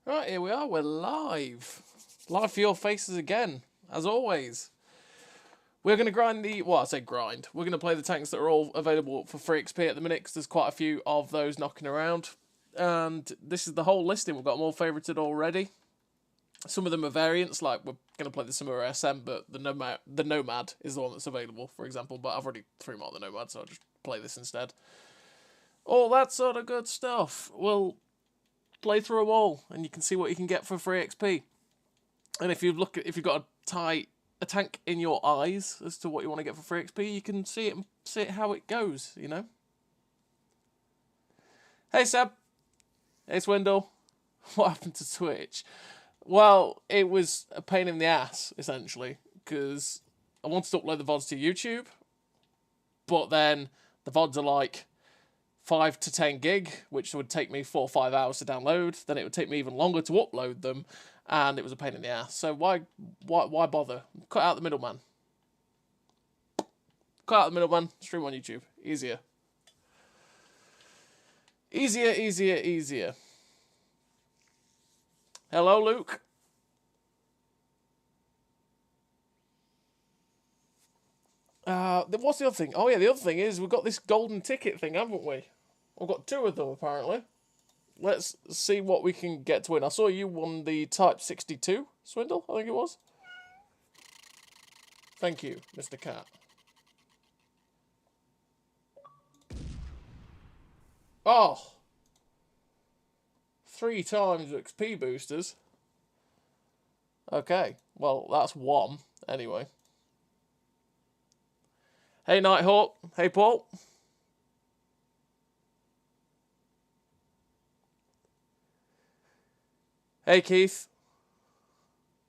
Right, here we are. We're live. Live for your faces again, as always. We're going to grind the... Well, I say grind. We're going to play the tanks that are all available for free XP at the minute, because there's quite a few of those knocking around. And this is the whole listing. We've got them all favourited already. Some of them are variants, like we're going to play the Summer SM, but the Nomad is the one that's available, for example. But I've already 3-marked the Nomad, so I'll just play this instead. All that sort of good stuff. We'll play through them all, and you can see what you can get for free XP. And if you've got a tank in your eyes as to what you want to get for free XP, you can see it how it goes, you know. Hey Seb. Hey Swindle. What happened to Twitch? Well, it was a pain in the ass, essentially, because I wanted to upload the VODs to YouTube, but then the VODs are like 5 to 10 gig, which would take me 4 or 5 hours to download. Then it would take me even longer to upload them, and it was a pain in the ass. So why bother? Cut out the middleman. Cut out the middleman. Stream on YouTube. Easier. Easier, easier, easier. Hello, Luke. What's the other thing? Oh yeah, the other thing is we've got this golden ticket thing, haven't we? We've got 2 of them, apparently. Let's see what we can get to win. I saw you won the Type 62, Swindle, I think it was. Thank you, Mr. Cat. Oh! 3 times XP boosters. Okay, well, that's 1, anyway. Hey, Nighthawk. Hey, Paul. Hey, Keith.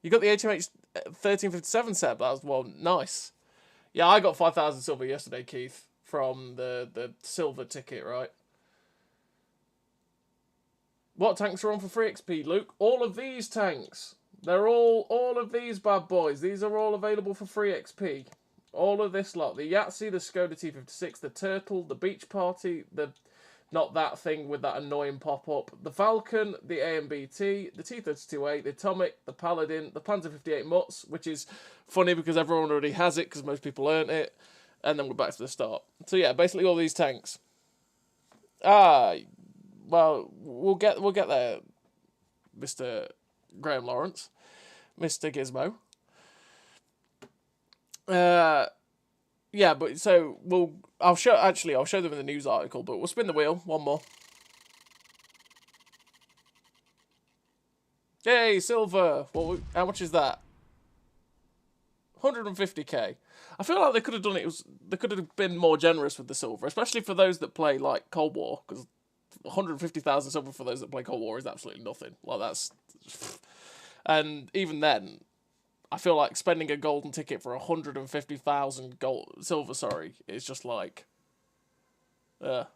You got the HMH 1357 set. That was, well, nice. Yeah, I got 5,000 silver yesterday, Keith, from the silver ticket, right? What tanks are on for free XP, Luke? All of these tanks. They're all of these bad boys. These are all available for free XP. All of this lot. The Yahtzee, the Skoda T56, the Turtle, the Beach Party, not that thing with that annoying pop-up, the Falcon, the AMBT, the T32A, the Atomic, the Paladin, the Panzer 58 Mutts, which is funny because everyone already has it because most people earn it, and then we're back to the start. So yeah, basically all these tanks. Well, we'll get there, Mr. Graham Lawrence, Mr. Gizmo. Yeah, but so I'll show them in the news article, but we'll spin the wheel one more. Yay, silver! How much is that? 150k. I feel like they could have done it. They could have been more generous with the silver, especially for those that play like Cold War, because 150,000 silver for those that play Cold War is absolutely nothing. Like that's, and even then, I feel like spending a golden ticket for 150,000 silver, sorry, is just like, could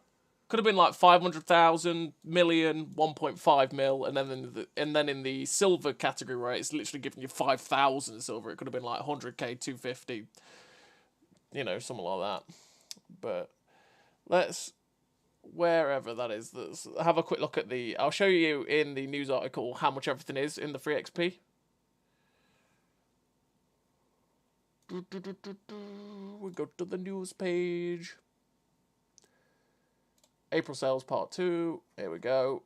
have been like 500,000, million, 1.5 mil, and then in the silver category where it's literally giving you 5,000 silver, it could have been like 100k, 250, you know, something like that. But let's, wherever that is, let's have a quick look at I'll show you in the news article how much everything is in the free XP. We go to the news page. April sales part 2. Here we go.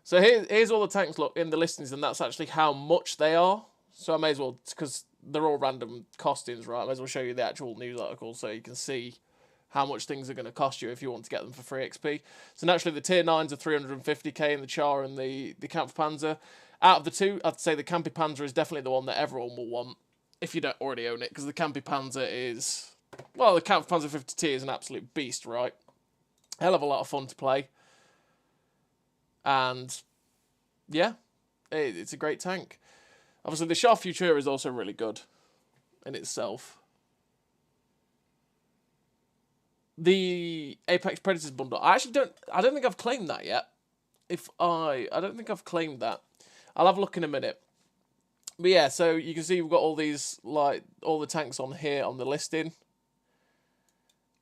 So here's all the tanks look in the listings, and that's actually how much they are. So I may as well, because they're all random costings, right? I may as well show you the actual news article so you can see how much things are going to cost you if you want to get them for free XP. So naturally the tier 9s are 350k in the Char and the Jagdpanzer. Out of the 2, I'd say the Jagdpanzer is definitely the one that everyone will want if you don't already own it, because the Jagdpanzer is, well, the Jagdpanzer 50T is an absolute beast, right? Hell of a lot of fun to play. And, yeah, it's a great tank. Obviously, the Char Futura is also really good in itself. The Apex Predators bundle, I don't think I've claimed that yet. I don't think I've claimed that. I'll have a look in a minute. But yeah, so you can see we've got all these, like, all the tanks on here on the listing.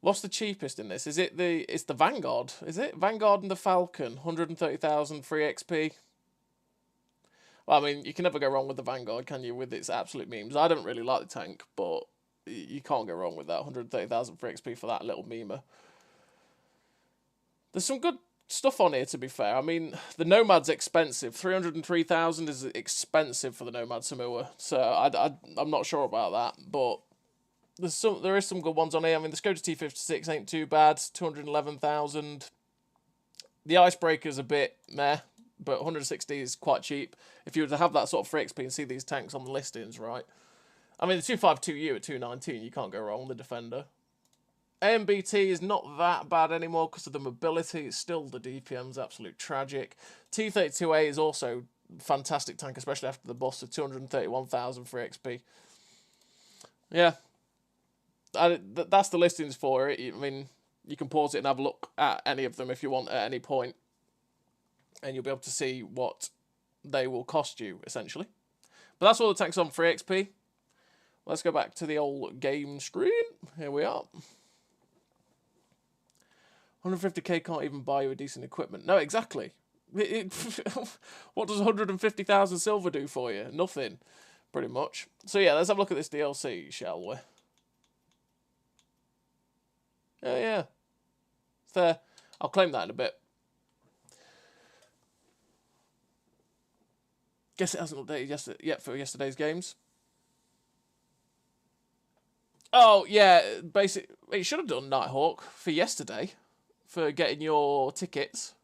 What's the cheapest in this? It's the Vanguard, is it? Vanguard and the Falcon, 130,000 free XP. Well, I mean, you can never go wrong with the Vanguard, can you, with its absolute memes. I don't really like the tank, but you can't go wrong with that. 130,000 free XP for that little memer. There's some good stuff on here, to be fair. I mean, the Nomad's expensive. 303,000 is expensive for the Nomad Samoa, so I'm not sure about that, but there is some good ones on here. I mean, the Skoda T56 ain't too bad. 211,000. The Icebreaker's a bit meh, but 160 is quite cheap. If you were to have that sort of free XP and see these tanks on the listings, right? I mean, the 252U at 219, you can't go wrong. The Defender. AMBT is not that bad anymore because of the mobility. It's still the DPM's absolute tragic. T92A is also a fantastic tank, especially after the bust of 231,000 free XP. Yeah. That's the listings for it. I mean, you can pause it and have a look at any of them if you want at any point, and you'll be able to see what they will cost you, essentially. But that's all the tanks on free XP. Let's go back to the old game screen. Here we are. 150k can't even buy you a decent equipment. No, exactly. What does 150,000 silver do for you? Nothing, pretty much. So yeah, let's have a look at this DLC, shall we? Yeah. It's there. I'll claim that in a bit. Guess it hasn't updated yet for yesterday's games. Oh, yeah, basically, it should have done Nighthawk for yesterday, for getting your tickets,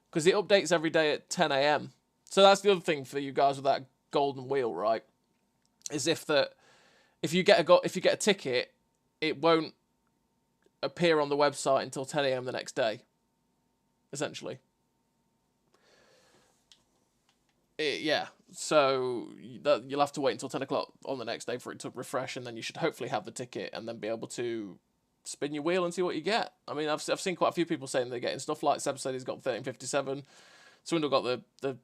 because it updates every day at 10 AM. So that's the other thing for you guys with that golden wheel, right? Is if you get a ticket, it won't appear on the website until 10 AM the next day, essentially. Yeah, so you'll have to wait until 10 o'clock on the next day for it to refresh, and then you should hopefully have the ticket and then be able to spin your wheel and see what you get. I mean, I've seen quite a few people saying they're getting stuff like Seb said he's got 1357. Swindle got the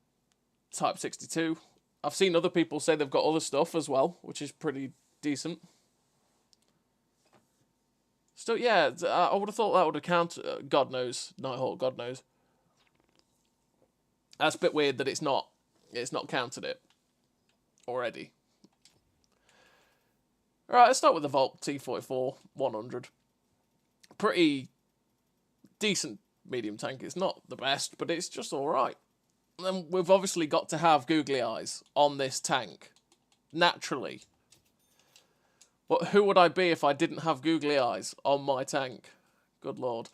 Type 62. I've seen other people say they've got other stuff as well, which is pretty decent. Still, yeah, I would have thought that would have counted. God knows, Nighthawk, God knows. That's a bit weird that it's not counted it already. Alright, let's start with the Volt T44 100. Pretty decent medium tank. It's not the best, but it's just alright. And we've obviously got to have googly eyes on this tank. Naturally. Who would I be if I didn't have googly eyes on my tank? Good lord.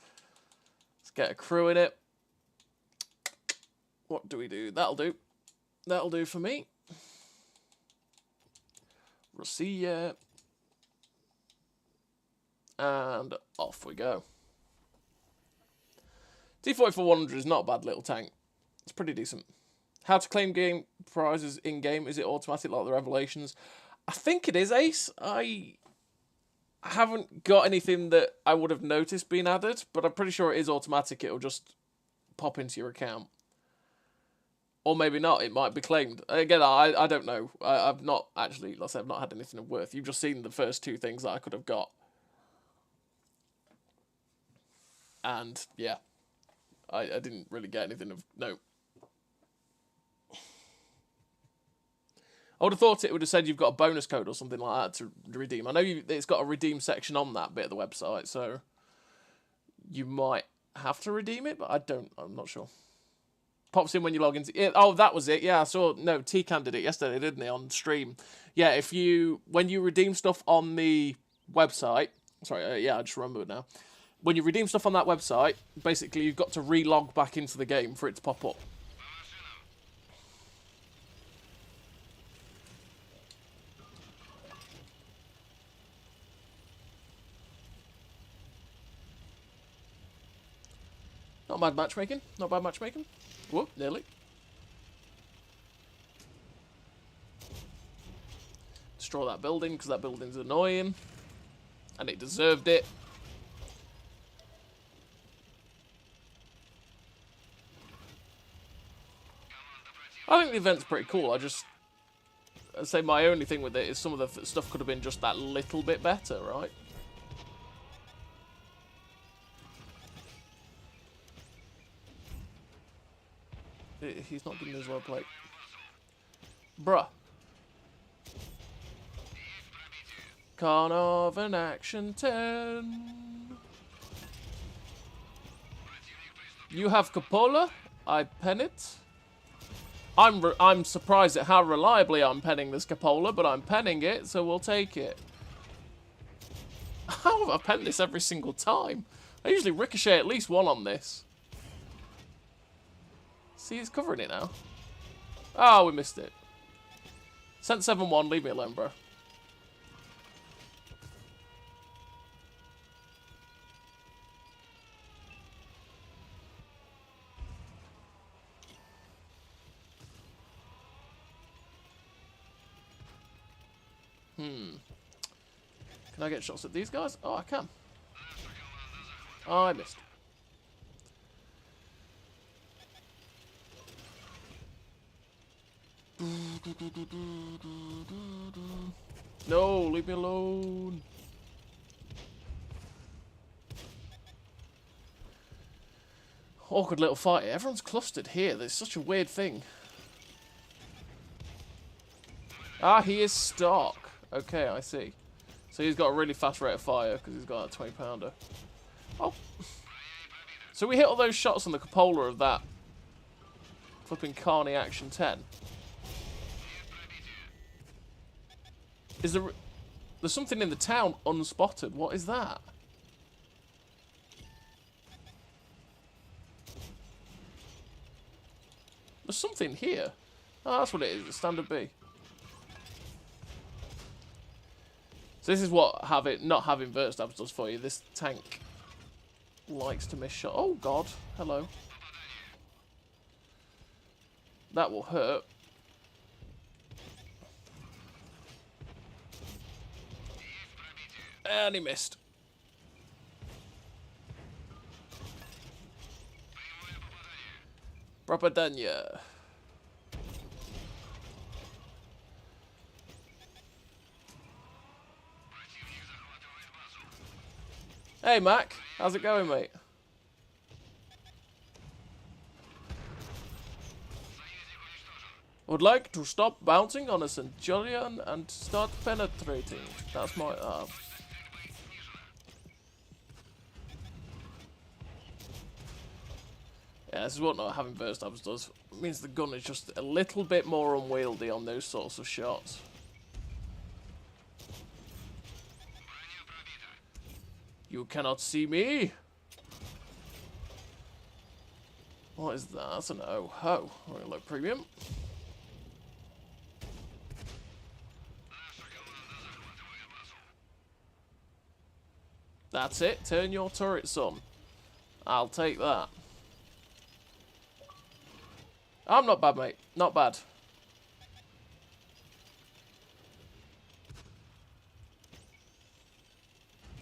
Let's get a crew in it. What do we do? That'll do. That'll do for me. We'll see ya. And off we go. T44 100 is not a bad little tank. It's pretty decent. How to claim game prizes in-game. Is it automatic like the Revelations? I think it is, Ace. I haven't got anything that I would have noticed being added, but I'm pretty sure it is automatic. It'll just pop into your account. Or maybe not. It might be claimed. Again, I don't know. I've not actually, let's say I've not had anything of worth. You've just seen the first two things that I could have got. And, yeah. I didn't really get anything of note. I would have thought it would have said you've got a bonus code or something like that to redeem. I know it's got a redeem section on that bit of the website, so you might have to redeem it, but I'm not sure. Pops in when you log into... Yeah, oh, that was it. Yeah, I saw... No, T-Can did it yesterday, didn't he, on stream? Yeah, when you redeem stuff on the website... Sorry, yeah, I just remembered now. When you redeem stuff on that website, basically you've got to re-log back into the game for it to pop up. Not bad matchmaking. Not bad matchmaking. Whoop, nearly. Destroy that building, because that building's annoying. And it deserved it. I think the event's pretty cool. I'd say my only thing with it is some of the stuff could have been just that little bit better, right? He's not giving us well plate. Bruh. Carnarvon Action 10. You have Cupola. I pen it. I'm surprised at how reliably I'm penning this Cupola, but I'm penning it, so we'll take it. How have I penned this every single time? I usually ricochet at least one on this. See, it's covering it now. Oh, we missed it. Sent 7-1, leave me alone, bro. Can I get shots at these guys? Oh, I can. Oh, I missed. No, leave me alone. Awkward little fight. Everyone's clustered here. There's such a weird thing. Ah, he is stock. Okay, I see. So he's got a really fast rate of fire because he's got a 20-pounder. Oh. So we hit all those shots on the cupola of that flipping Carney Action 10. Is there... There's something in the town unspotted. What is that? There's something here. Oh, that's what it is. It's standard B. So this is what not having vert stabs does for you. This tank likes to miss shot. Oh god, hello. That will hurt. And he missed. Propaganda. Hey Mac, how's it going, mate? Would like to stop bouncing on a Centurion and start penetrating. That's my Yeah, this is what not having burst stabs does. It means the gun is just a little bit more unwieldy on those sorts of shots. You cannot see me. What is that? That's an oh-ho. Very low premium. That's it. Turn your turrets on. I'll take that. I'm not bad, mate. Not bad.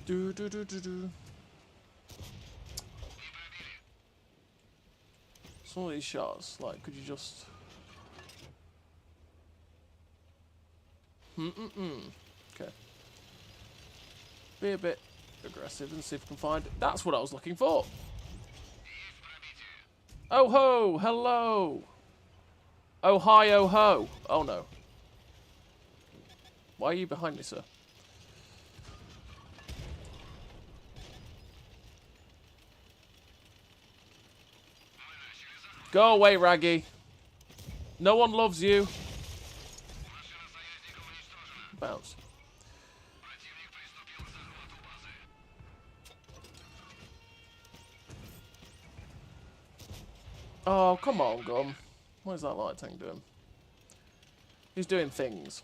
Do. Some of these shots, like, could you just... Okay. Be a bit aggressive and see if we can find... That's what I was looking for! Oh ho! Hello! Oh hi, oh ho! Oh no. Why are you behind me, sir? Go away, Raggy. No one loves you. Bounce. Oh, come on, Gum. What is that light tank doing? He's doing things.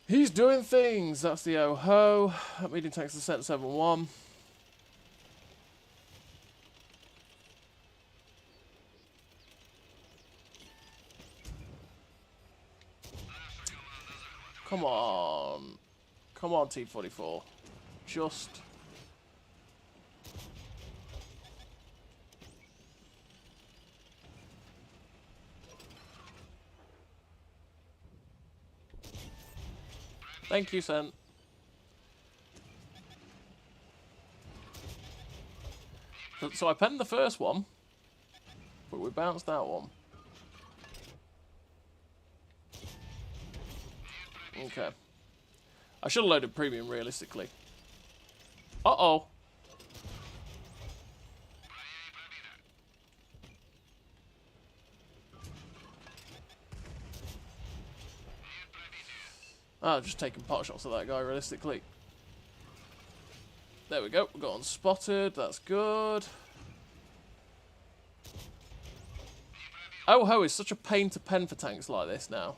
He's doing things. That's the oh-ho. That medium tank's the set 7-1. Come on. Come on, T44. Just... Thank you, Sen. So I penned the first one. But we bounced that one. Okay. I should have loaded premium realistically. Uh-oh. Oh, just taking pot shots at that guy realistically. There we go. We got unspotted. That's good. Oh ho, it's such a pain to pen for tanks like this now.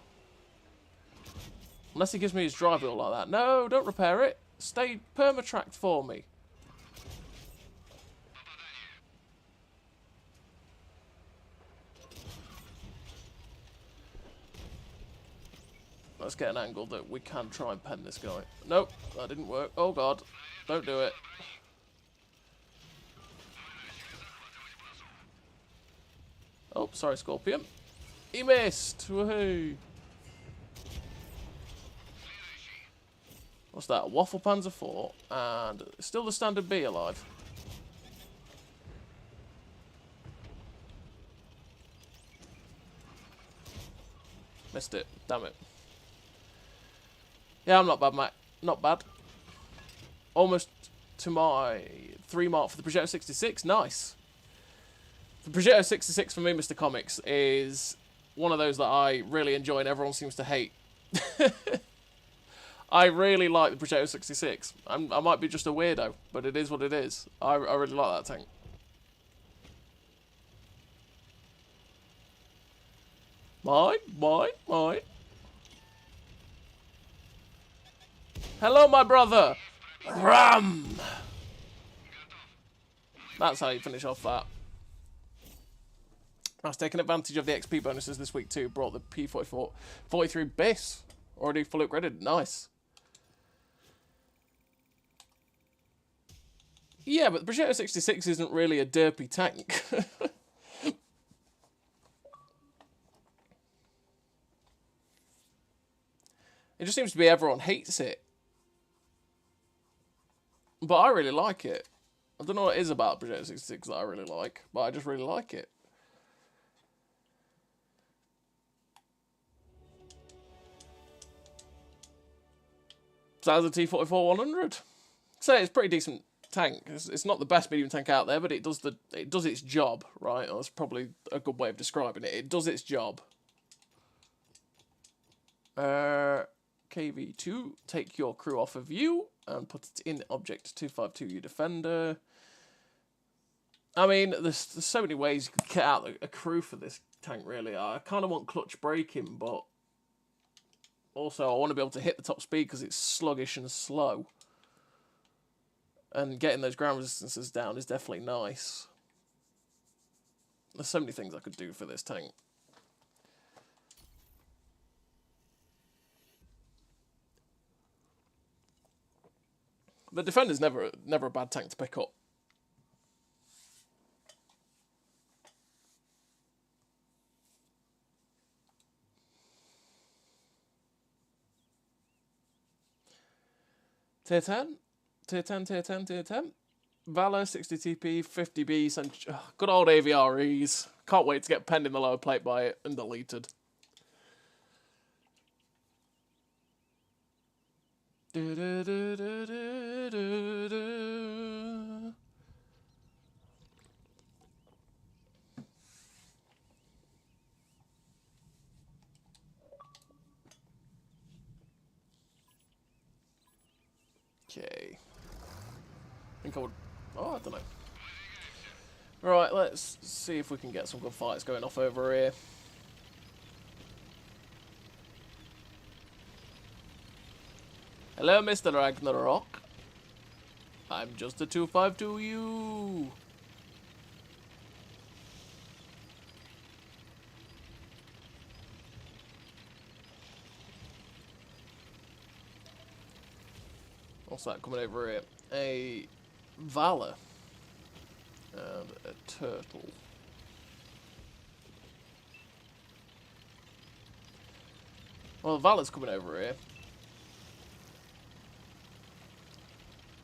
Unless he gives me his drive wheel like that. No, don't repair it. Stay permatracked for me. Let's get an angle that we can try and pen this guy. Nope, that didn't work. Oh god, don't do it. Oh, sorry, Scorpion. He missed. Woohoo. What's that? Waffle Panzer 4 and still the standard B alive. Missed it. Damn it. Yeah, I'm not bad, Matt. Not bad. Almost to my 3 mark for the Progetto 66. Nice. The Progetto 66 for me, Mr. Comics, is one of those that I really enjoy and everyone seems to hate. I really like the Progetto 66. I might be just a weirdo, but it is what it is. I really like that tank. Mine. Hello, my brother. Ram. That's how you finish off that. I was taking advantage of the XP bonuses this week too. Brought the P44 43 base. Already fully upgraded. Nice. Yeah, but the Progetto 66 isn't really a derpy tank. It just seems to be everyone hates it. But I really like it. I don't know what it is about Progetto 66 that I really like, but I just really like it. So that's a T44-100. Say it's a pretty decent tank. It's not the best medium tank out there, but it does its job, right? That's probably a good way of describing it. It does its job. KV2, take your crew off of you and put it in object 252U defender. I mean, there's so many ways you could get out a crew for this tank, really. I kind of want clutch braking, but also I want to be able to hit the top speed because it's sluggish and slow. And getting those ground resistances down is definitely nice. There's so many things I could do for this tank. The Defender's never a bad tank to pick up. Tier 10. Tier 10, tier 10, tier 10. Valor, 60 TP, 50B, good old AVREs. Can't wait to get penned in the lower plate by it and deleted. Okay. I think I would... Oh, I don't know. Right, let's see if we can get some good fights going off over here. Hello, Mr. Ragnarok. I'm just a 252U. What's that coming over here? A Valor. And a Turtle. Well, the Valor's coming over here.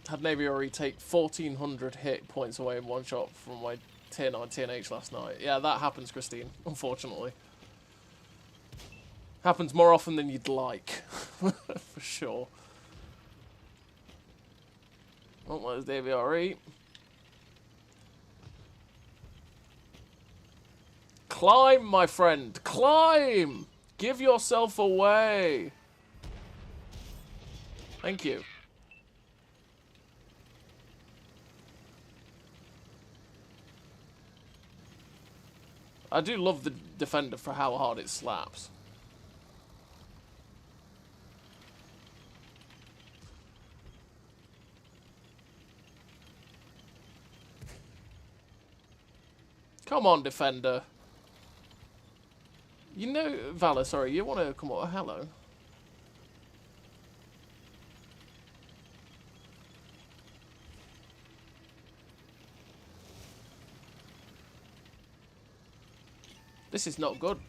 Had Navy already take 1,400 hit points away in one shot from my Tier 9 TNH last night. Yeah, that happens, Christine, unfortunately. Happens more often than you'd like. For sure. Oh, there's the AVRE. Climb, my friend. Climb! Give yourself away. Thank you. I do love the Defender for how hard it slaps. Come on, Defender. You know, Valor, sorry, you want to come on? Hello. This is not good.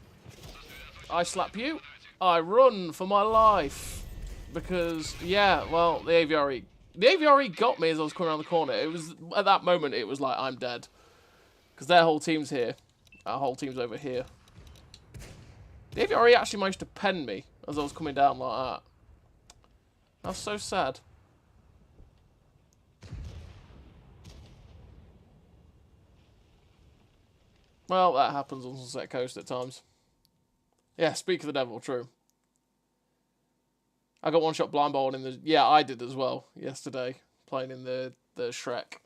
I slap you. I run for my life. Because, yeah, well, the AVRE. The AVRE got me as I was coming around the corner. It was, at that moment, it was like, I'm dead. Because their whole team's here. Our whole team's over here. The AVRE actually managed to pen me as I was coming down like that. That's so sad. Well, that happens on Sunset Coast at times. Yeah, speak of the devil, true. I got one shot blind ball in the... Yeah, I did as well yesterday, playing in the Shrek.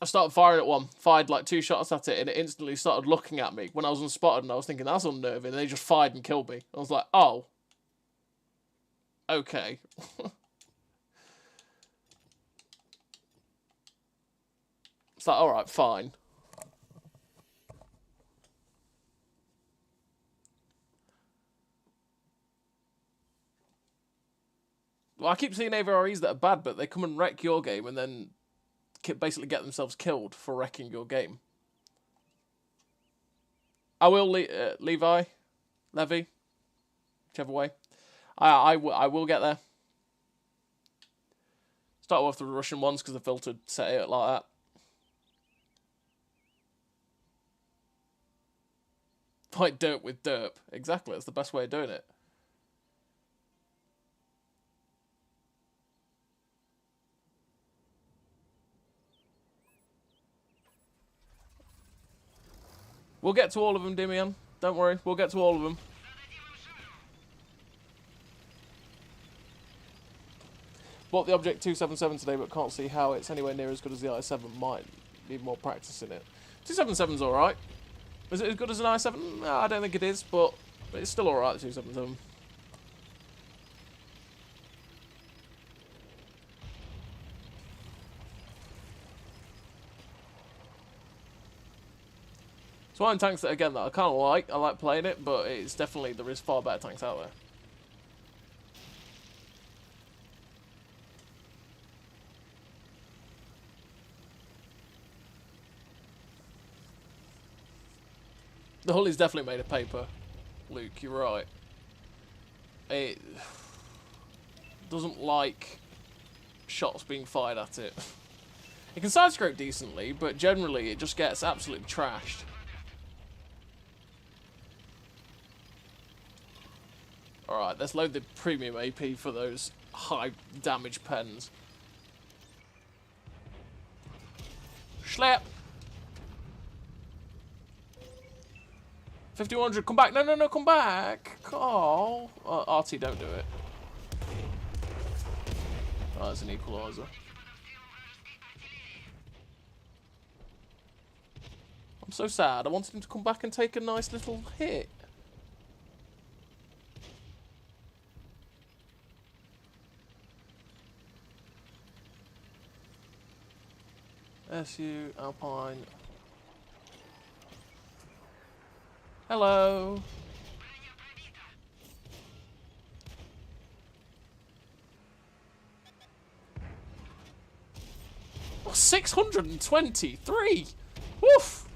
I started firing at one, fired like 2 shots at it, and it instantly started looking at me when I was unspotted, and I was thinking, that's unnerving, and they just fired and killed me. I was like, oh. Okay. It's like, alright, fine. Well, I keep seeing AVREs that are bad, but they come and wreck your game and then basically get themselves killed for wrecking your game. I will, Levi, Levy, whichever way. I will get there. Start with the Russian ones because the filtered set it like that. Fight dirt with derp. Exactly, that's the best way of doing it. We'll get to all of them, Dimian. Don't worry, we'll get to all of them. Bought the Object 277 today, but can't see how it's anywhere near as good as the i7. Might need more practice in it. 277's alright. Is it as good as an i7? No, I don't think it is, but it's still alright, the 277. It's one of the tanks that, again, that I kind of like. I like playing it, but it's definitely, there is far better tanks out there. The hull is definitely made of paper, Luke, you're right. It doesn't like shots being fired at it. It can side-scrape decently, but generally it just gets absolutely trashed. Alright, let's load the premium AP for those high damage pens. Schlep! 5100, come back! No, no, no, come back! Oh, RT, don't do it. Oh, that's an equalizer. I'm so sad. I wanted him to come back and take a nice little hit. SU, Alpine. Hello. Oh, 623. Woof.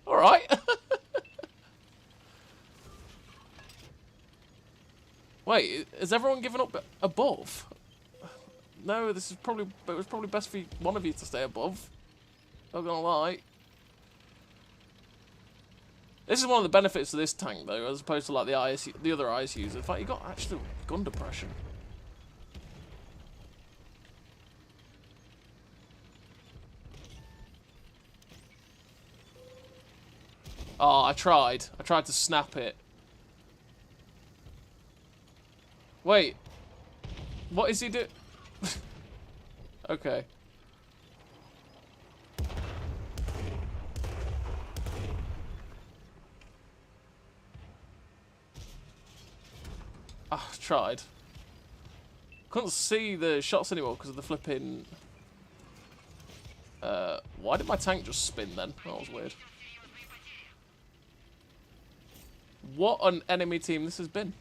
All right. Wait, has everyone given up above? No, this is probably... It was probably best for one of you to stay above. Not gonna lie. This is one of the benefits of this tank, though, as opposed to like the other ISUs. In fact, you got actual gun depression. Oh, I tried. I tried to snap it. Wait. What is he doing? Okay. Ah, tried. Couldn't see the shots anymore because of the flipping... why did my tank just spin then? That was weird. What an enemy team this has been.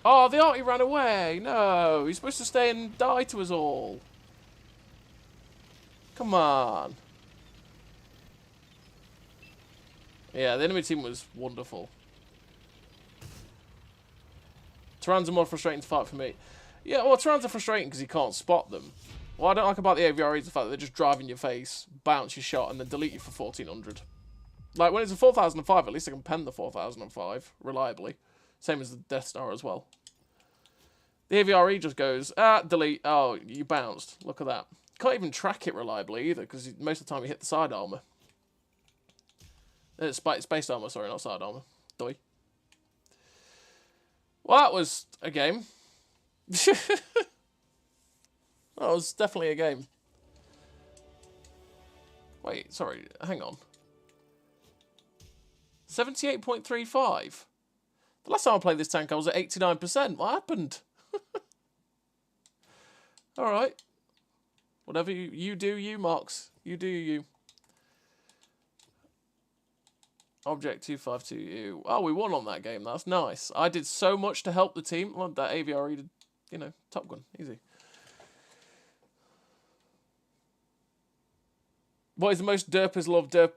Oh, the arty ran away. No, he's supposed to stay and die to us all. Come on. Yeah, the enemy team was wonderful. Terrans are more frustrating to fight for me. Yeah, well, Terrans are frustrating because you can't spot them. What I don't like about the AVR is the fact that they just drive in your face, bounce your shot, and then delete you for 1400. Like, when it's a 4005, at least I can pen the 4005 reliably. Same as the Death Star as well. The AVRE just goes, delete, oh, you bounced. Look at that. Can't even track it reliably either, because most of the time you hit the side armor. Space armor, sorry, not side armor. Doi. Well, that was a game. That was definitely a game. Wait, sorry, hang on. 78.35. The last time I played this tank, I was at 89%. What happened? Alright. Whatever you do, you, Marks. You do you. Object 252U. Oh, we won on that game. That's nice. I did so much to help the team. Well, that AVRE did, you know, Top Gun. Easy. What is the most derpers love derp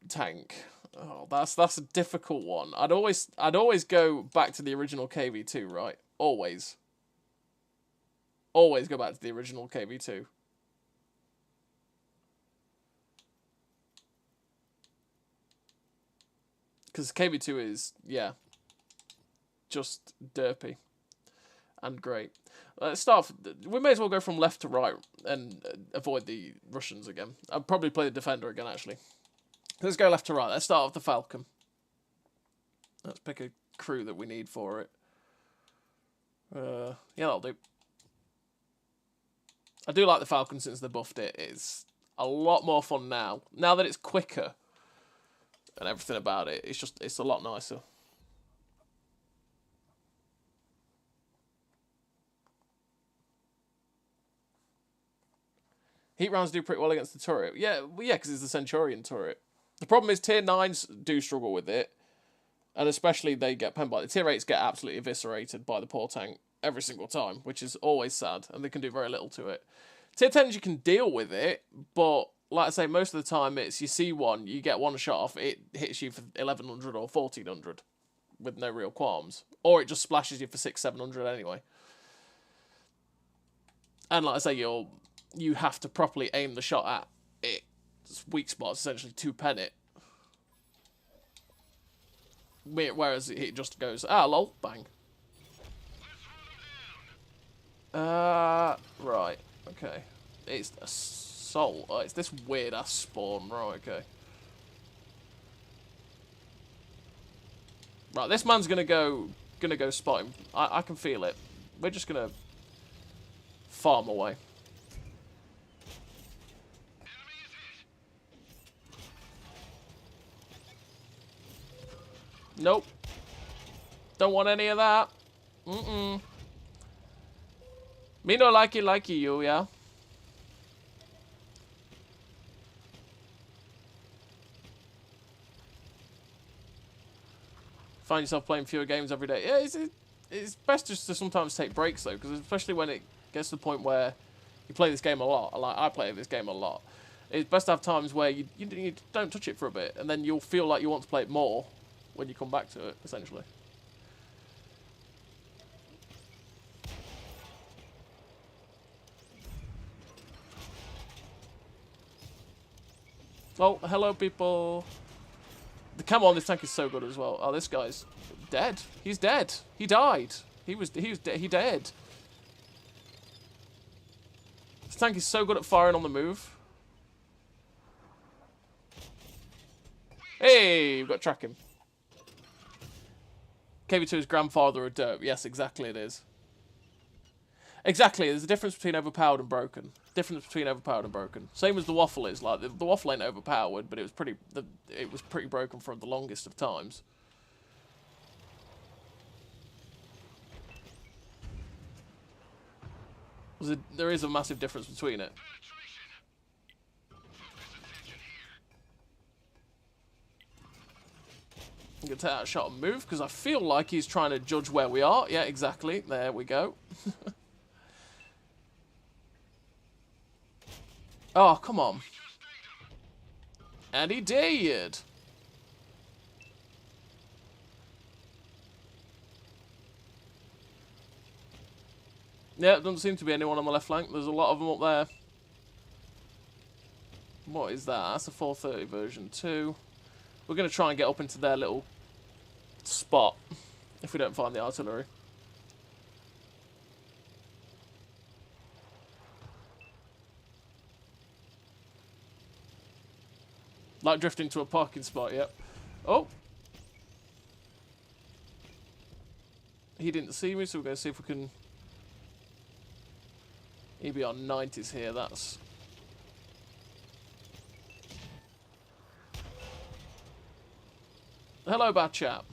tank? Oh, that's a difficult one. I'd always go back to the original KV2, right? Always. Always go back to the original KV2. Because KV2 is, yeah, just derpy and great. Let's start off, we may as well go from left to right and avoid the Russians again. I'll probably play the Defender again, actually. Let's go left to right. Let's start with the Falcon. Let's pick a crew that we need for it. Yeah, that'll do. I do like the Falcon since they buffed it. It's a lot more fun now. Now that it's quicker and everything about it, it's a lot nicer. Heat rounds do pretty well against the turret. Yeah, well, yeah, because it's the Centurion turret. The problem is tier 9s do struggle with it. And especially they get penned by the tier 8s get absolutely eviscerated by the poor tank every single time, which is always sad, and they can do very little to it. Tier 10s, you can deal with it, but like I say, most of the time it's you see one, you get one shot off, it hits you for 1100 or 1400 with no real qualms. Or it just splashes you for 600-700 anyway. And like I say, you have to properly aim the shot at its weak spots, essentially, to pen it. Whereas it just goes, lol, bang. Right, okay. It's assault. Oh, it's this weird ass spawn. Right, okay. Right, this man's gonna go spot him. I can feel it. We're just gonna farm away. Nope. Don't want any of that. Mm-mm. Me no like you, yeah? Find yourself playing fewer games every day. Yeah, it's best just to sometimes take breaks, though, because especially when it gets to the point where you play this game a lot, like I play this game a lot, It's best to have times where you don't touch it for a bit, and then you'll feel like you want to play it more when you come back to it, essentially. Oh, hello, people. The camo on this tank is so good as well. Oh, this guy's dead. He's dead. He died. He dead. This tank is so good at firing on the move. Hey, we've got to track him. KV2's grandfather of dope. Yes, exactly it is. Exactly, there's a difference between overpowered and broken. Difference between overpowered and broken. Same as the waffle is. Like the waffle ain't overpowered, but it was pretty broken for the longest of times. There is a massive difference between it. I'm going to take that shot and move, because I feel like he's trying to judge where we are. Yeah, exactly. There we go. Oh, come on. And he did. Yeah, doesn't seem to be anyone on the left flank. There's a lot of them up there. What is that? That's a 430 version 2. We're going to try and get up into their little spot if we don't find the artillery. Like drifting to a parking spot, yep. Oh! He didn't see me, so we're going to see if we can... EBR 90s here, that's... Hello, bad chap.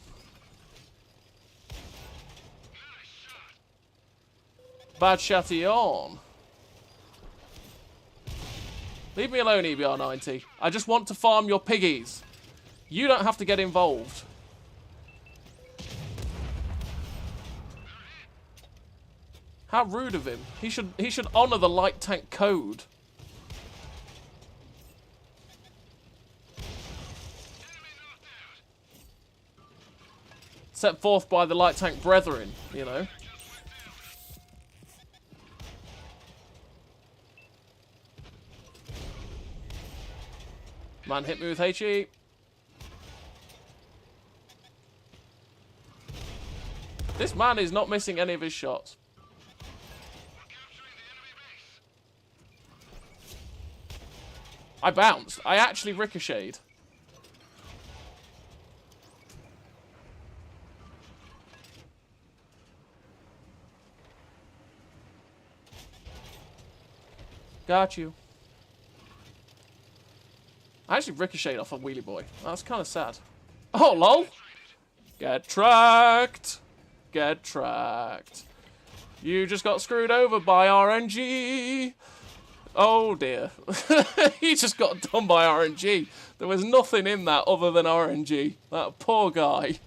Bad chatty on. Leave me alone, EBR 90. I just want to farm your piggies. You don't have to get involved. How rude of him. He should honour the light tank code. Set forth by the light tank brethren, you know. Man hit me with HE. This man is not missing any of his shots. I bounced. I actually ricocheted. Got you. I actually ricocheted off a wheelie boy. That's kind of sad. Oh, lol. Get tracked. Get tracked. You just got screwed over by RNG. Oh, dear. He just got done by RNG. There was nothing in that other than RNG. That poor guy.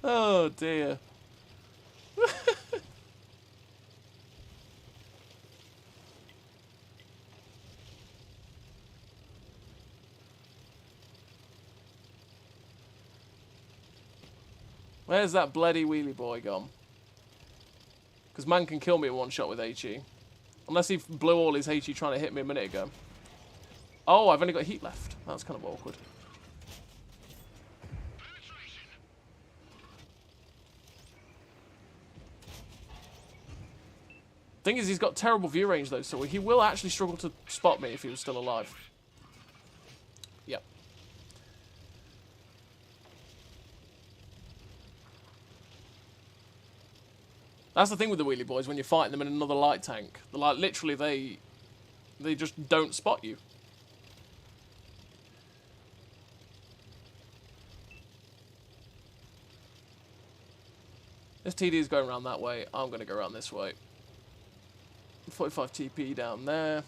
Oh, dear. Where's that bloody wheelie boy gone? Because man can kill me in one shot with HE. Unless he blew all his HE trying to hit me a minute ago. Oh, I've only got heat left. That's kind of awkward. Thing is, he's got terrible view range though, so he will actually struggle to spot me if he was still alive. Yep. That's the thing with the wheelie boys when you're fighting them in another light tank. Like literally, they just don't spot you. This TD is going around that way. I'm going to go around this way. 45 TP down there.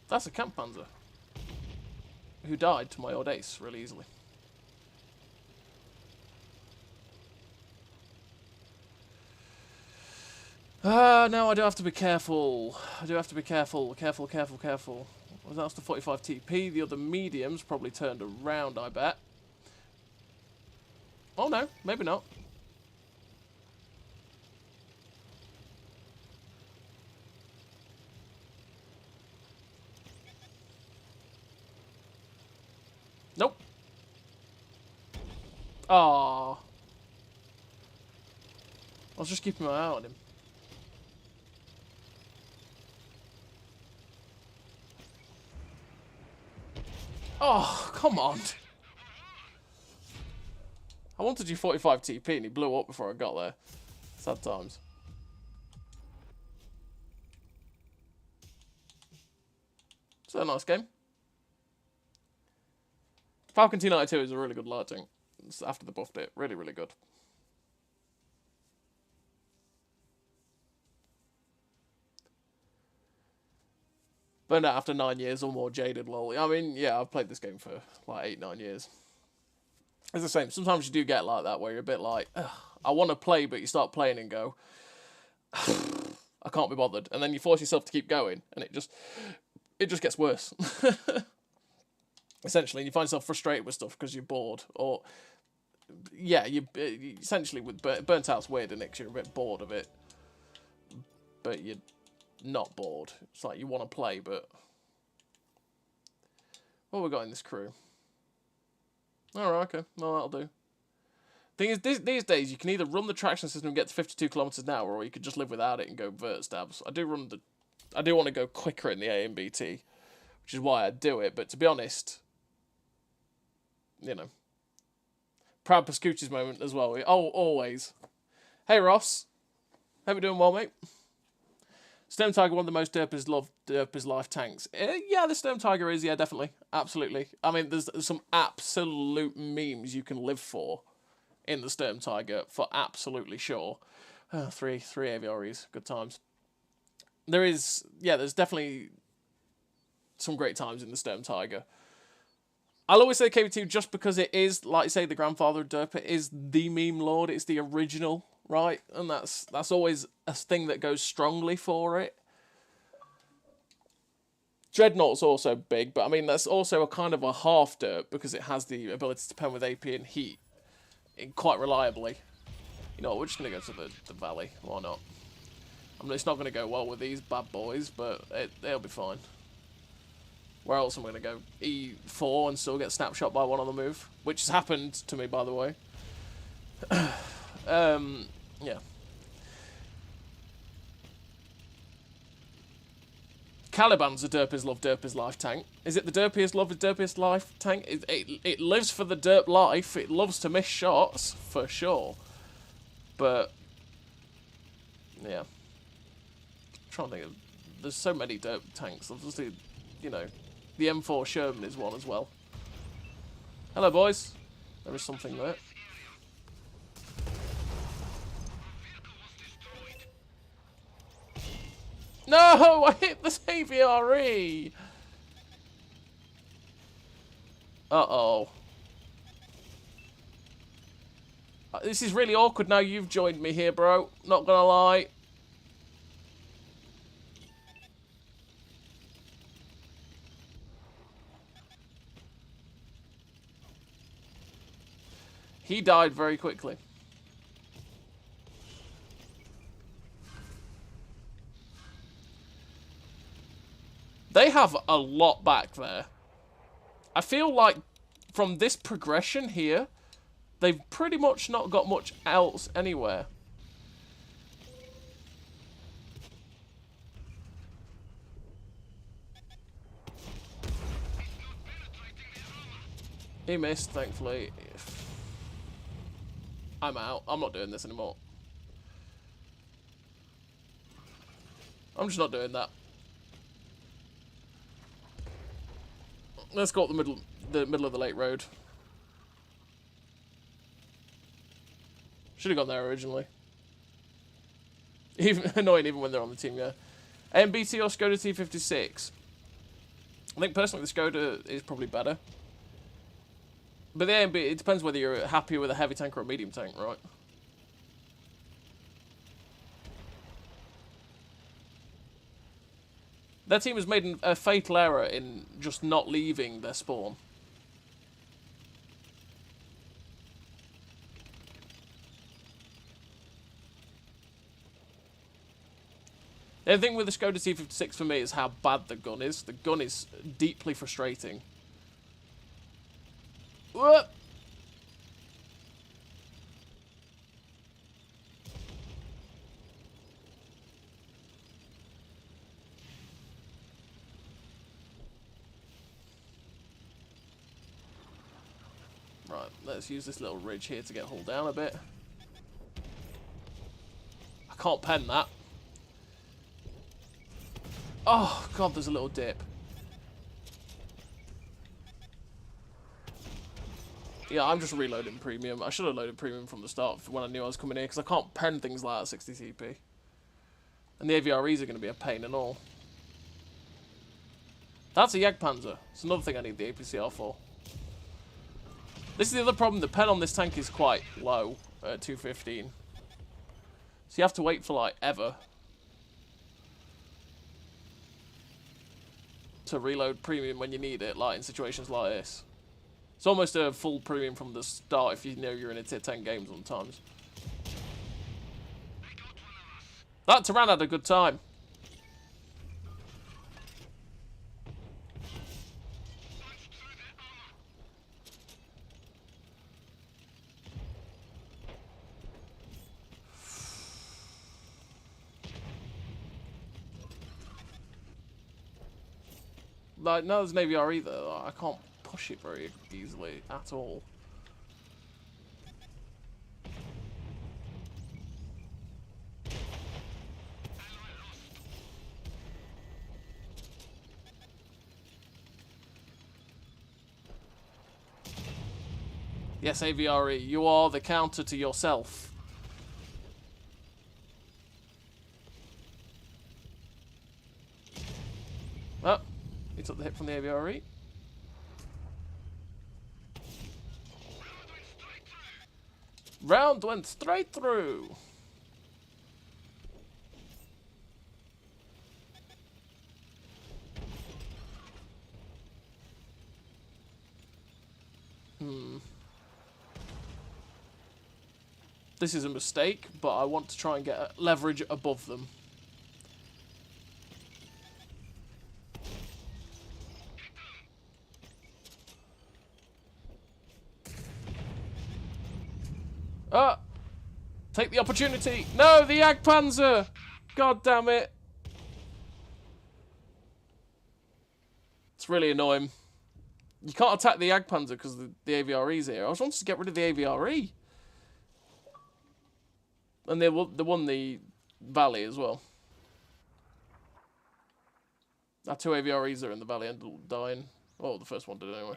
That's a Jagdpanzer. Who died to my old ace really easily. No, I do have to be careful. I do have to be careful. Careful, careful, careful. Well, that's the 45 TP. The other mediums probably turned around, I bet. Oh, no. Maybe not. Nope. Ah. I was just keeping my eye on him. Oh, come on. I wanted you 45 TP and he blew up before I got there. Sad times. It's a nice game. Falcon T92 is a really good lighting. It's after the buffed it. Really, really good. Burned out after 9 years or more, jaded, lol. I mean, yeah, I've played this game for like 8-9 years. It's the same. Sometimes you do get like that where you're a bit like, I want to play, but you start playing and go, I can't be bothered. And then you force yourself to keep going, and it just gets worse. Essentially, you find yourself frustrated with stuff because you're bored. Or, yeah, you essentially, with Burnt Out's weird, isn't it? 'Cause you're a bit bored of it. But you're not bored. It's like you want to play, but what have we got in this crew? Alright, okay. Well, that'll do. Thing is, these days, you can either run the traction system and get to 52 kilometers an hour, or you could just live without it and go vert stabs. I do want to go quicker in the AMBT, which is why I do it, but to be honest, you know, proud Pascucci's moment as well. Oh, always. Hey, Ross. Hope you're doing well, mate. Storm Tiger, one of the most derpers loved derpers life tanks. Yeah, the Storm Tiger is, yeah, definitely. Absolutely. I mean, there's some absolute memes you can live for in the Storm Tiger, for absolutely sure. Three aviaries, good times. There's definitely some great times in the Storm Tiger. I'll always say KV2 just because it is, like you say, the grandfather of derp. It is the meme lord. It's the original, right? And that's always a thing that goes strongly for it. Dreadnought's also big, but I mean, that's also a kind of a half derp because it has the ability to pen with AP and heat quite reliably. You know what, we're just going to go to the valley. Why not? I mean, it's not going to go well with these bad boys, but they'll be fine. Where else am I going to go? E4 and still get snapshot by one on the move, which has happened to me, by the way. Yeah. Caliban's a Derpers Love Derpers Life tank. Is it the Derpiest Love Derpiest Life tank? It lives for the derp life. It loves to miss shots, for sure. But, yeah. I'm trying to think of... There's so many derp tanks. Obviously, you know, the M4 Sherman is one as well. Hello, boys. There is something there. No! I hit the AVRE! Uh-oh. This is really awkward now you've joined me here, bro. Not gonna lie. He died very quickly. They have a lot back there. I feel like from this progression here, they've pretty much not got much else anywhere. He missed, thankfully. I'm out. I'm not doing this anymore. I'm just not doing that. Let's go up the middle of the lake road. Should have gone there originally. Even annoying, even when they're on the team, yeah. AMBT or Skoda T56. I think personally the Skoda is probably better. But the AMBT, it depends whether you're happy with a heavy tank or a medium tank, right? Their team has made a fatal error in just not leaving their spawn. The thing with the Skoda T56 for me is how bad the gun is. The gun is deeply frustrating. Whoop! Right, let's use this little ridge here to get hull down a bit. I can't pen that. Oh, God, there's a little dip. Yeah, I'm just reloading premium. I should have loaded premium from the start when I knew I was coming here, because I can't pen things like that at 60 CP. And the AVREs are going to be a pain and all. That's a Jagdpanzer. It's another thing I need the APCR for. This is the other problem. The pen on this tank is quite low at 215. So you have to wait for, like, ever to reload premium when you need it, like in situations like this. It's almost a full premium from the start if you know you're in a tier 10 game sometimes. That Tyran had a good time. Like, no, there's an AVR either. Like, I can't push it very easily at all. Yes, AVRE, you are the counter to yourself. Oh, he took the hit from the AVRE. Round went straight through. This is a mistake, but I want to try and get leverage above them. Ah! Take the opportunity! No, the Jagdpanzer! God damn it! It's really annoying. You can't attack the Jagdpanzer because the AVRE's here. I just wanted to get rid of the AVRE. And they won the valley as well. Our two AVREs are in the valley ended up dying. Oh, the first one did anyway.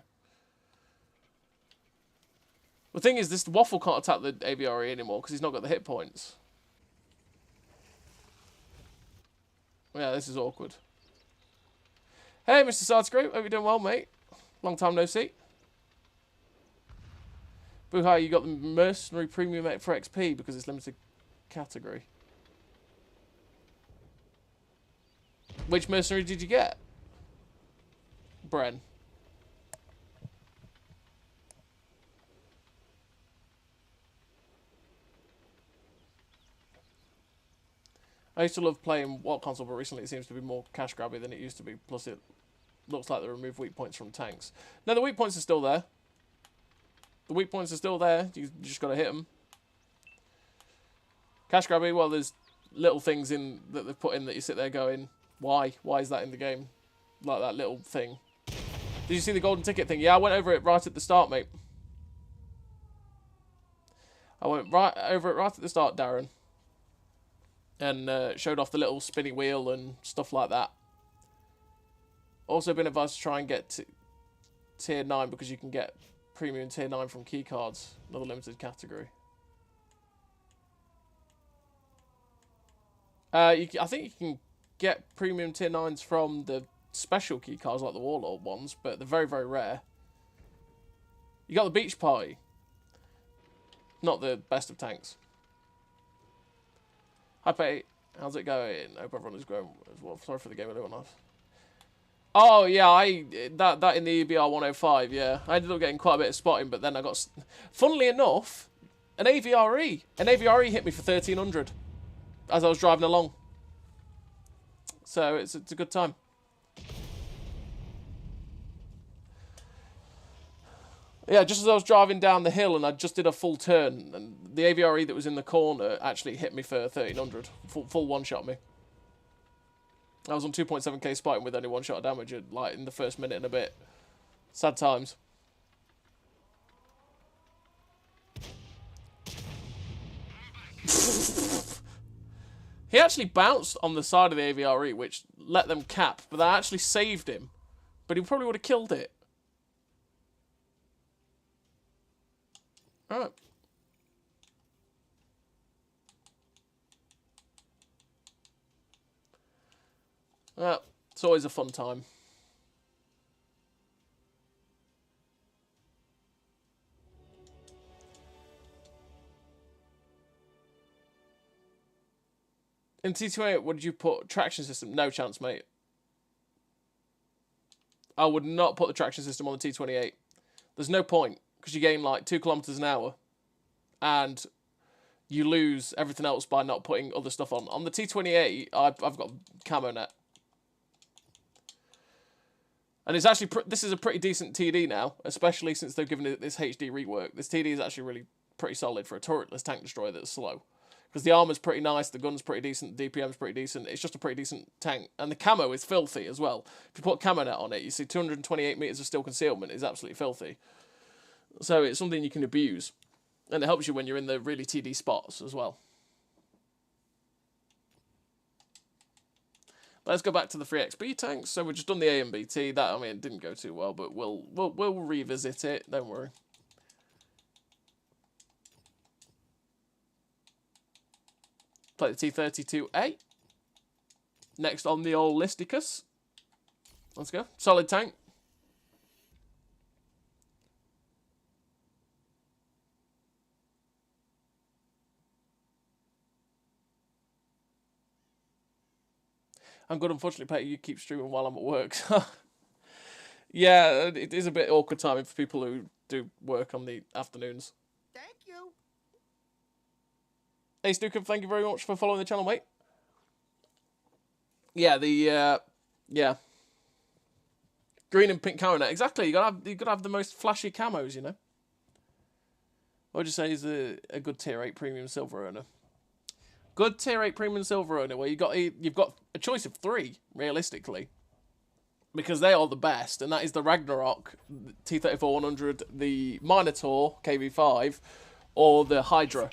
The thing is, this Waffle can't attack the AVRE anymore because he's not got the hit points. Yeah, this is awkward. Hey, Mr. Sardscrew. Hope you're doing well, mate. Long time no see. Boo-hi, you got the Mercenary Premium for XP because it's limited category. Which mercenary did you get? Bren. I used to love playing What console, but recently it seems to be more cash grabby than it used to be. Plus it looks like they remove weak points from tanks. No, the weak points are still there. The weak points are still there. You just got to hit them. Cash grabby, well, there's little things in that they've put in that you sit there going, why? Why is that in the game? Like that little thing. Did you see the golden ticket thing? Yeah, I went over it right at the start, mate. I went right over it right at the start, Darren. And showed off the little spinny wheel and stuff like that. Also been advised to try and get tier 9 because you can get premium tier 9 from keycards. Another limited category. I think you can get premium tier 9s from the special keycards like the Warlord ones, but they're very, very rare. You got the Beach Party. Not the best of tanks. Hi, Pete. How's it going? Hope everyone is going as well. Sorry for the game, I don't know. Oh yeah, that in the EBR 105. Yeah, I ended up getting quite a bit of spotting, but then I got, funnily enough, an AVRE hit me for 1300 as I was driving along. So it's a good time. Yeah, just as I was driving down the hill and I just did a full turn, and the AVRE that was in the corner actually hit me for 1300. Full one-shot me. I was on 2.7k spotting with only one shot of damage like in the first minute and a bit. Sad times. He actually bounced on the side of the AVRE, which let them cap, but that actually saved him. But he probably would have killed it. Alright. It's always a fun time. In T28, what did you put? Traction system? No chance, mate. I would not put the traction system on the T28. There's no point, because you gain like 2 kilometers an hour, and you lose everything else by not putting other stuff on. On the T28, I've got camo net. And it's actually, this is a pretty decent TD now, especially since they've given it this HD rework. This TD is actually really pretty solid for a turretless tank destroyer that's slow. Because the armor's pretty nice, the gun's pretty decent, the DPM's pretty decent. It's just a pretty decent tank. And the camo is filthy as well. If you put camo net on it, you see 228 meters of steel concealment is absolutely filthy. So it's something you can abuse. And it helps you when you're in the really TD spots as well. Let's go back to the 3XB tanks. So we've just done the AMBT. That, I mean, it didn't go too well, but we'll revisit it. Don't worry. Play the T32A. Next on the old Listicus. Let's go. Solid tank. I'm good, unfortunately, Petty. You keep streaming while I'm at work. Yeah, it is a bit awkward timing for people who do work on the afternoons. Thank you. Hey, Snookum, thank you very much for following the channel, mate. Yeah, yeah. Green and pink camo net. Exactly, you gotta have the most flashy camos, you know. What would you say is a good tier 8 premium silver earner? Good tier 8 premium silver owner where you've got a choice of 3, realistically. Because they are the best, and that is the Ragnarok, T34-100, the Minotaur, KV5, or the Hydra,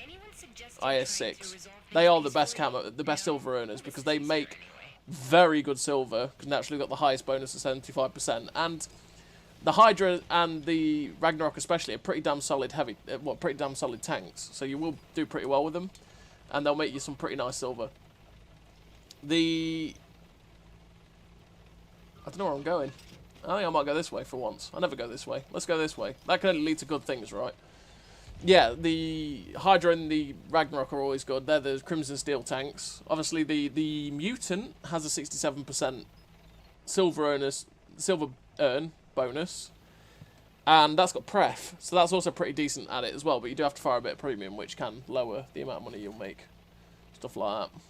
IS6. They are the best camo, the best silver earners, because they make very good silver, because naturally got the highest bonus of 75%, and the Hydra and the Ragnarok especially are pretty damn solid pretty damn solid tanks, so you will do pretty well with them. And they'll make you some pretty nice silver. I don't know where I'm going. I think I might go this way for once. I never go this way. Let's go this way. That can only lead to good things, right? Yeah, the Hydra and the Ragnarok are always good. They're the Crimson Steel tanks. Obviously, the Mutant has a 67% silver earn bonus. And that's got pref, so that's also pretty decent at it as well, but you do have to fire a bit of premium, which can lower the amount of money you'll make. Stuff like that.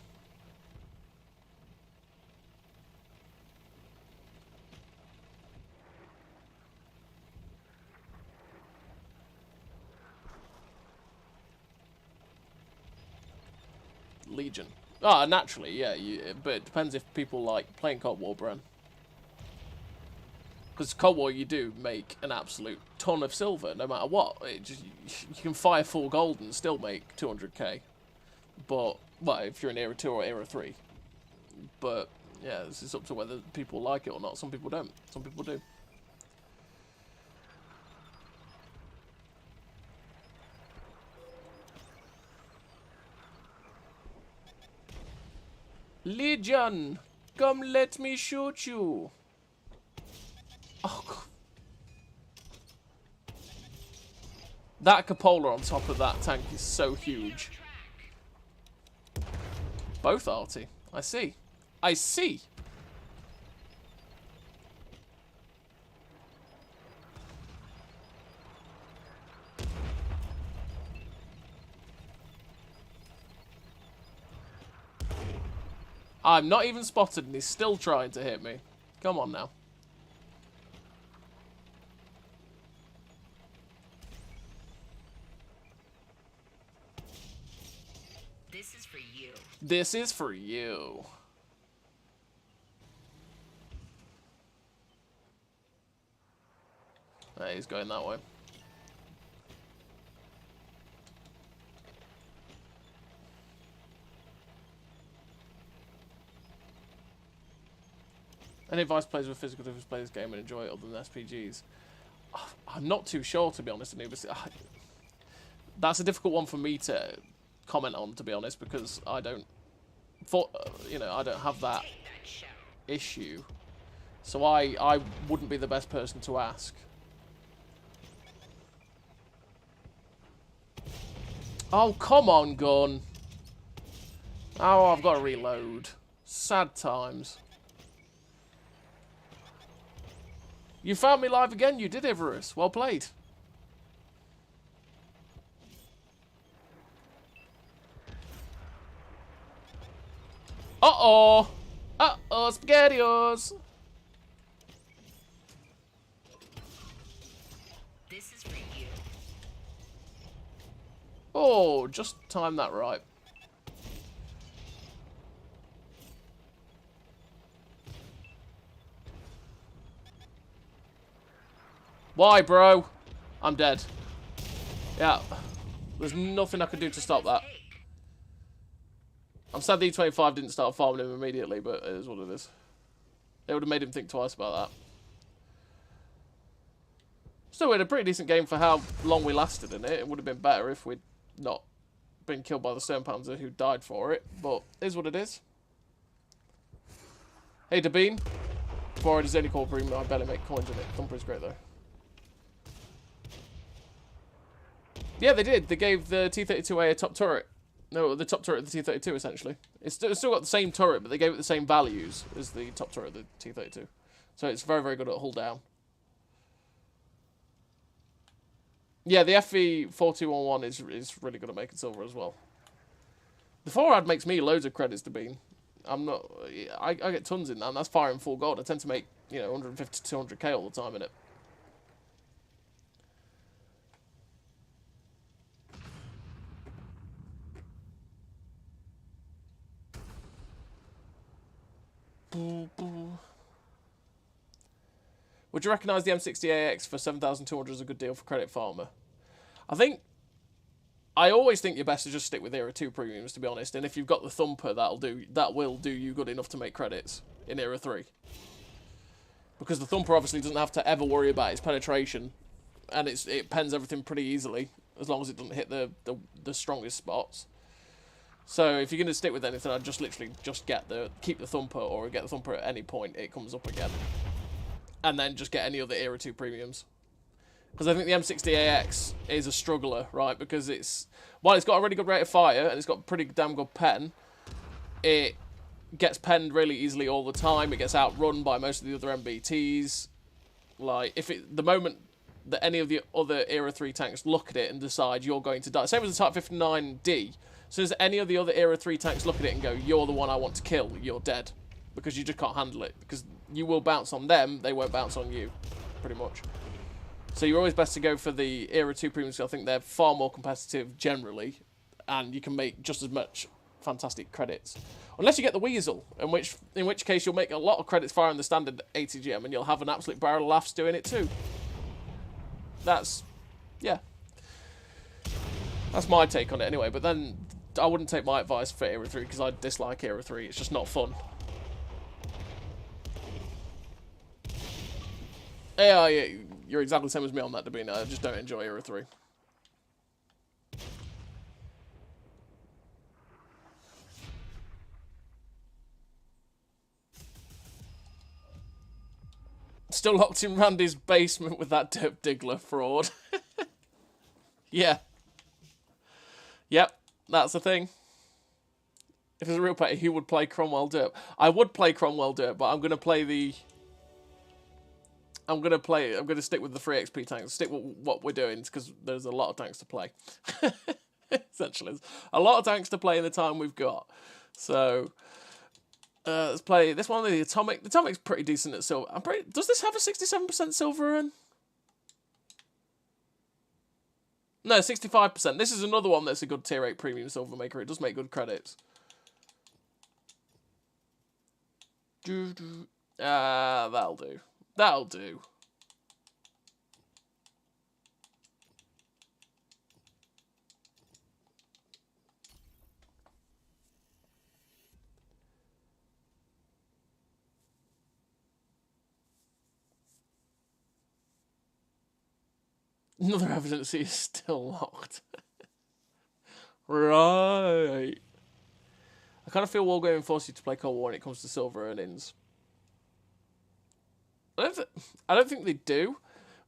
Legion. Ah, naturally, yeah, but it depends if people like playing Cold War, Bren. Because Cold War, you do make an absolute ton of silver, no matter what. You can fire full gold and still make 200k. But, well, if you're in Era 2 or Era 3. But, yeah, this is up to whether people like it or not. Some people don't. Some people do. Legion! Come let me shoot you! Oh, God. That cupola on top of that tank is so huge. Both arty. I see. I see. I'm not even spotted and he's still trying to hit me. Come on now. This is for you. This is for you. Hey, he's going that way. Any advice players with physical difference play this game and enjoy it other than SPGs? I'm not too sure, to be honest, Anubis. That's a difficult one for me to comment on, to be honest, because I don't, I don't have that issue. So I wouldn't be the best person to ask. Oh, come on, gun. Oh, I've got to reload. Sad times. You found me live again, you did, Ivarus. Well played. Uh-oh. Uh-oh, SpaghettiOs. This is for you. Oh, just timed that right. Why, bro? I'm dead. Yeah. There's nothing I could do to stop that. I'm sad the E25 didn't start farming him immediately, but it is what it is. It would have made him think twice about that. Still, we had a pretty decent game for how long we lasted in it. It would have been better if we'd not been killed by the Jagdpanzer who died for it, but it is what it is. Hey, Dabine. Before I does any core premium, I barely make coins in it. Thumper is great, though. Yeah, they did. They gave the T32A a top turret. No, the top turret of the T32, essentially. It's still got the same turret, but they gave it the same values as the top turret of the T32. So it's very, very good at hull down. Yeah, the FV4211 is really good at making silver as well. The 4-ad makes me loads of credits to Bean. I get tons in that, and that's firing full gold. I tend to make, 150 to 200k all the time in it. Would you recognise the M60AX for 7,200 as a good deal for credit farmer? I always think you're best to just stick with Era 2 premiums, to be honest. And if you've got the Thumper, that will do you good enough to make credits in Era 3. Because the Thumper obviously doesn't have to ever worry about its penetration, and it pens everything pretty easily as long as it doesn't hit the strongest spots. So if you're going to stick with anything, I'd just literally keep the Thumper, or get the Thumper at any point it comes up again. And then just get any other Era 2 premiums. Because I think the M60AX is a struggler, right? Because while it's got a really good rate of fire, and it's got a pretty damn good pen, it gets penned really easily all the time. It gets outrun by most of the other MBTs. Like, the moment that any of the other Era 3 tanks look at it and decide you're going to die, same as the Type 59D, as soon as any of the other Era 3 tanks look at it and go, you're the one I want to kill, you're dead. Because you just can't handle it. Because you will bounce on them, they won't bounce on you, pretty much. So you're always best to go for the Era 2 premiums. I think they're far more competitive generally, and you can make just as much fantastic credits. Unless you get the Weasel, in which case you'll make a lot of credits firing the standard ATGM, and you'll have an absolute barrel of laughs doing it too. That's my take on it anyway, but then I wouldn't take my advice for Era 3, because I dislike Era 3. It's just not fun. Yeah, you're exactly the same as me on that, Dabina. I just don't enjoy Era 3. Still locked in Randy's basement with that Derp Diggler fraud. Yeah. Yep, that's the thing. If it's a real player, he would play Cromwell Derp. I would play Cromwell Derp, but I'm going to play the... I'm going to stick with the 3 XP tanks, stick with what we're doing, because there's a lot of tanks to play. Essentially, there's a lot of tanks to play in the time we've got. So, Let's play this one, the Atomic. The Atomic's pretty decent at silver. Does this have a 67% silver in? No, 65%. This is another one that's a good tier 8 premium silver maker. It does make good credits. That'll do. That'll do. Another evidence is still locked. Right. I kind of feel Wargaming forces you to play Cold War when it comes to silver earnings. I don't think they do,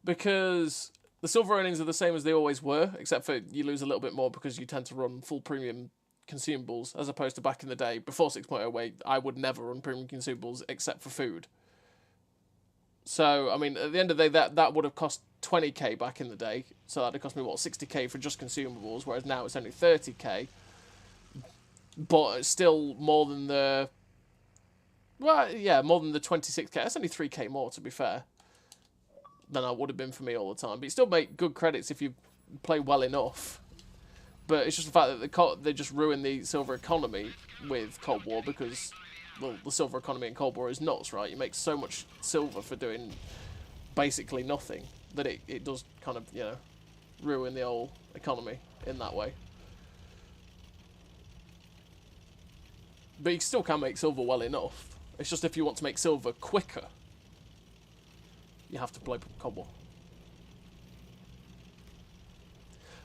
because the silver earnings are the same as they always were, except for you lose a little bit more because you tend to run full premium consumables, as opposed to back in the day, before 6.0, where I would never run premium consumables except for food. So, I mean, at the end of the day, that would have cost 20k back in the day, so that'd have cost me, what, 60k for just consumables, whereas now it's only 30k, but it's still more than the... Well, yeah, more than the 26k. That's only 3k more, to be fair, than I would have been for me all the time. But you still make good credits if you play well enough. But it's just the fact that they just ruin the silver economy with Cold War because, well, the silver economy in Cold War is nuts, right? You make so much silver for doing basically nothing that it does kind of, you know, ruin the whole economy in that way. But you still can make silver well enough. It's just if you want to make silver quicker, you have to play Cold War.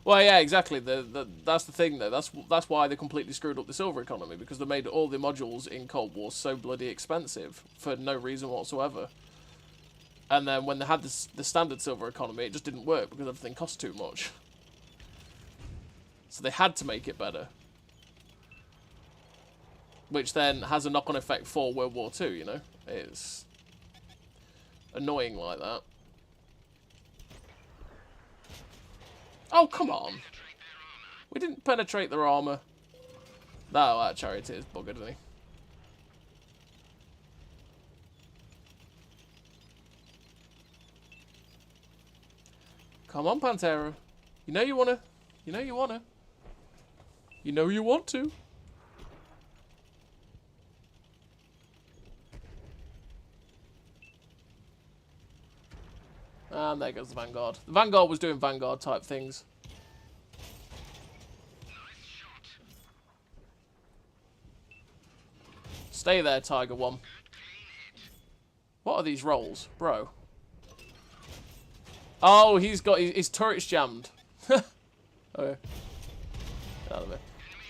Well, yeah, exactly. That's the thing, though. That's why they completely screwed up the silver economy, because they made all the modules in Cold War so bloody expensive for no reason whatsoever. And then when they had the standard silver economy, it just didn't work because everything cost too much. So they had to make it better. Which then has a knock-on effect for World War II, you know? It's annoying like that. Oh, come on. We didn't penetrate their armour. No, that charioteer's buggered, isn't he? Come on, Pantera. You know you wanna. You know you wanna. You know you want to. And there goes the Vanguard. The Vanguard was doing Vanguard type things. Stay there, Tiger 1. What are these rolls? Bro. Oh, he's got his turret's jammed. Okay. Out of it.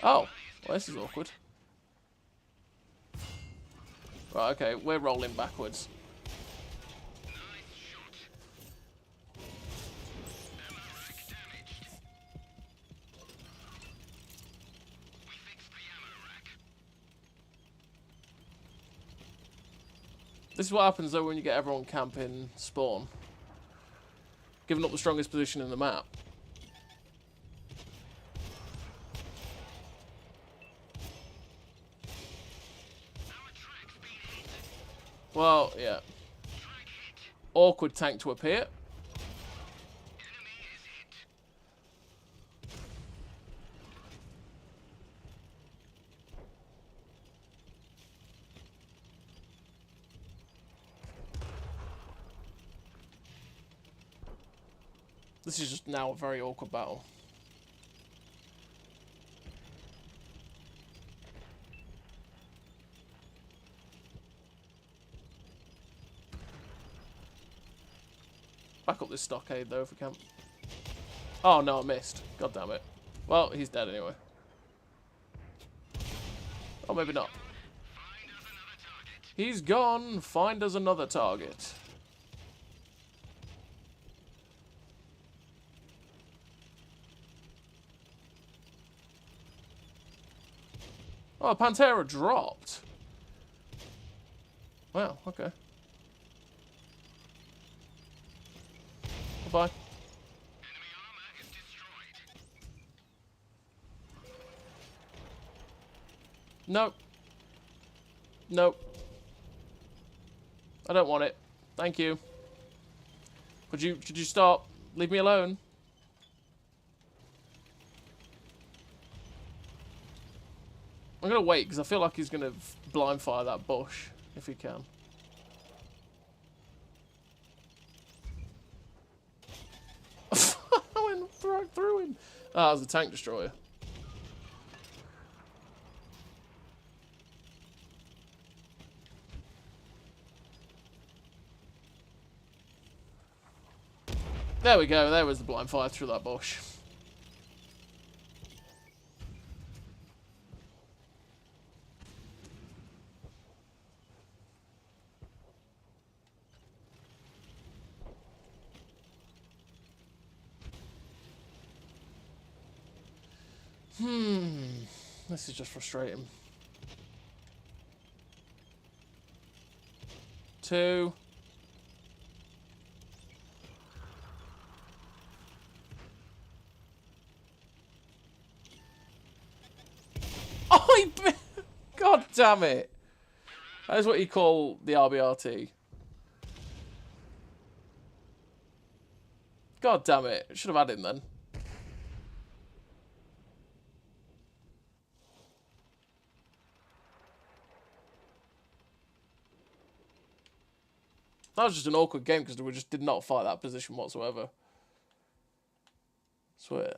Oh, well, this is awkward. Right, okay, we're rolling backwards. This is what happens, though, when you get everyone camping spawn. Giving up the strongest position in the map. Well, yeah. Awkward tank to appear. This is just now a very awkward battle. Back up this stockade, though, if we can. Oh, no, I missed. God damn it. Well, he's dead anyway. Oh, maybe not. He's gone. Find us another target. Oh, Pantera dropped. Wow, okay. Bye-bye. Nope. Nope. I don't want it. Thank you. Could you stop? Leave me alone. I'm gonna wait because I feel like he's gonna blind fire that bush if he can. I went right through him. Ah, that was a tank destroyer. There we go. There was the blind fire through that bush. This is just frustrating. 2. Oh, God damn it. That is what you call the RBRT. God damn it. Should have had him then. That was just an awkward game because we just did not fight that position whatsoever. Swear.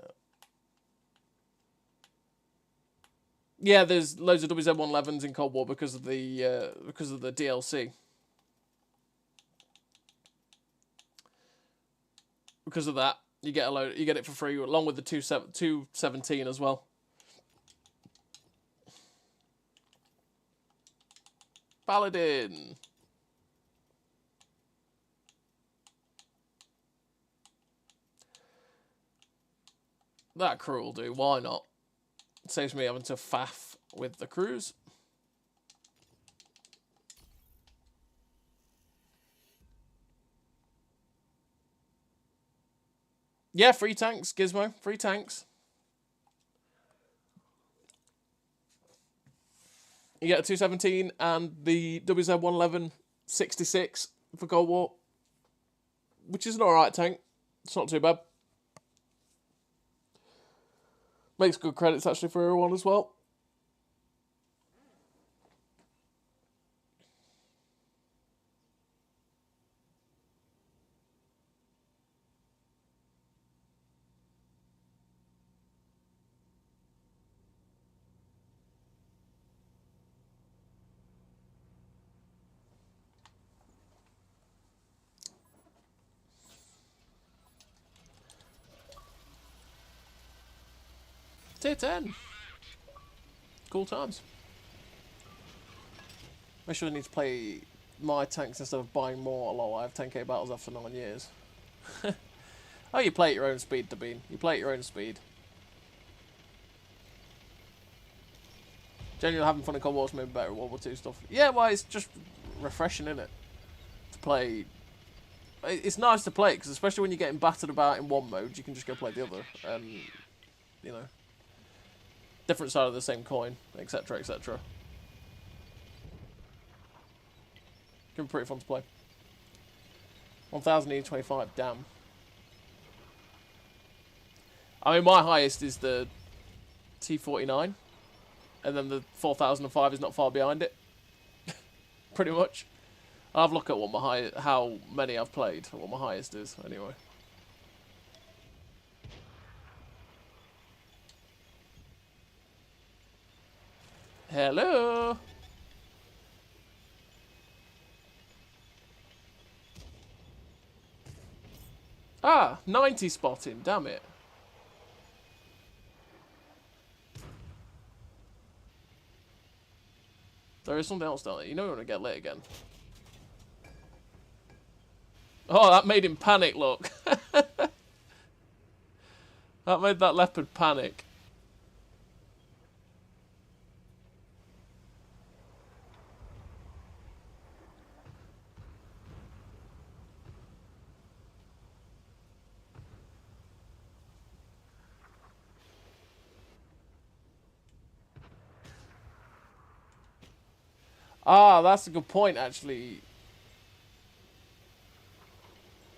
Yeah, there's loads of WZ-111s in Cold War because of the DLC. Because of that, you get a load. You get it for free along with the 217 as well. Paladin. That crew will do. Why not? It saves me having to faff with the crews. Yeah, free tanks, Gizmo. Free tanks. You get a 217 and the WZ-111 66 for Cold War, which is an alright tank. It's not too bad. Makes good credits actually for everyone as well. Tier 10. Cool times. I sure I need to play my tanks instead of buying more. Although I have 10k battles after 9 years. Oh, you play at your own speed, Dabine. You play at your own speed. Genuinely having fun in Cold War's maybe better at World War II stuff. Yeah, well, it's just refreshing, isn't it? To play. It's nice to play because especially when you're getting battered about in one mode, you can just go play the other, and you know, different side of the same coin, etc., etc. Can be pretty fun to play. 1025, damn. I mean, my highest is the T49, and then the 4005 is not far behind it. Pretty much. I'll have a look at what my how many I've played, what my highest is, anyway. Hello. Ah, 90 spotting, damn it. There is something else down there. You know you're going to get lit again. Oh, that made him panic, look. That made that leopard panic. Ah, that's a good point, actually.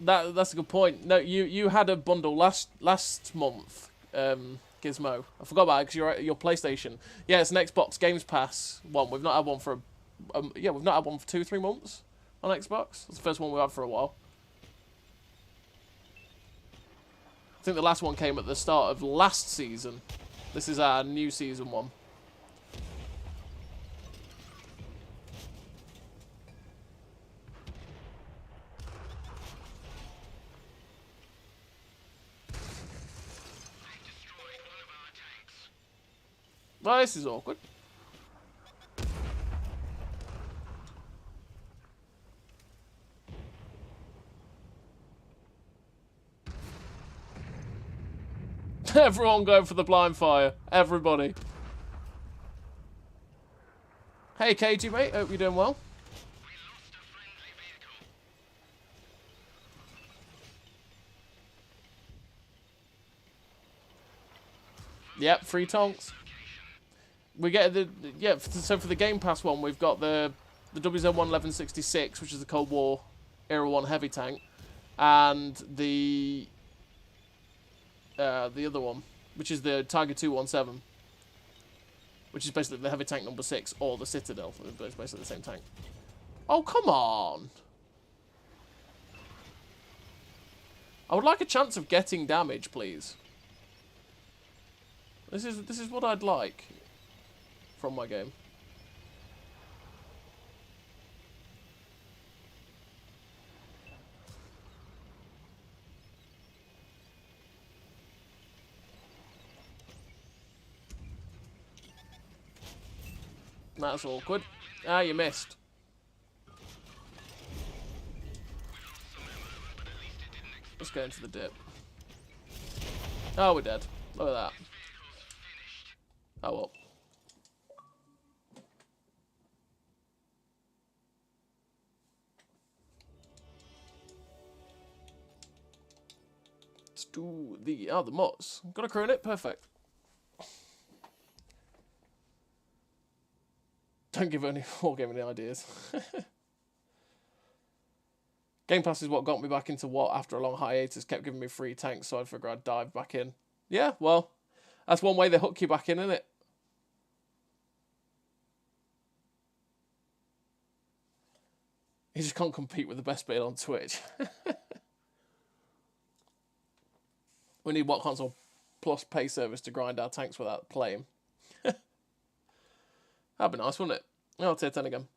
That's a good point. No, you had a bundle last month, Gizmo. I forgot about it because you're at your PlayStation. Yeah, it's an Xbox Games Pass one. We've not had one for we've not had one for 2-3 months on Xbox. It's the first one we've had for a while. I think the last one came at the start of last season. This is our new season one. Well, this is awkward. Everyone going for the blind fire. Everybody. Hey, KG, mate. Hope you're doing well. Yep, free tonks. We get the so for the Game Pass one, we've got the WZ-1 1166, which is the Cold War Era 1 heavy tank, and the other one, which is the Tiger 217, which is basically the heavy tank number 6 or the Citadel. It's basically the same tank. Oh, come on! I would like a chance of getting damage, please. This is what I'd like from my game. That's awkward. Ah, you missed. Let's go into the dip. Oh, we're dead. Look at that. Oh well. Let's do the mods. Got a crew in it? Perfect. Don't give any wargaming any ideas. Game Pass is what got me back into what after a long hiatus. Kept giving me free tanks, so I figured I'd dive back in. Yeah, well, that's one way they hook you back in, isn't it? You just can't compete with the best build on Twitch. We need what console plus pay service to grind our tanks without playing. That'd be nice, wouldn't it? Oh, tier 10 again.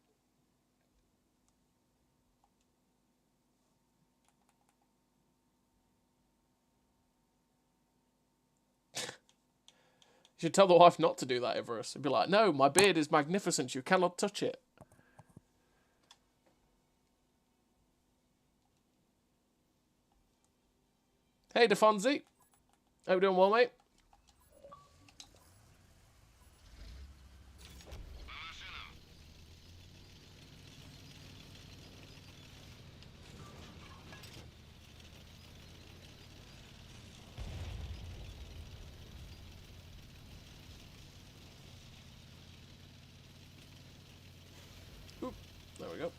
You should tell the wife not to do that, Ivarus. It'd be like, no, my beard is magnificent. You cannot touch it. Hey, DeFonzie. Hope you're doing well, mate. Oop, there we go.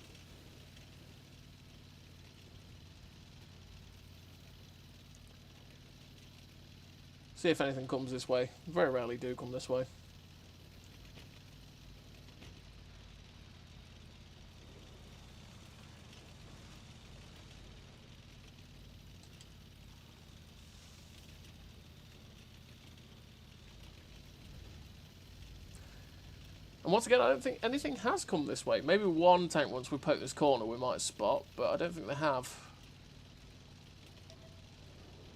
See if anything comes this way. Very rarely do come this way. And once again, I don't think anything has come this way. Maybe one tank once we poke this corner we might spot, but I don't think they have.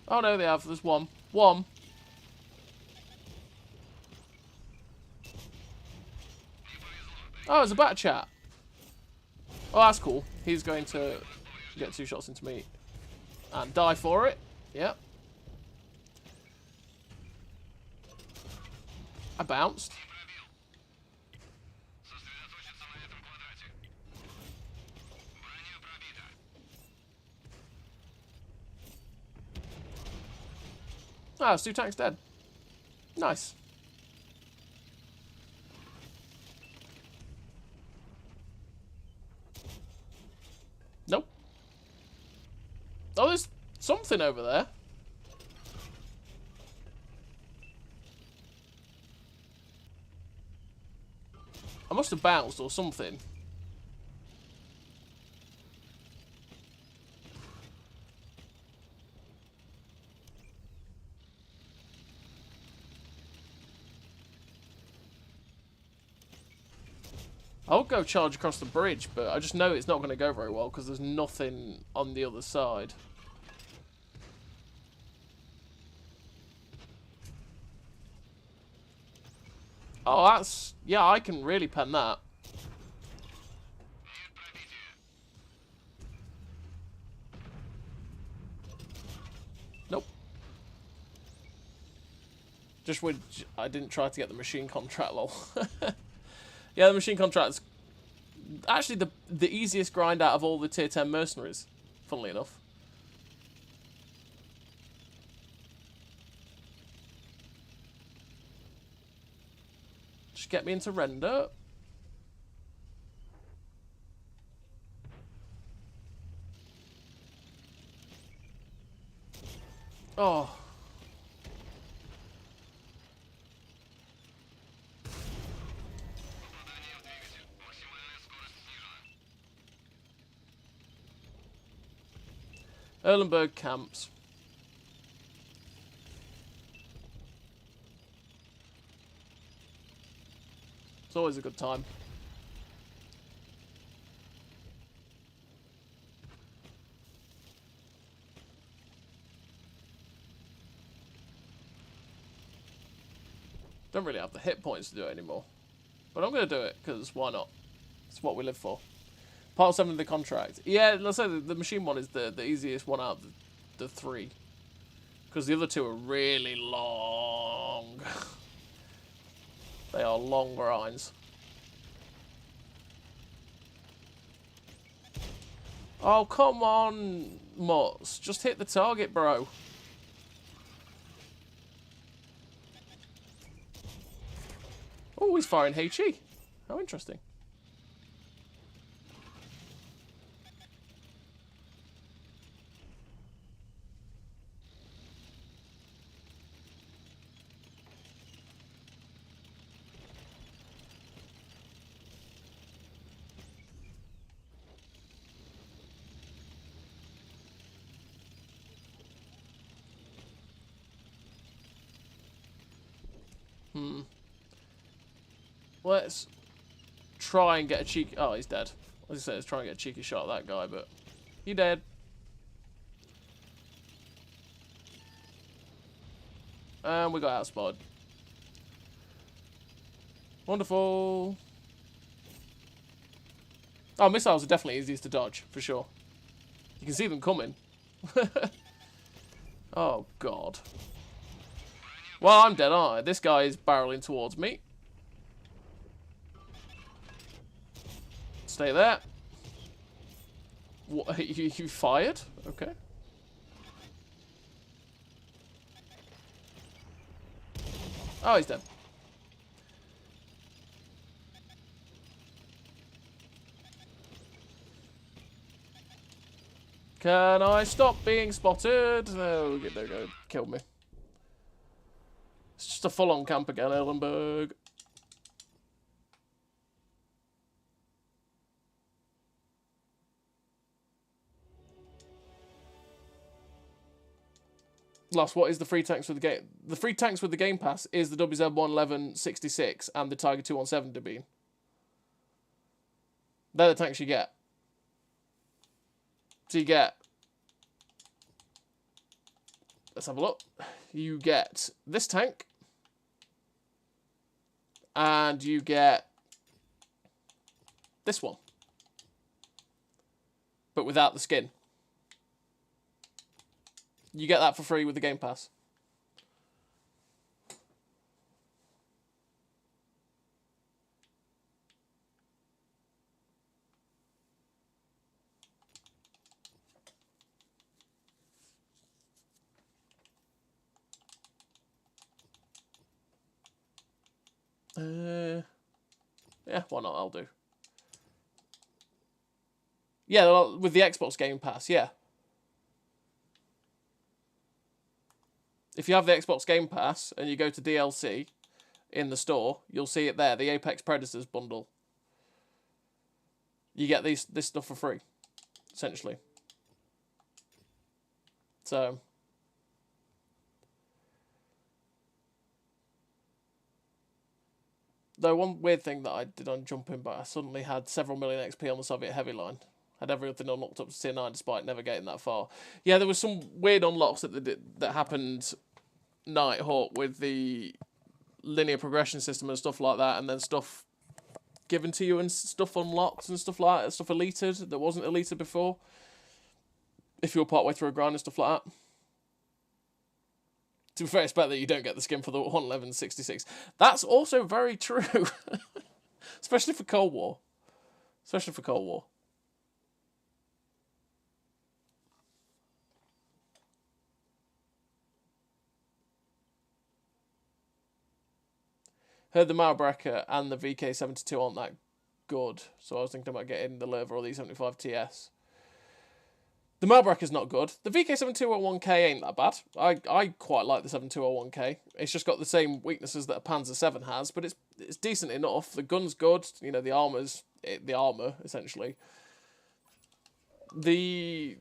Oh no, they have. There's one. One. Oh, it's a bat chat. Oh, that's cool. He's going to get 2 shots into me and die for it. Yep. I bounced. Ah, 2 tanks dead. Nice. Nope. Oh, there's something over there. I must have bounced or something. I'll go charge across the bridge, but I just know it's not going to go very well because there's nothing on the other side. Oh, that's... Yeah, I can really pen that. Nope. Just would... I didn't try to get the machine contract, lol. Yeah, the machine contract's actually the easiest grind out of all the tier 10 mercenaries, funnily enough. Just get me into render. Oh. Erlenberg camps. It's always a good time. Don't really have the hit points to do it anymore. But I'm going to do it, because why not? It's what we live for. Part 7 of the contract. Yeah, let's say the machine one is the easiest one out of the 3. Because the other 2 are really long. They are long grinds. Oh, come on, Mutts. Just hit the target, bro. Oh, he's firing HE. How interesting. Let's try and get a cheeky... Oh, he's dead. I was going to say, let's try and get a cheeky shot at that guy, but... He dead. And we got outspotted. Wonderful. Oh, missiles are definitely easiest to dodge, for sure. You can see them coming. Oh, God. Well, I'm dead, aren't I? This guy is barreling towards me. Stay there. What? You fired? Okay. Oh, he's dead. Can I stop being spotted? Oh, there we go. Killed me. It's just a full-on camp again, Erlenberg. Last, what is the free tanks with the game? The free tanks with the Game Pass is the WZ-111-66 and the Tiger 217 Dabine. They're the tanks you get. So you get... Let's have a look. You get this tank. And you get this one. But without the skin. You get that for free with the Game Pass. Yeah, why not? I'll do. Yeah, with the Xbox Game Pass, yeah. If you have the Xbox Game Pass and you go to DLC in the store, you'll see it there, the Apex Predators bundle. You get this stuff for free, essentially. So... Though one weird thing that I did on jumping, but I suddenly had several million XP on the Soviet heavy line. Had everything unlocked up to tier 9 despite never getting that far. Yeah, there was some weird unlocks that happened Nighthawk with the linear progression system and stuff like that, and then stuff given to you and stuff unlocked and stuff like that, stuff elited that wasn't elited before. If you were partway through a grind and stuff like that. To be fair, it's better that you don't get the skin for the 111.66. That's also very true. Especially for Cold War. Especially for Cold War. Heard the Icebreaker and the VK72 aren't that good. So I was thinking about getting the Lever or the E75TS. The Icebreaker's not good. The VK7201K ain't that bad. I quite like the 7201K. It's just got the same weaknesses that a Panzer 7 has, but it's decent enough. The gun's good. You know, the armour's the armour, essentially. The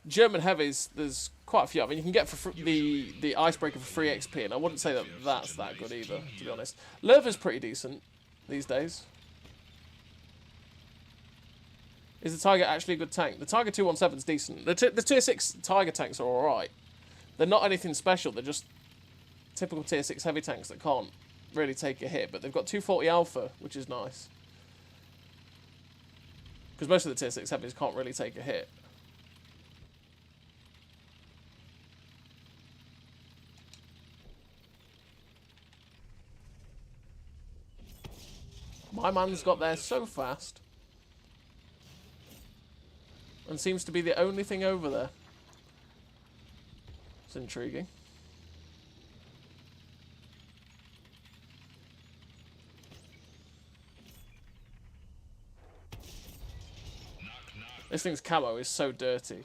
German heavies, there's quite a few. I mean, you can get for the Icebreaker for free XP, and I wouldn't say that that's that good either, to be honest. Lever's pretty decent these days. Is the Tiger actually a good tank? The Tiger 217's decent. The tier 6 Tiger tanks are alright. They're not anything special. They're just typical tier 6 heavy tanks that can't really take a hit. But they've got 240 Alpha, which is nice. Because most of the tier 6 heavies can't really take a hit. My man's got there so fast. And seems to be the only thing over there. It's intriguing. This thing's camo is so dirty.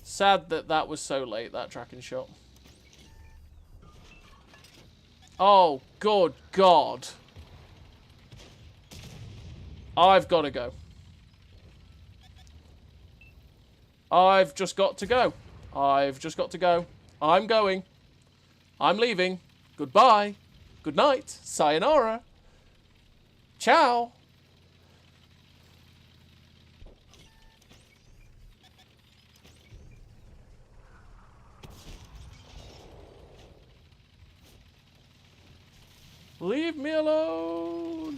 Sad that that was so late, that tracking shot. Oh, good God. I've got to go. I've just got to go. I've just got to go. I'm going. I'm leaving. Goodbye. Good night. Sayonara. Ciao. Leave me alone.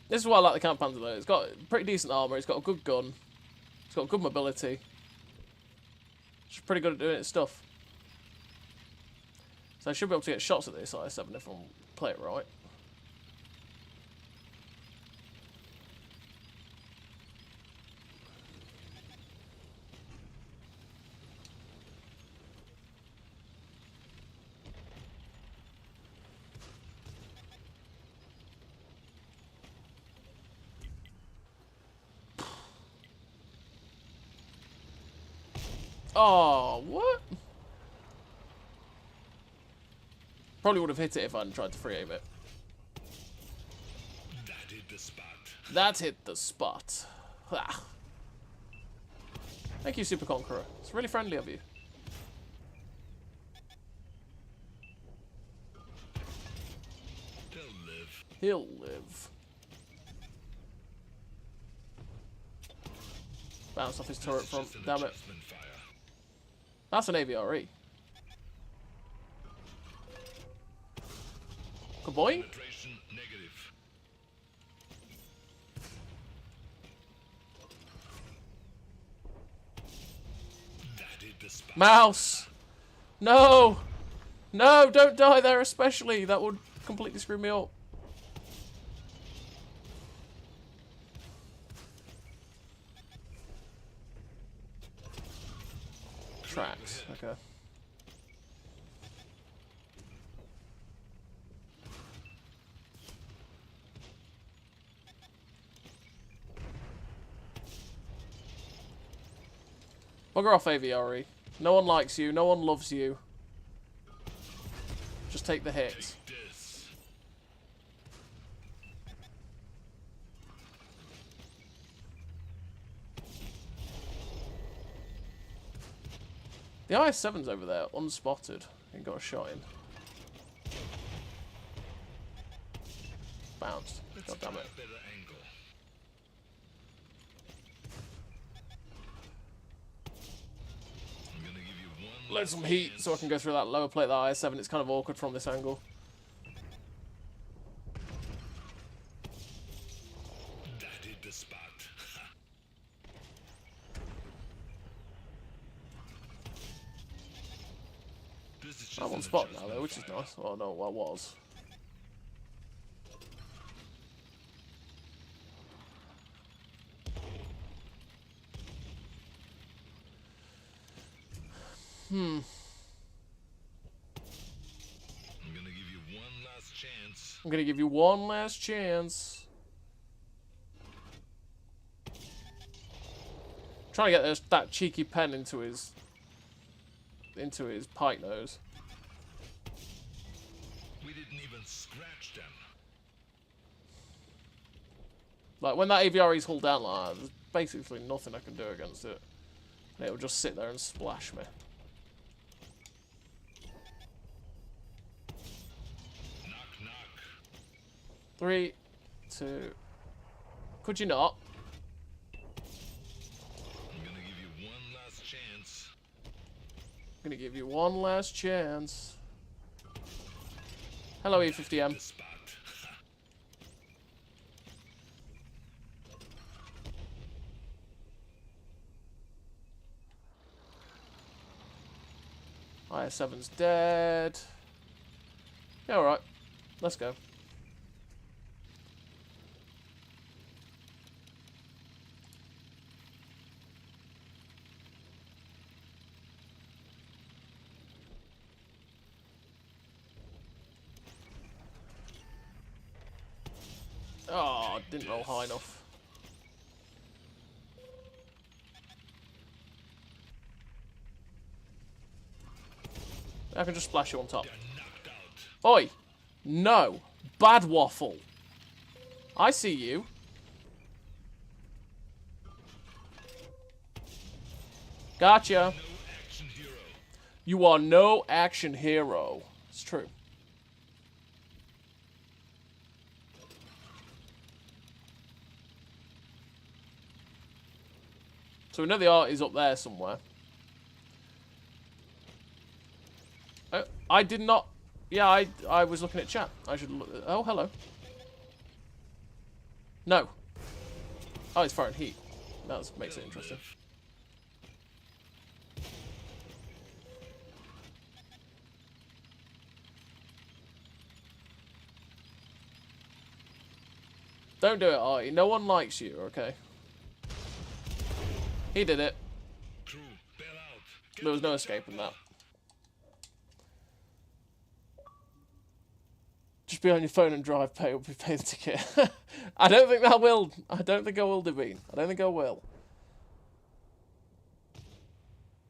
This is why I like the Jagdpanzer though. It's got pretty decent armour, it's got a good gun, it's got good mobility. It's pretty good at doing its stuff. So I should be able to get shots at this I-7 if I play it right. Oh, what? Probably would have hit it if I hadn't tried to free aim it. That hit the spot. That hit the spot. Ah. Thank you, Super Conqueror. It's really friendly of you. He'll live. He'll live. Bounce off his turret front. Damn it. That's an AVRE. Kaboing? Negative. That hit the spot. Mouse! No! No, don't die there especially. That would completely screw me up. Tracks. Okay. Bugger off, AVRE. No one likes you. No one loves you. Just take the hits. The IS-7's over there, unspotted, and got a shot in. Bounced. God damn it. Load some heat so I can go through that lower plate of the IS-7. It's kind of awkward from this angle. That hit the spot. I'm on spot now though, which is nice. Oh no, I was. I'm gonna give you one last chance. I'm gonna give you one last chance. Trying to get that cheeky pen into his pike nose. We didn't even scratch them. Like when that AVRE's hulled down like that, there's basically nothing I can do against it. And it'll just sit there and splash me. Knock, knock. 3, 2. Could you not? I'm gonna give you one last chance. I'm gonna give you one last chance. Hello, E50M. The spot. IS-7's dead. Yeah, alright. Let's go. Oh, didn't roll high enough. I can just splash you on top. They're knocked out. Oi! No! Bad waffle! I see you. Gotcha. No action hero. You are no action hero. It's true. So we know the art is up there somewhere. I did not... Yeah, I was looking at chat. I should look... Oh, hello. No. Oh, it's firing heat. That makes it interesting. Don't do it, Artie. No one likes you, okay? He did it. Crew, bail out. Get There was to no the escaping chopper. that. Just be on your phone and drive, pay the ticket. I don't think that will. I don't think I will, Devine. I don't think I will.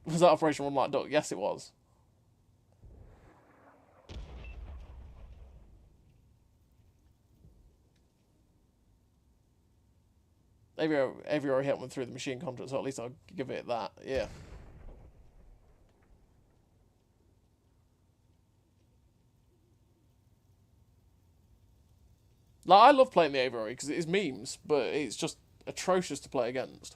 Was that Operation One Light Duck? Yes, it was. Aviary hit one through the machine contract, so at least I'll give it that. Yeah. Like, I love playing the Aviary because it is memes, but it's just atrocious to play against.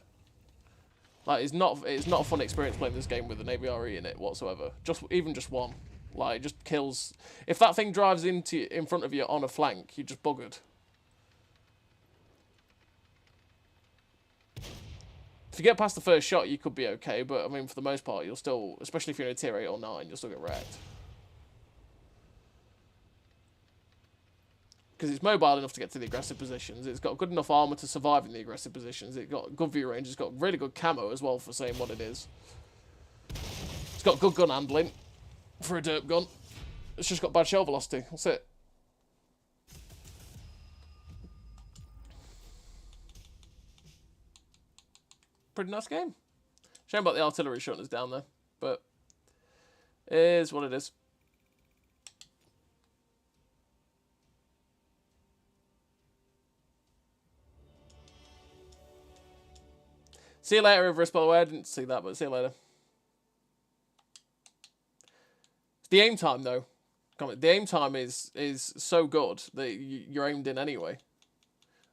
Like, it's not a fun experience playing this game with an Aviary in it whatsoever. Even just one. Like, it just kills. If that thing drives in front of you on a flank, you're just buggered. If you get past the first shot, you could be okay, but I mean, for the most part, you'll still, especially if you're in a tier 8 or 9, you'll still get wrecked. Because it's mobile enough to get to the aggressive positions. It's got good enough armor to survive in the aggressive positions. It's got good view range. It's got really good camo as well for saying what it is. got good gun handling for a derp gun. It's just got bad shell velocity. That's it. Pretty nice game. Shame about the artillery shutting us down there, but it is what it is. See you later, Everest, by the way. I didn't see that, but see you later. The aim time, though. The aim time is so good that you're aimed in anyway.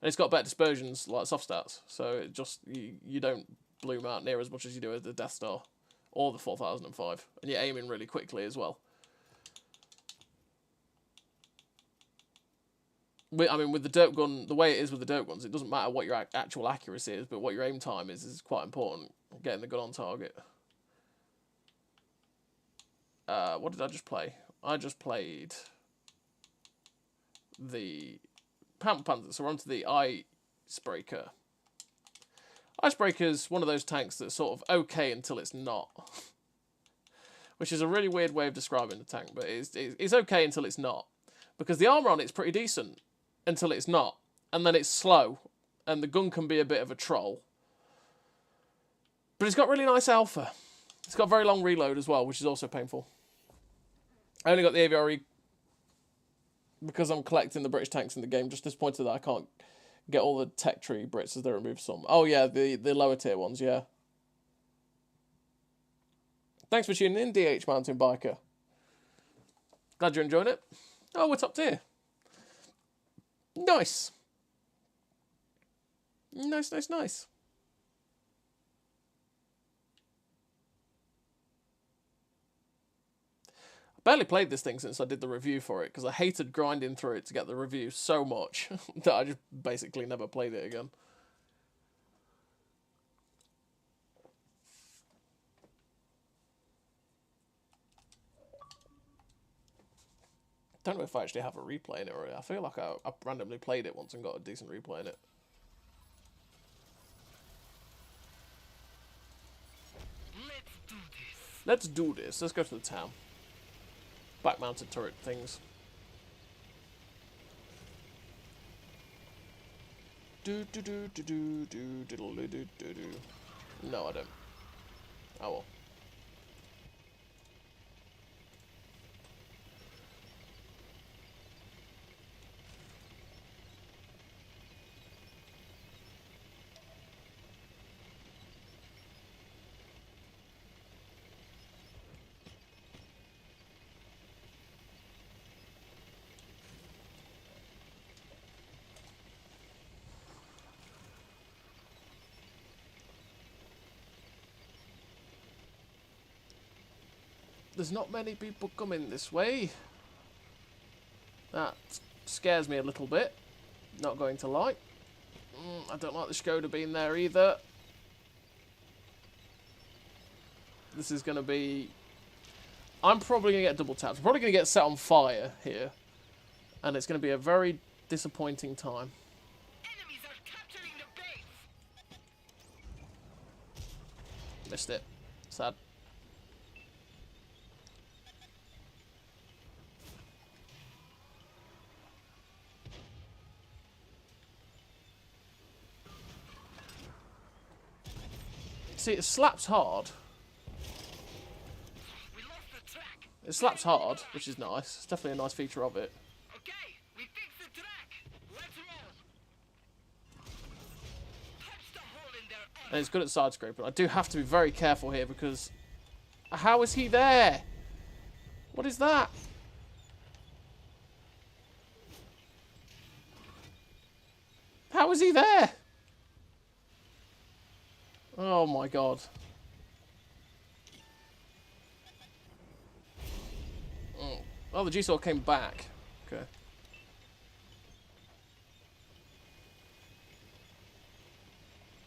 And it's got better dispersions, like soft stats. So it just, you don't bloom out near as much as you do with the Death Star. Or the 4005. And you're aiming really quickly as well. I mean, with the derp gun, the way it is with the derp guns, it doesn't matter what your actual accuracy is, but what your aim time is quite important. Getting the gun on target. What did I just play? I just played the Panzer, so we're on to the Icebreaker. Icebreaker's one of those tanks that's sort of okay until it's not. Which is a really weird way of describing the tank, but it's okay until it's not. Because the armour on it's pretty decent until it's not. And then it's slow, and the gun can be a bit of a troll. But it's got really nice alpha. It's got very long reload as well, which is also painful. I only got the AVRE because I'm collecting the British tanks in the game. Just disappointed that I can't get all the tech tree Brits as they remove some. Oh yeah, the lower tier ones, yeah. Thanks for tuning in, DH Mountain Biker. Glad you're enjoying it. Oh, we're top tier. Nice. Nice, nice, nice. Barely played this thing since I did the review for it, because I hated grinding through it to get the review so much that I just basically never played it again. Don't know if I actually have a replay in it already. I feel like I randomly played it once and got a decent replay in it. Let's do this. Let's go to the town. Back-mounted turret things. Do do do do do do diddle do do do do. No, I don't. Oh well. There's not many people coming this way. That scares me a little bit. Not going to lie. I don't like the Skoda being there either. This is going to be... I'm probably going to get double tapped. I'm probably going to get set on fire here. And it's going to be a very disappointing time. Enemies are capturing the base. Missed it. Sad. See, it slaps hard. We lost the track. It slaps hard, which is nice. It's definitely a nice feature of it. Okay, we fixed the track. Let's roll. Touch the hole in their armor. And it's good at side scraping. I do have to be very careful here because... How is he there? What is that? How is he there? Oh my god. Oh, the G-Saw came back. Okay.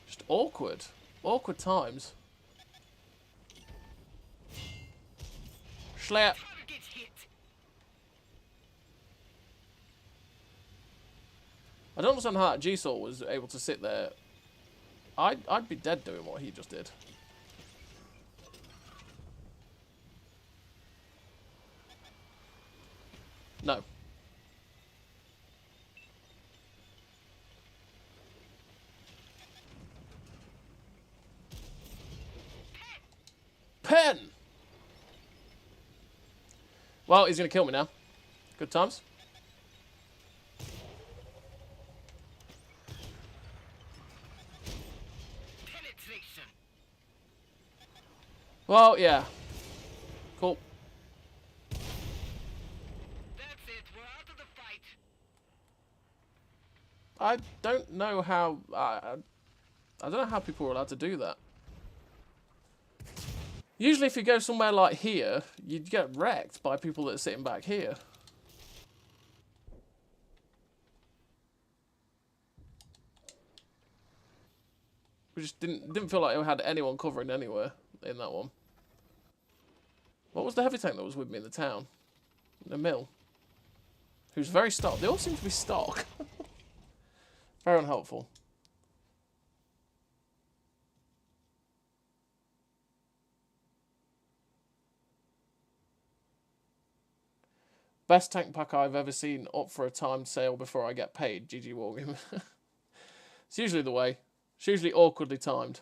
Just awkward. Awkward times. Schlep. Target hit. I don't understand how that G-Saw was able to sit there. I'd be dead doing what he just did. Pen! Well, he's going to kill me now. Good times. Penetration. Well, yeah. Cool. That's it. We're out of the fight. I don't know how... I don't know how people are allowed to do that. Usually if you go somewhere like here, you'd get wrecked by people that are sitting back here. We just didn't feel like it had anyone covering anywhere in that one. What was the heavy tank that was with me in the town? The mill. Who's very stock. They all seem to be stock. Very unhelpful. Best tank pack I've ever seen up for a timed sale before I get paid. GG Wargame. It's usually the way. It's usually awkwardly timed.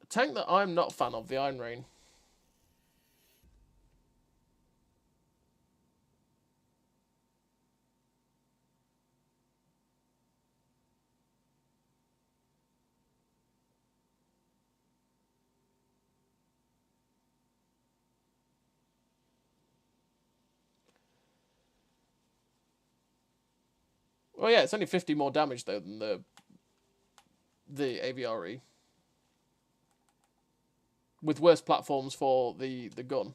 A tank that I'm not a fan of, the Iron Rain. Well, yeah, it's only 50 more damage, though, than the AVRE. With worse platforms for the gun.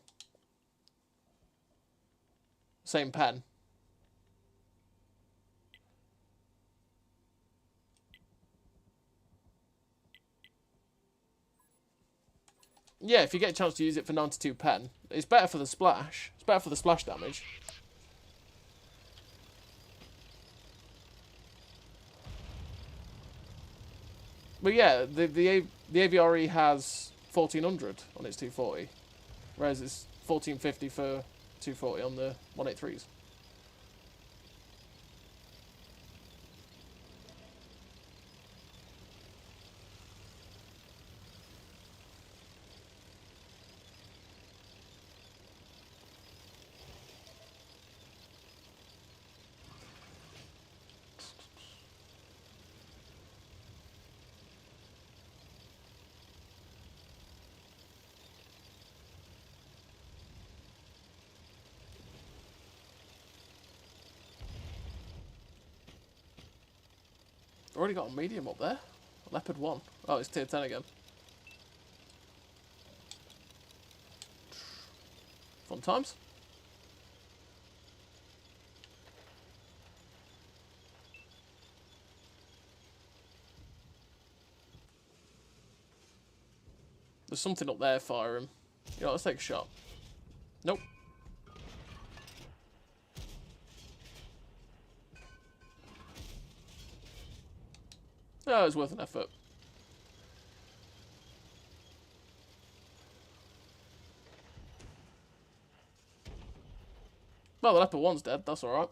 Same pen. Yeah, if you get a chance to use it for 92 pen, it's better for the splash. It's better for the splash damage. But yeah, the AVRE has 1400 on its 240, whereas it's 1450 for 240 on the 183s. Already got a medium up there. Leopard 1. Oh, it's tier 10 again. Fun times. There's something up there firing. You know, let's take a shot. Nope. Oh, it's worth an effort. Well, the Leopard 1's dead, that's alright.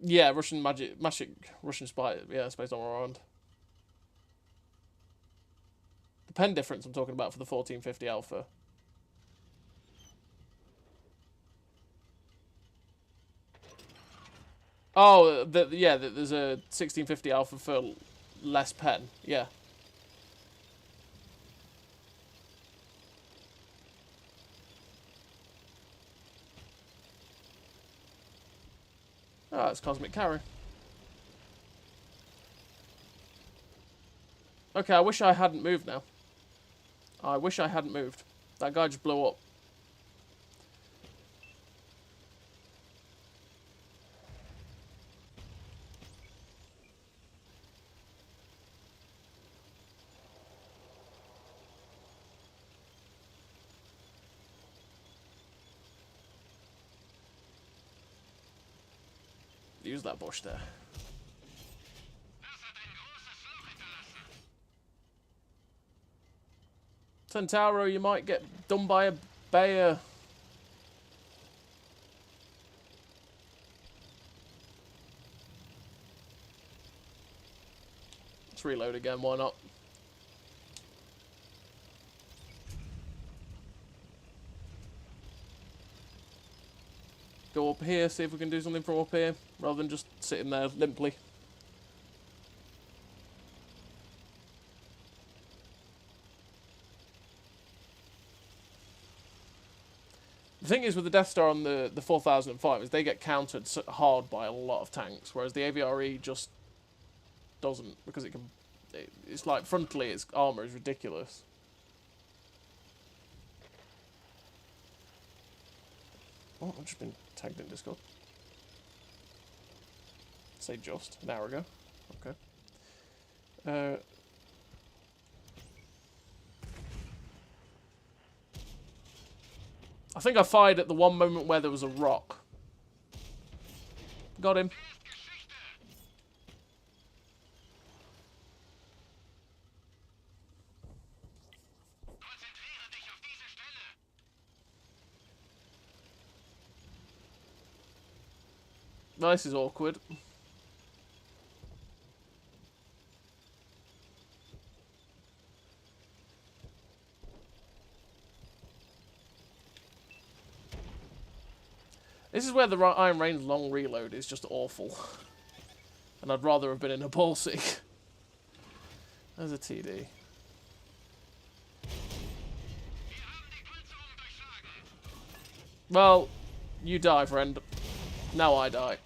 Yeah, Russian Russian spy, yeah, Space Armour around. The pen difference I'm talking about for the 1450 Alpha. Oh, yeah, there's a 1650 Alpha for less pen, yeah. Oh, it's Cosmic Carry. Okay, I wish I hadn't moved now. I wish I hadn't moved. That guy just blew up. Use that bush there. Centauro, you might get done by a bear. Let's reload again, why not? Go up here, see if we can do something from up here, rather than just sitting there limply. The thing is with the Death Star on the 4005 is they get countered hard by a lot of tanks, whereas the AVRE just doesn't, because it can... It's like, frontally, its armour is ridiculous. Oh, I've just been tagged in Discord. Say just, an hour ago. Okay. I think I fired at the one moment where there was a rock. Got him. This is awkward. This is where the Iron Rain's long reload is just awful. And I'd rather have been in a ball seek. There's a TD. Well, you die, friend. Now I die.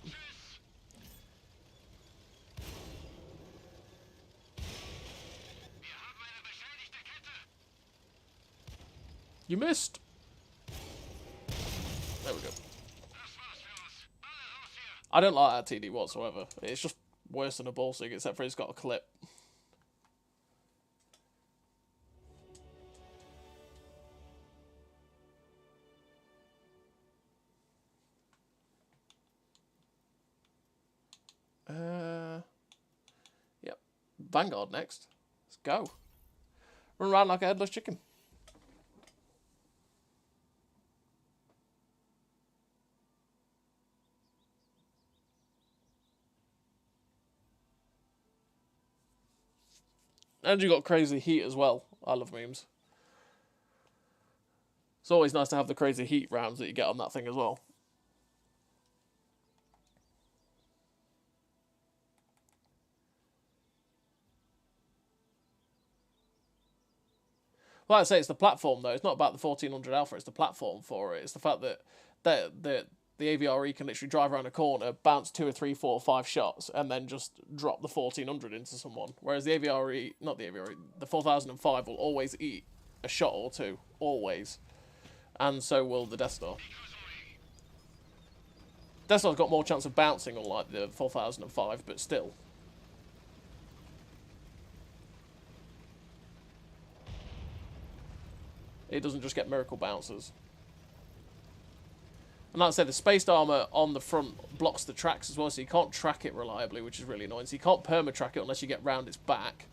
You missed. There we go. I don't like that TD whatsoever. It's just worse than a ball sig, except for it's got a clip. Yep. Vanguard next. Let's go. Run around like a headless chicken. And you got crazy heat as well. I love memes. It's always nice to have the crazy heat rounds that you get on that thing as well. Like I say, it's the platform though. It's not about the 1400 Alpha. It's the platform for it. It's the fact that the AVRE can literally drive around a corner, bounce 2 or 3, 4 or 5 shots, and then just drop the 1400 into someone. Whereas the AVRE, not the AVRE, the 4005 will always eat a shot or two, always, and so will the Death Star. Death Star's got more chance of bouncing, unlike the 4005, but still. It doesn't just get miracle bouncers. And like I said, the spaced armour on the front blocks the tracks as well, so you can't track it reliably, which is really annoying. So you can't perma-track it unless you get round its back.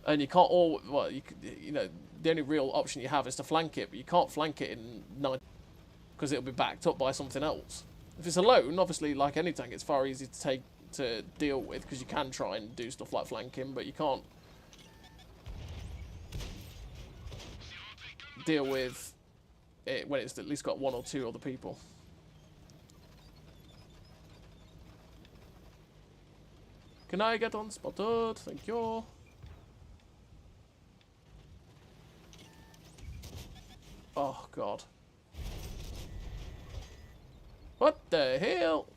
And you can't well, you know, the only real option you have is to flank it, but you can't flank it in 9 because it'll be backed up by something else. If it's alone, obviously, like any tank, it's far easier to deal with, because you can try and do stuff like flanking, but you can't deal with it when it's at least got 1 or 2 other people. Can I get unspotted? Thank you. Oh god. What the hell?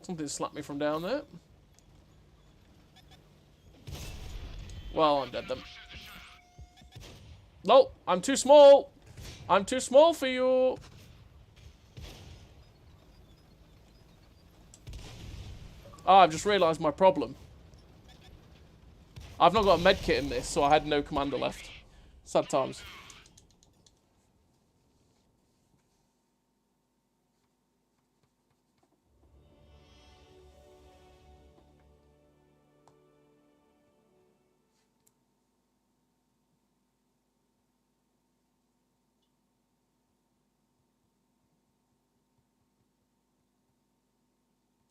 Something slapped me from down there. Well, I'm dead then. No, I'm too small. I'm too small for you. Ah, I've just realised my problem. I've not got a medkit in this, so I had no commander left. Sad times.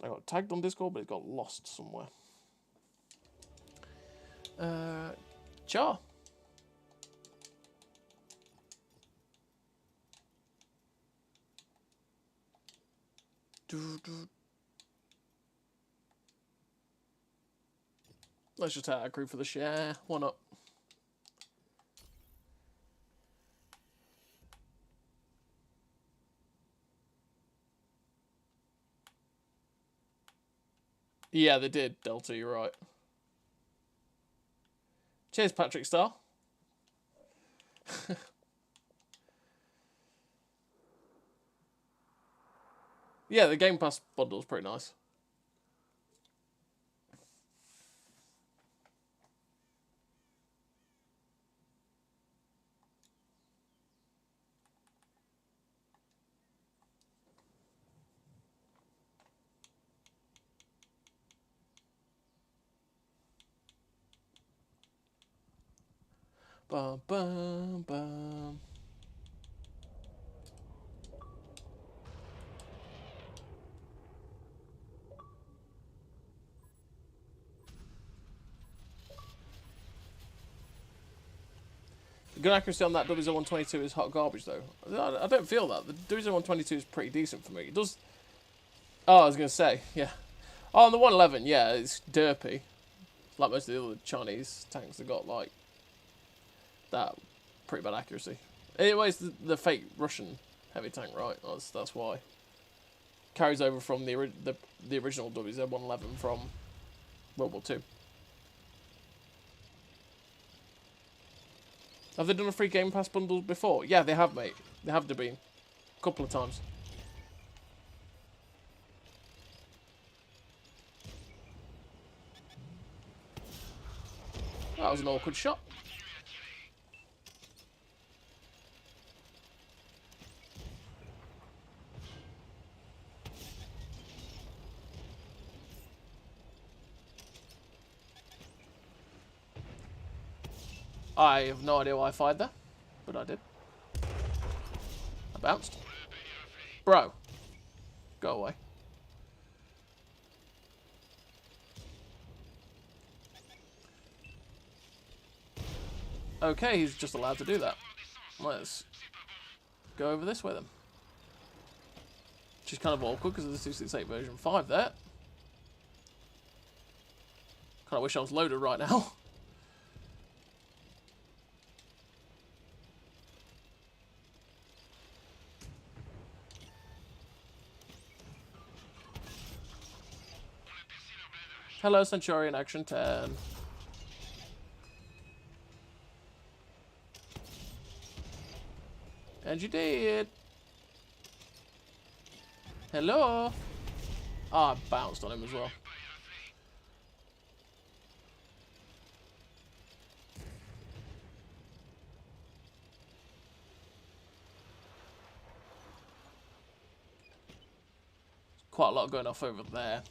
I got tagged on Discord, but it got lost somewhere. Char. Let's just take our crew for the share. Why not? Yeah, they did, Delta, you're right. Cheers, Patrick Star. Yeah, the Game Pass bundle's pretty nice. Bum, bum, bum. The gun accuracy on that W0122 is hot garbage, though. I don't feel that. The W0122 is pretty decent for me. It does... Oh, I was going to say, yeah. Oh, on the 111, yeah, it's derpy. Like most of the other Chinese tanks, they've got, like, that pretty bad accuracy. Anyway, it's the fake Russian heavy tank, right? That's why. Carries over from the original WZ-111 from World War II. Have they done a free Game Pass bundle before? Yeah, they have, mate. They have been. A couple of times. That was an awkward shot. I have no idea why I fired there, but I did. I bounced. Bro, go away. Okay, he's just allowed to do that. Let's go over this with him. Which is kind of awkward because of the 268 version 5 there. Kind of wish I was loaded right now. Hello, Centurion Action 10. And you did. Hello. Ah, I bounced on him as well. Quite a lot going off over there.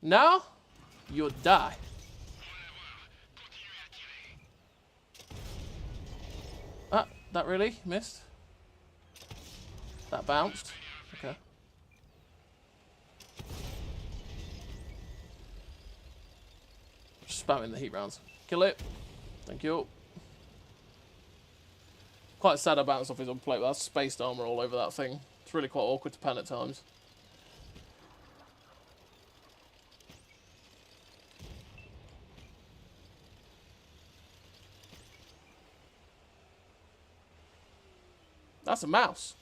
Now, you'll die. Ah, that really missed. That bounced. Okay. Just spamming the heat rounds. Kill it. Thank you. Quite sad I bounced off his unplate, but that's spaced armor all over that thing. It's really quite awkward to pen at times. That's a mouse.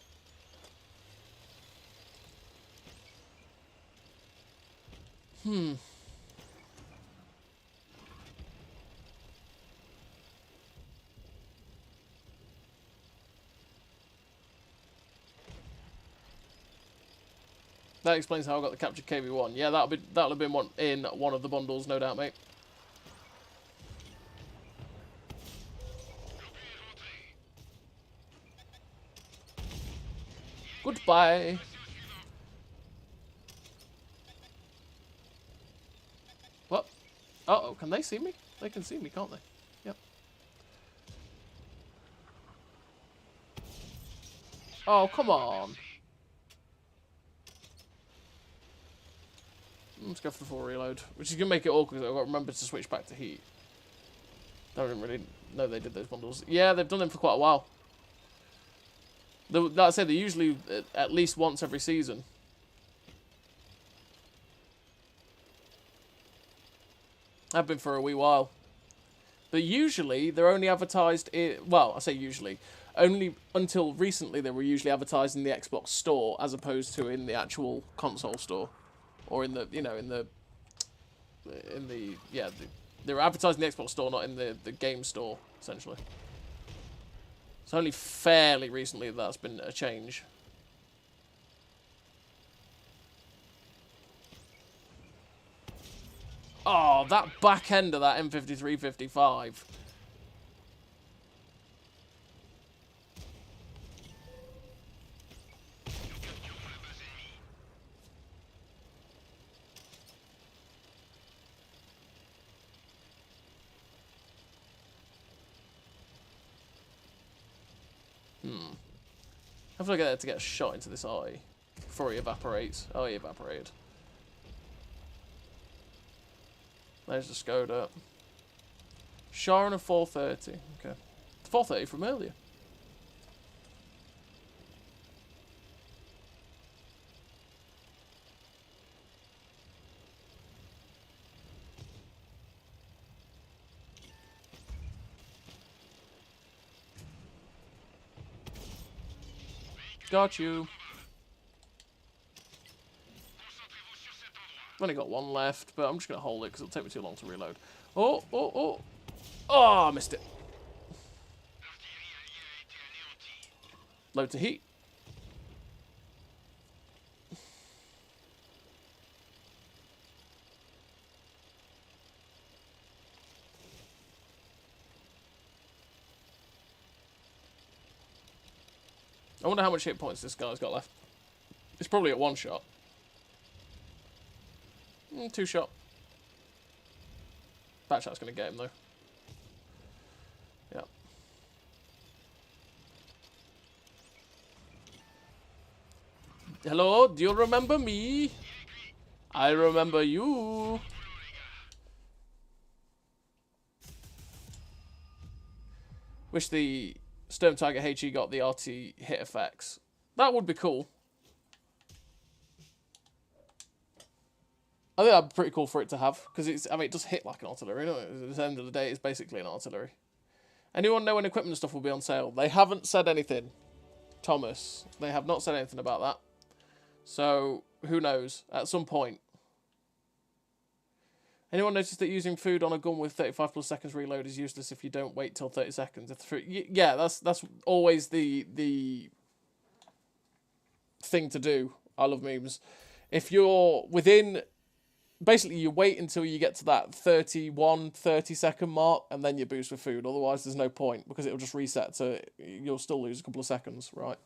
That explains how I got the captured KV-1. Yeah, that'll have been in one of the bundles, no doubt, mate. Goodbye. What? Uh-oh, can they see me? They can see me, can't they? Yep. Oh, come on. Let's go for the full reload, which is going to make it awkward because I've got to remember to switch back to heat. Don't really know they did those bundles. Yeah, they've done them for quite a while. Like I said, they're usually at least once every season. Have been for a wee while. But usually, they're only advertised in... Well, I say usually. Only until recently, they were usually advertised in the Xbox store as opposed to in the actual console store. Or in the, you know, they were advertised in the Xbox store, not in the game store, essentially. It's only fairly recently that's been a change. Oh, that back end of that M53-55. I have to get to get a shot into this eye before he evaporates. Oh, he evaporated. There's the Skoda. Char and a 430. Okay. 430 from earlier. Got you. I've only got one left, but I'm just going to hold it because it'll take me too long to reload. Oh, oh, oh. Oh, I missed it. Load to heat. I wonder how much hit points this guy's got left. It's probably at one shot. Two shot. That shot's going to get him, though. Yeah. Hello, do you remember me? I remember you. Wish the Sturm Tiger HE got the RT hit effects. That would be cool. I think that'd be pretty cool for it to have, because it's, I mean, it does hit like an artillery, you know? At the end of the day, it's basically an artillery. Anyone know when equipment and stuff will be on sale? They haven't said anything, Thomas. They have not said anything about that. So, who knows? At some point. Anyone notice that using food on a gun with 35 plus seconds reload is useless if you don't wait till 30 seconds? Yeah, that's always the thing to do. I love memes. If you're within... Basically, you wait until you get to that 30 second mark, and then you boost with food. Otherwise, there's no point, because it'll just reset, so you'll still lose a couple of seconds, right?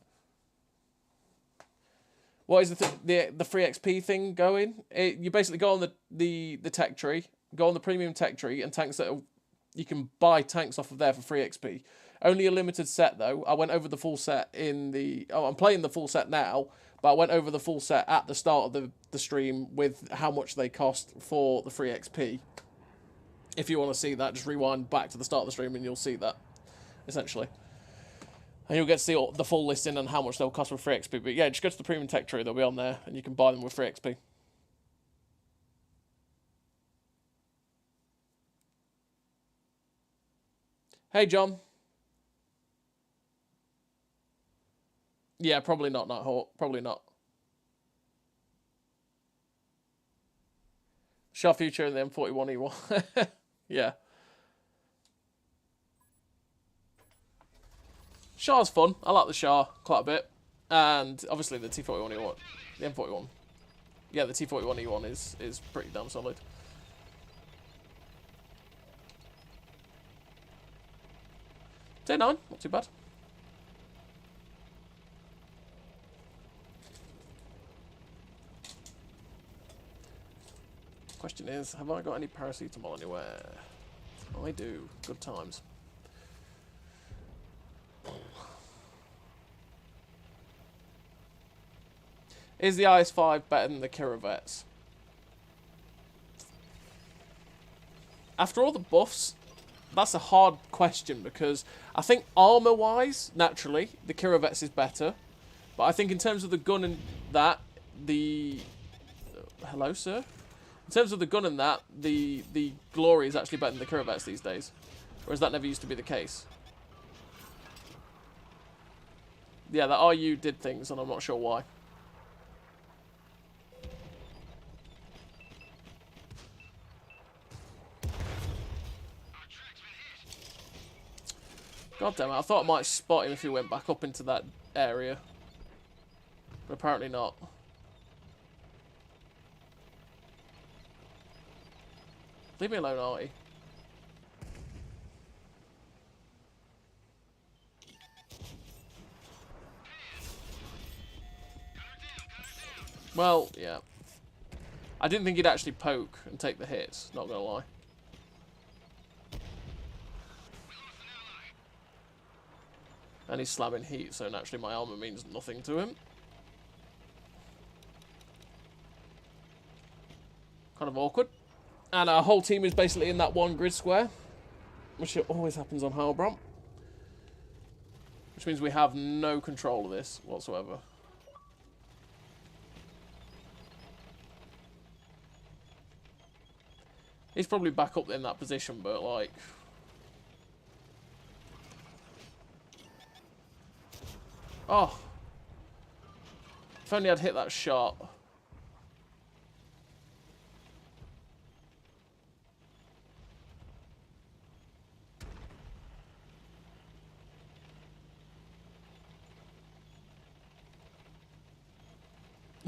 What is the free XP thing going? You basically go on the tech tree, go on the premium tech tree, and tanks that you can buy tanks off of there for free XP. Only a limited set, though. I went over the full set in the... Oh, I'm playing the full set now, but I went over the full set at the start of the stream with how much they cost for the free XP. If you want to see that, just rewind back to the start of the stream and you'll see that, essentially. And you'll get to see the full listing and how much they'll cost for free XP. But yeah, just go to the premium tech tree, they'll be on there, and you can buy them with free XP. Hey, John. Yeah, probably not, Nighthawk. Probably not. Char Future and the M41E1. Yeah. Char's fun. I like the Char quite a bit. And obviously the T41E1. The M41. Yeah, the T41E1 is pretty damn solid. Day 9, not too bad. Question is, have I got any paracetamol anywhere? I do. Good times. Is the IS-5 better than the Kirovets? After all the buffs, that's a hard question because I think armour-wise, naturally, the Kirovets is better. But I think in terms of the gun and that, the... hello, sir? In terms of the gun and that, the Glory is actually better than the Kirovets these days. Whereas that never used to be the case. Yeah, that RU did things, and I'm not sure why. God damn it, I thought I might spot him if he went back up into that area. But apparently not. Leave me alone, Artie. Well, yeah. I didn't think he'd actually poke and take the hits, not gonna lie. And he's slamming heat, so naturally my armor means nothing to him. Kind of awkward. And our whole team is basically in that one grid square, which always happens on Heilbronn. Which means we have no control of this whatsoever. He's probably back up in that position, but like... oh. If only I'd hit that shot.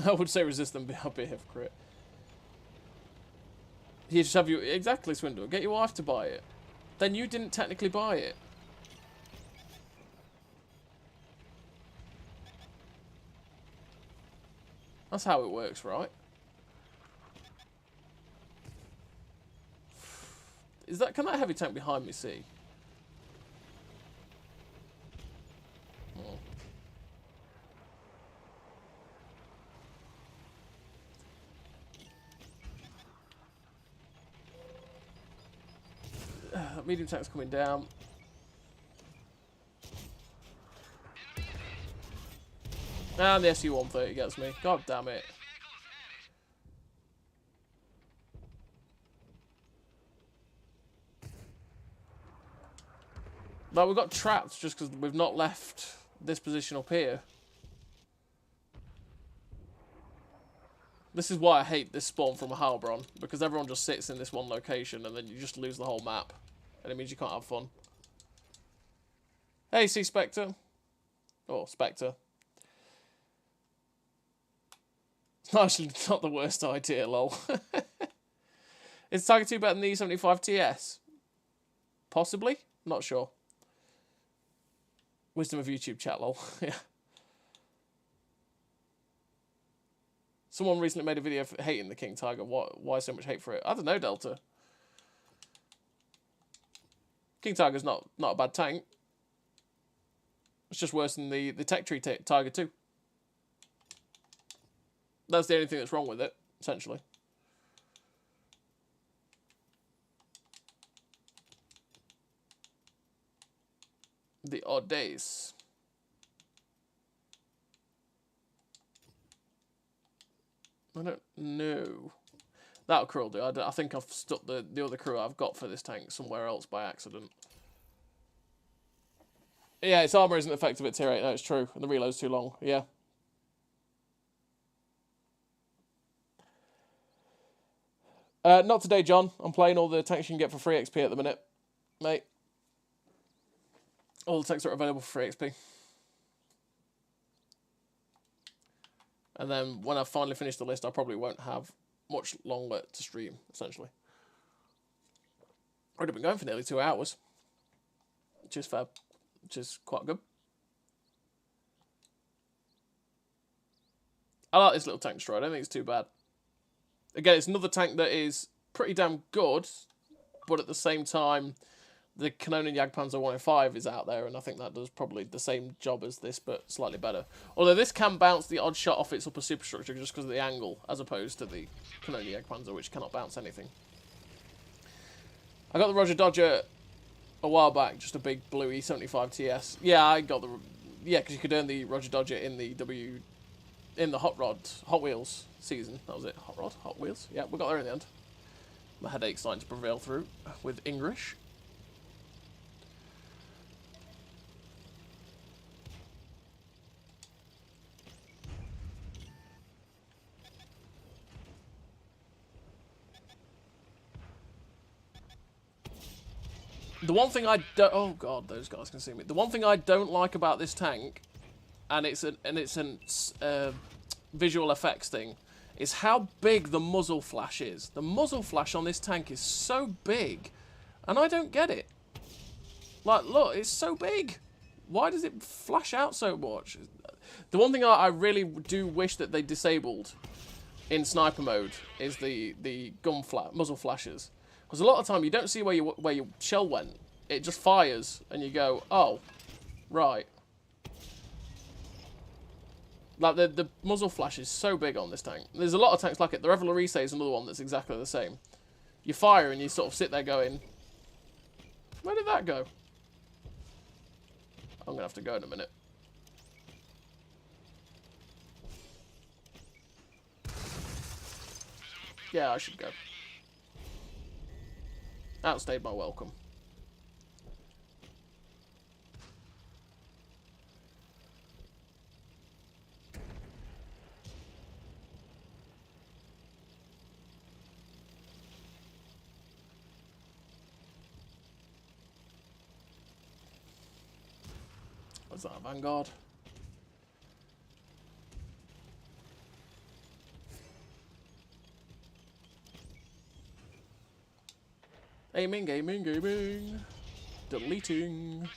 I would say resist them, but I'll be a hypocrite. You just have you... exactly, Swindle. Get your wife to buy it. Then you didn't technically buy it. That's how it works, right? Is that... can that heavy tank behind me see? Oh. Medium tank's coming down. And the SU-130 gets me. God damn it. But we got trapped just because we've not left this position up here. This is why I hate this spawn from Heilbronn, because everyone just sits in this one location and then you just lose the whole map. And it means you can't have fun. Hey, see Spectre. Oh, Spectre. It's actually not the worst idea, lol. Is Tiger 2 better than the E75 TS? Possibly? Not sure. Wisdom of YouTube chat, lol. Yeah. Someone recently made a video for hating the King Tiger. Why so much hate for it? I don't know, Delta. King Tiger's not a bad tank. It's just worse than the Tech Tree Tiger 2. That's the only thing that's wrong with it, essentially. The odd days. I don't know. That'll crew will do. I think I've stuck the other crew I've got for this tank somewhere else by accident. Yeah, its armour isn't effective at tier 8. No, it's true. And the reload's too long. Yeah. Not today, John. I'm playing all the tanks you can get for free XP at the minute, mate. All the tanks are available for free XP. And then when I finally finish the list, I probably won't have much longer to stream, essentially. Already been going for nearly 2 hours, which is fair, which is quite good. I like this little tank destroyer. I don't think it's too bad. Again, it's another tank that is pretty damn good but at the same time, the Canonian Jagdpanzer 105 is out there, and I think that does probably the same job as this, but slightly better. Although this can bounce the odd shot off its upper superstructure just because of the angle, as opposed to the Canonian Jagdpanzer, which cannot bounce anything. I got the Roger Dodger a while back, just a big blue E75 TS. Yeah, I got the... Yeah, because you could earn the Roger Dodger in the Hot Wheels season. That was it. Hot Wheels. Yeah, we got there in the end. My headache's starting to prevail through with English. The one thing I don't... Oh, God, those guys can see me. The one thing I don't like about this tank, and it's an visual effects thing, is how big the muzzle flash is. The muzzle flash on this tank is so big, and I don't get it. Like, look, it's so big. Why does it flash out so much? The one thing I really do wish that they disabled in sniper mode is the muzzle flashes. Because a lot of the time you don't see where your shell went. It just fires, and you go, oh, right. Like, the muzzle flash is so big on this tank. There's a lot of tanks like it. The Revelry is another one that's exactly the same. You fire, and you sort of sit there going, where did that go? I'm going to have to go in a minute. Yeah, I should go. Outstayed my welcome. What's that, Vanguard? Aiming, gaming. Deleting.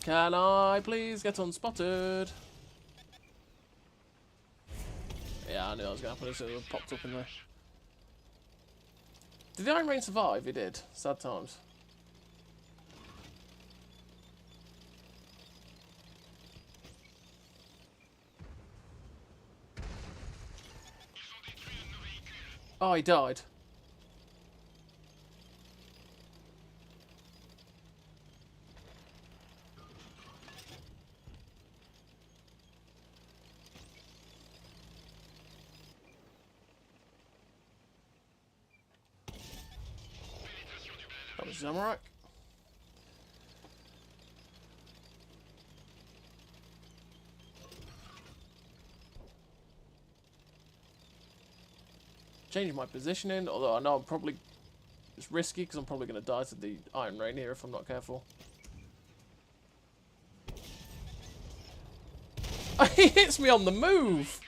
Can I please get unspotted? Yeah, I knew that was going to happen as it popped up in there. Did the Iron Rain survive? It did. Sad times. Oh, he died. That was Zamorak. Changing my positioning, although I know I'm probably... It's risky, because I'm probably going to die to the Iron Rain here if I'm not careful. He hits me on the move!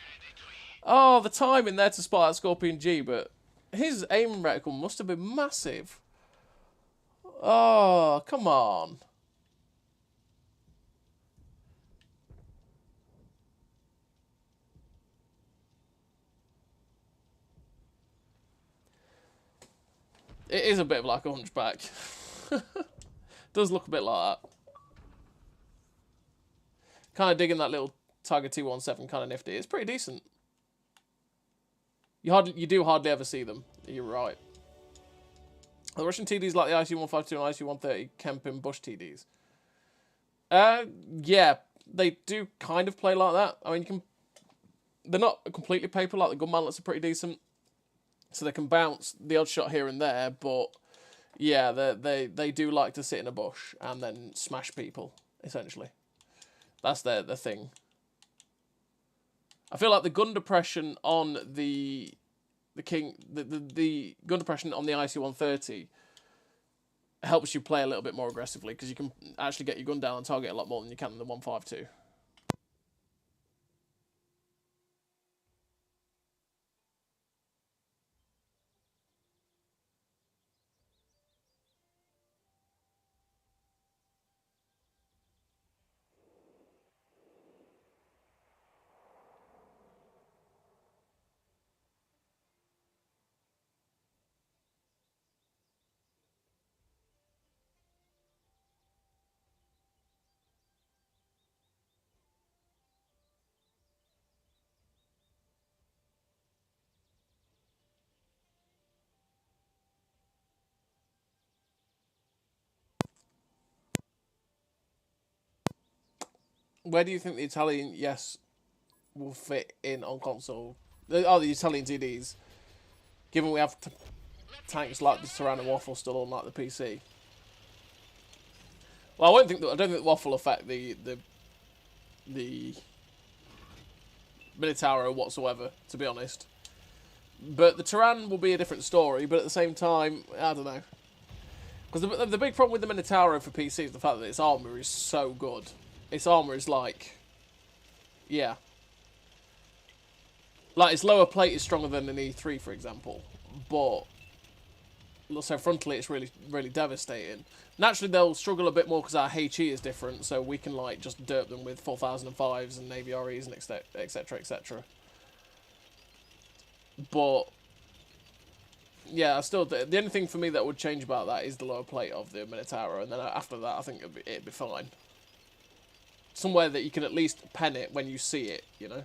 Oh, the timing there to spot that Scorpion G, but his aim reticle must have been massive. Oh, come on. It is a bit like a hunchback. Does look a bit like that. Kind of digging that little Tiger T17, kind of nifty. It's pretty decent. You do hardly ever see them. You're right. The Russian TDs like the IC-152 and IC-130 Kempin Bush TDs. Yeah, they do kind of play like that. I mean, you can... They're not completely paper, like the gun mantlets are pretty decent. So they can bounce the odd shot here and there, but yeah, they do like to sit in a bush and then smash people, essentially. That's their thing. I feel like the gun depression on the gun depression on the IC-130 helps you play a little bit more aggressively, because you can actually get your gun down and target a lot more than you can in the 152. Where do you think the Italian yes will fit in on console? Oh, the Italian TDs. Given we have tanks like the Tyrann and Waffle still on like the PC. Well, I don't think the Waffle will affect the Minotauro whatsoever, to be honest. But the Tyrann will be a different story. But at the same time, I don't know. Because the big problem with the Minotauro for PC is the fact that its armour is so good. Its armour is like... Yeah. Like, its lower plate is stronger than an E3, for example. But... So frontally, it's really, really devastating. Naturally, they'll struggle a bit more because our HE is different. So we can, like, just derp them with 4005s and Navy REs and etc, etc. But... Yeah, still, the only thing for me that would change about that is the lower plate of the Minotauro, and then after that, I think it'd be fine. Somewhere that you can at least pen it when you see it, you know?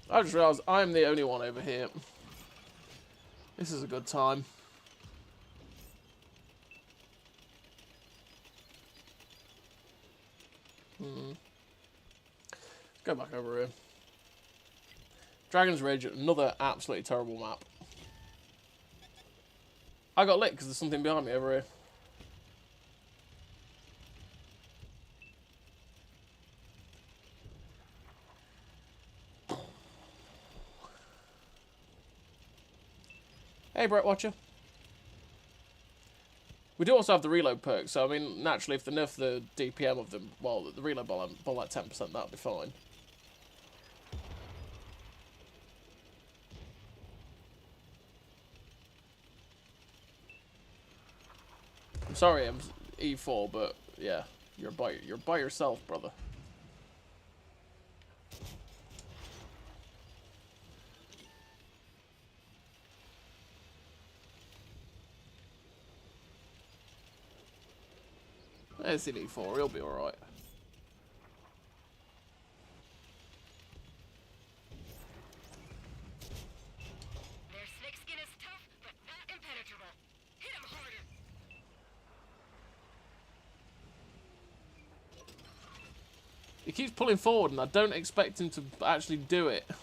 I just realised I'm the only one over here. This is a good time. Go back over here. Dragon's Ridge, another absolutely terrible map. I got lit because there's something behind me over here. Hey, Brett Watcher. We do also have the reload perk, so I mean, naturally, if they nerf the DPM of them, well, the reload by like 10%, that'll be fine. I'm sorry, I'm E4, but yeah, you're by yourself, brother. There's an E4, he'll be alright. Their snake skin is tough, but not impenetrable. Hit him harder. He keeps pulling forward, and I don't expect him to actually do it. But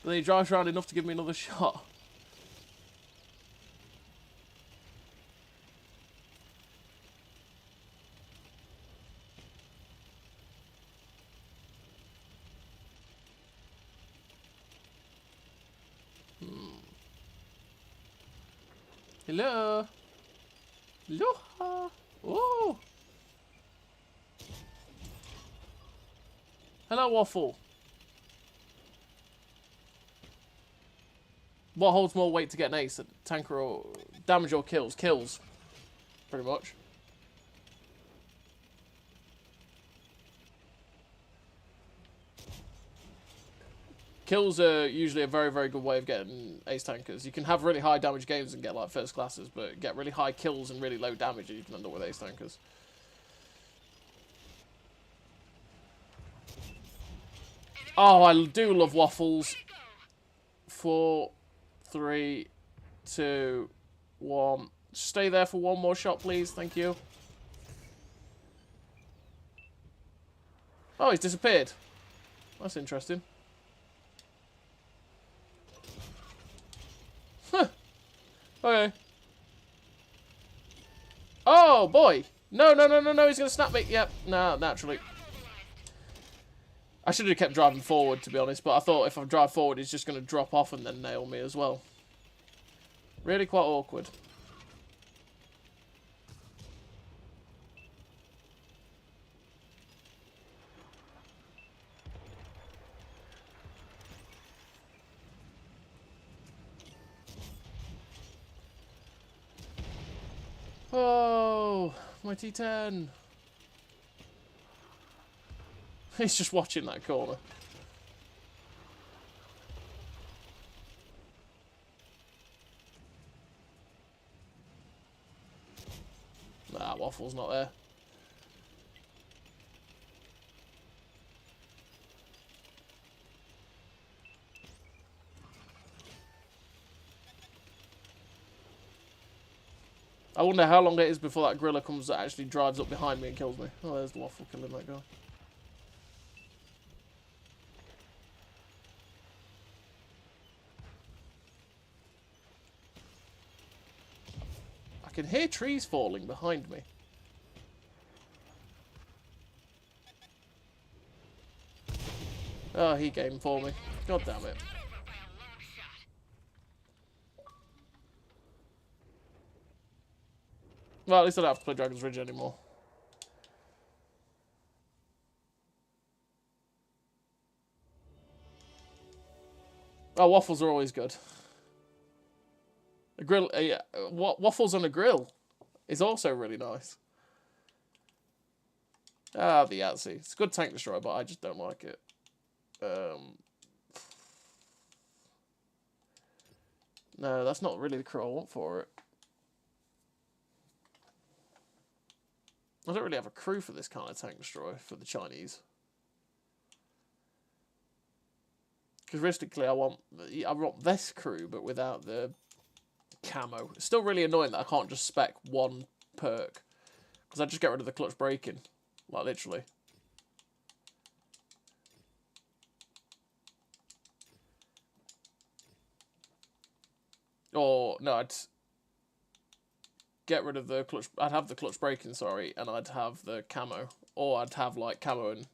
then he drives around enough to give me another shot. Hello? Aloha! Oh! Hello, Waffle. What holds more weight to get an ace? A tanker or damage or kills? Kills. Pretty much. Kills are usually a very, very good way of getting ace tankers. You can have really high damage games and get like first classes, but get really high kills and really low damage and you can end up with ace tankers. Oh, I do love waffles. 4, 3, 2, 1. Stay there for one more shot, please. Thank you. Oh, he's disappeared. That's interesting. Huh. Okay. Oh, boy. No, no, no, no, no. He's going to snap me. Yep. No, naturally. I should have kept driving forward, to be honest, but I thought if I drive forward, he's just going to drop off and then nail me as well. Really quite awkward. Oh, my T10. He's just watching that corner. Nah, Waffle's not there. I wonder how long it is before that gorilla comes that actually drives up behind me and kills me. Oh, there's the Waffle killing that guy. I can hear trees falling behind me. Oh, he came for me. God damn it. Well, at least I don't have to play Dragon's Ridge anymore. Oh, waffles are always good. A grill, waffles on a grill is also really nice. Ah, the Yahtzee. It's a good tank destroyer, but I just don't like it. No, that's not really the crew I want for it. I don't really have a crew for this kind of tank destroyer for the Chinese. Because realistically, I want this crew, but without the camo. It's still really annoying that I can't just spec one perk. Because I just get rid of the clutch braking. Like, literally. Or, no, I'd get rid of the clutch. I'd have the clutch braking, sorry, and I'd have the camo. Or I'd have, like, camo and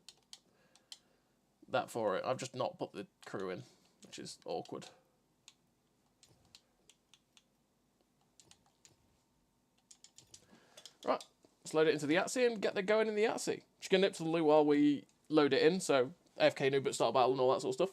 that for it. I've just not put the crew in, which is awkward. Right, let's load it into the Yahtzee and get the going in the Yahtzee. Just gonna nip to the loo while we load it in, so AFK noob, but start battle and all that sort of stuff.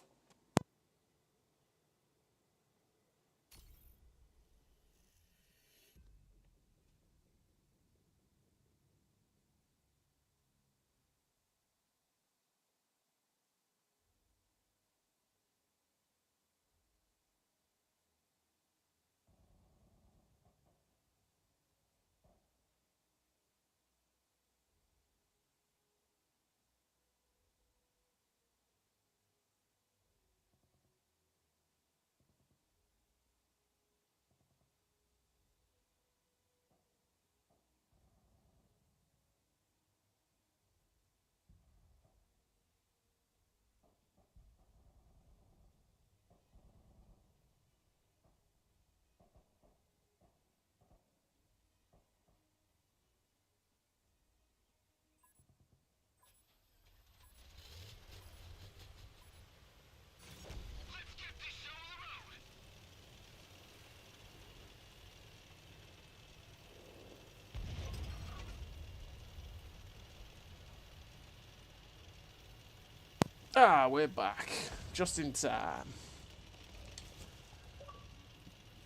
Ah, we're back. Just in time.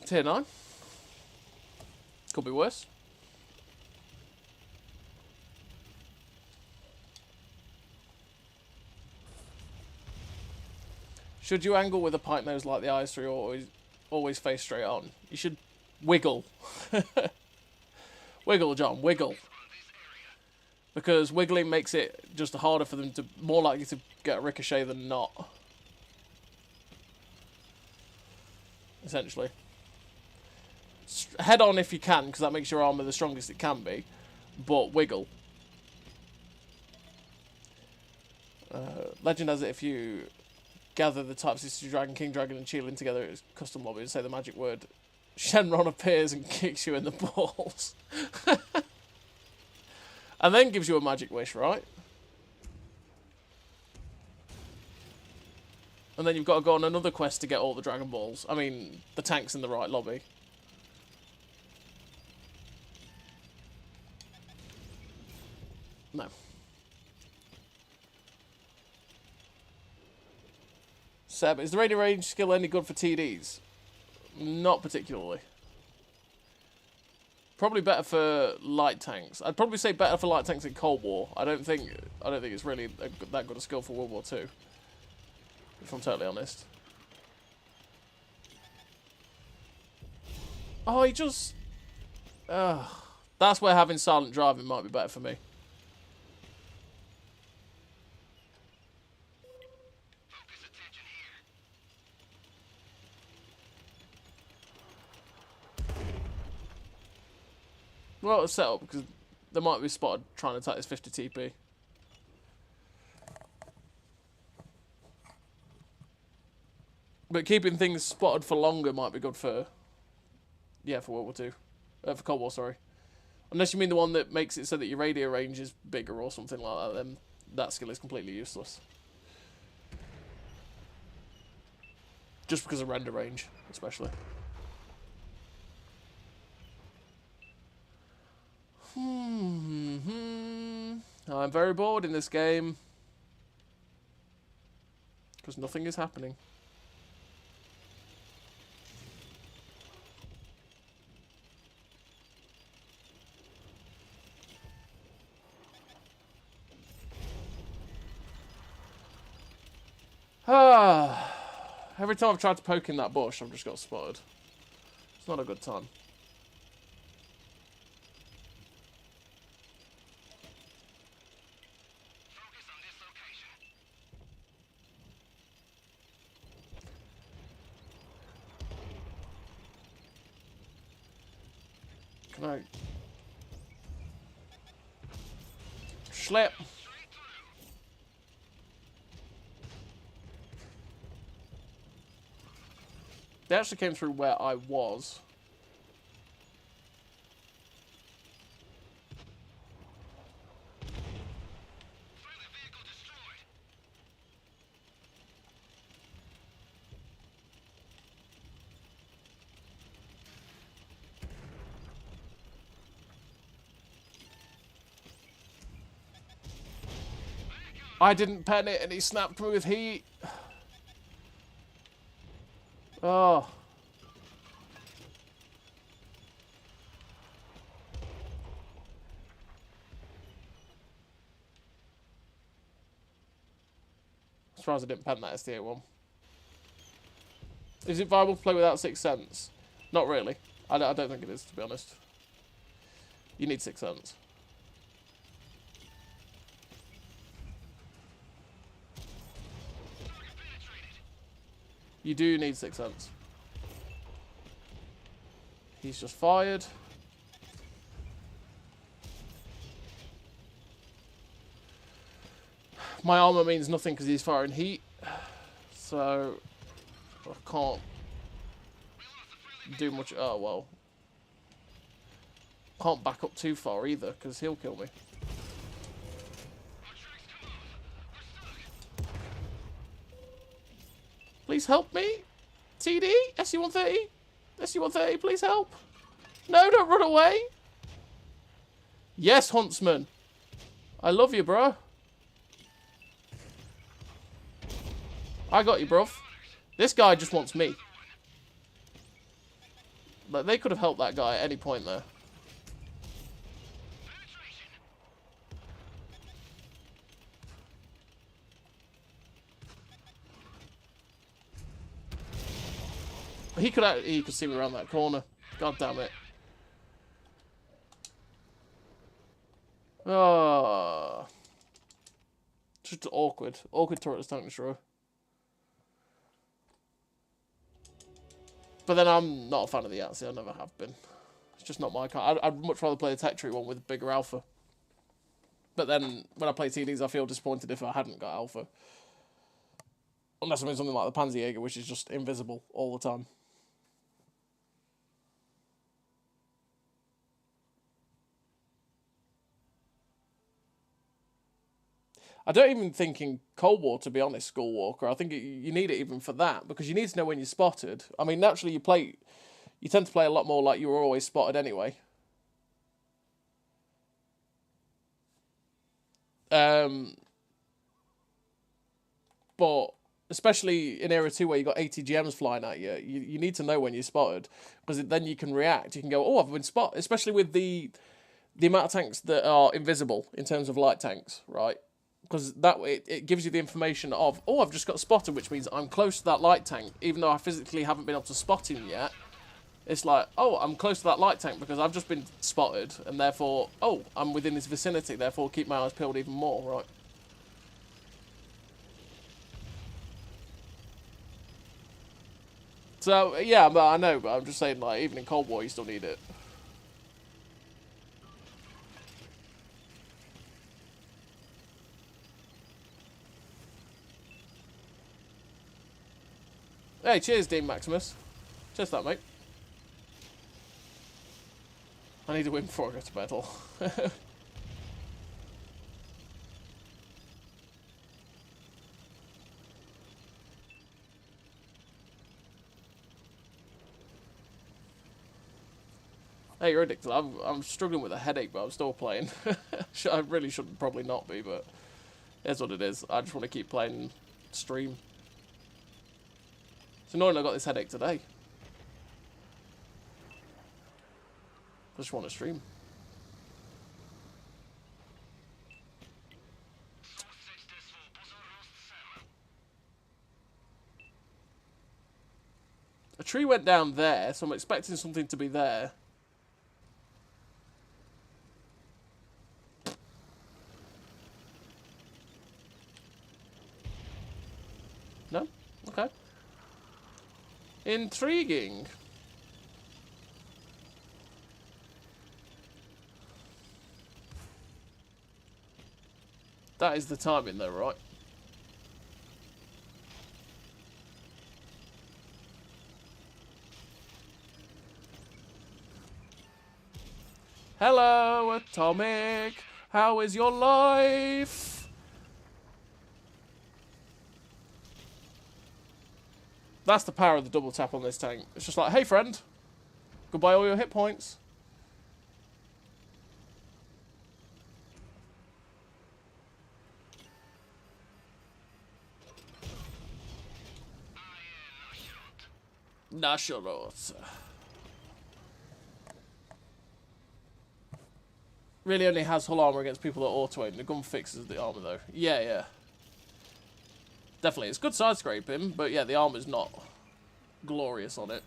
Tier 9. Could be worse. Should you angle with a pipe nose like the IS-3 or always face straight on? You should wiggle. Wiggle, John, wiggle. Because wiggling makes it just harder for them to, more likely to get a ricochet than not. Essentially. Head on if you can, because that makes your armour the strongest it can be. But wiggle. Legend has it if you gather the Type 62 Dragon, King Dragon and Cheelin together, it's custom lobby, and say the magic word, Shenron appears and kicks you in the balls. And then gives you a magic wish, right? And then you've got to go on another quest to get all the Dragon Balls. I mean, the tank's in the right lobby. No. Seb, is the radio range skill any good for TDs? Not particularly. Probably better for light tanks. I'd probably say better for light tanks in Cold War. I don't think it's really that good a skill for World War II. If I'm totally honest. Oh, he just... that's where having silent driving might be better for me. Well, it's set up because they might be spotted trying to attack this 50 TP. But keeping things spotted for longer might be good for... Yeah, for World War Two. For Cold War, sorry. Unless you mean the one that makes it so that your radio range is bigger or something like that, then that skill is completely useless. Just because of render range, especially. I'm very bored in this game. Because nothing is happening. Every time I've tried to poke in that bush, I've just got spotted. It's not a good time. Focus on this location. Can I... Schlep. They actually came through where I was. Friendly vehicle destroyed. I didn't pen it and he snapped me with heat. Oh. As far as I didn't pen that SDA one. Is it viable to play without 6th Sense? Not really. I don't think it is, to be honest. You need 6th Sense. You do need 6th Sense. He's just fired. My armor means nothing because he's firing heat. So I can't do much. Oh, well. Can't back up too far either because he'll kill me. Please help me. TD? SU-130? SU-130, please help. No, don't run away. Yes, Huntsman. I love you, bro. I got you, bruv. This guy just wants me. Like, they could have helped that guy at any point there. He could see me around that corner. God damn it. Oh. Just awkward. Awkward turret tank destroy. But then I'm not a fan of the Yahtzee. I never have been. It's just not my kind. I'd much rather play the tech tree one with bigger alpha. But then when I play TDs, I feel disappointed if I hadn't got alpha. Unless I'm in something like the Panzerjäger, which is just invisible all the time. I don't even think in Cold War, to be honest, Skullwalker. I think you need it even for that, because you need to know when you're spotted. I mean, naturally, you tend to play a lot more like you were always spotted anyway. But especially in Era 2 where you got 80 gems flying at you, you need to know when you're spotted, because then you can react. You can go, oh, I've been spotted, especially with the amount of tanks that are invisible in terms of light tanks, right? Because that way it gives you the information of, oh, I've just got spotted, which means I'm close to that light tank, even though I physically haven't been able to spot him yet. It's like, oh, I'm close to that light tank because I've just been spotted, and therefore, oh, I'm within his vicinity, therefore keep my eyes peeled even more, right? So, yeah, but I know, but I'm just saying, like, even in Cold War, you still need it. Hey, cheers, Dean Maximus. Cheers for that, mate. I need to win before I go to battle. Hey, you're addicted. I'm struggling with a headache, but I'm still playing. I really shouldn't probably not be, but it's what it is. I just want to keep playing stream. It's annoying I got this headache today. I just want to stream. A tree went down there, so I'm expecting something to be there. No? Okay. Intriguing. That is the timing though, right? Hello, Atomic. How is your life? That's the power of the double tap on this tank. It's just like, hey friend, goodbye all your hit points. Nasharot. Really only has hull armor against people that auto-aim. The gun fixes the armor though. Yeah, yeah. Definitely. It's good side scraping, but yeah, the armor's not glorious on it.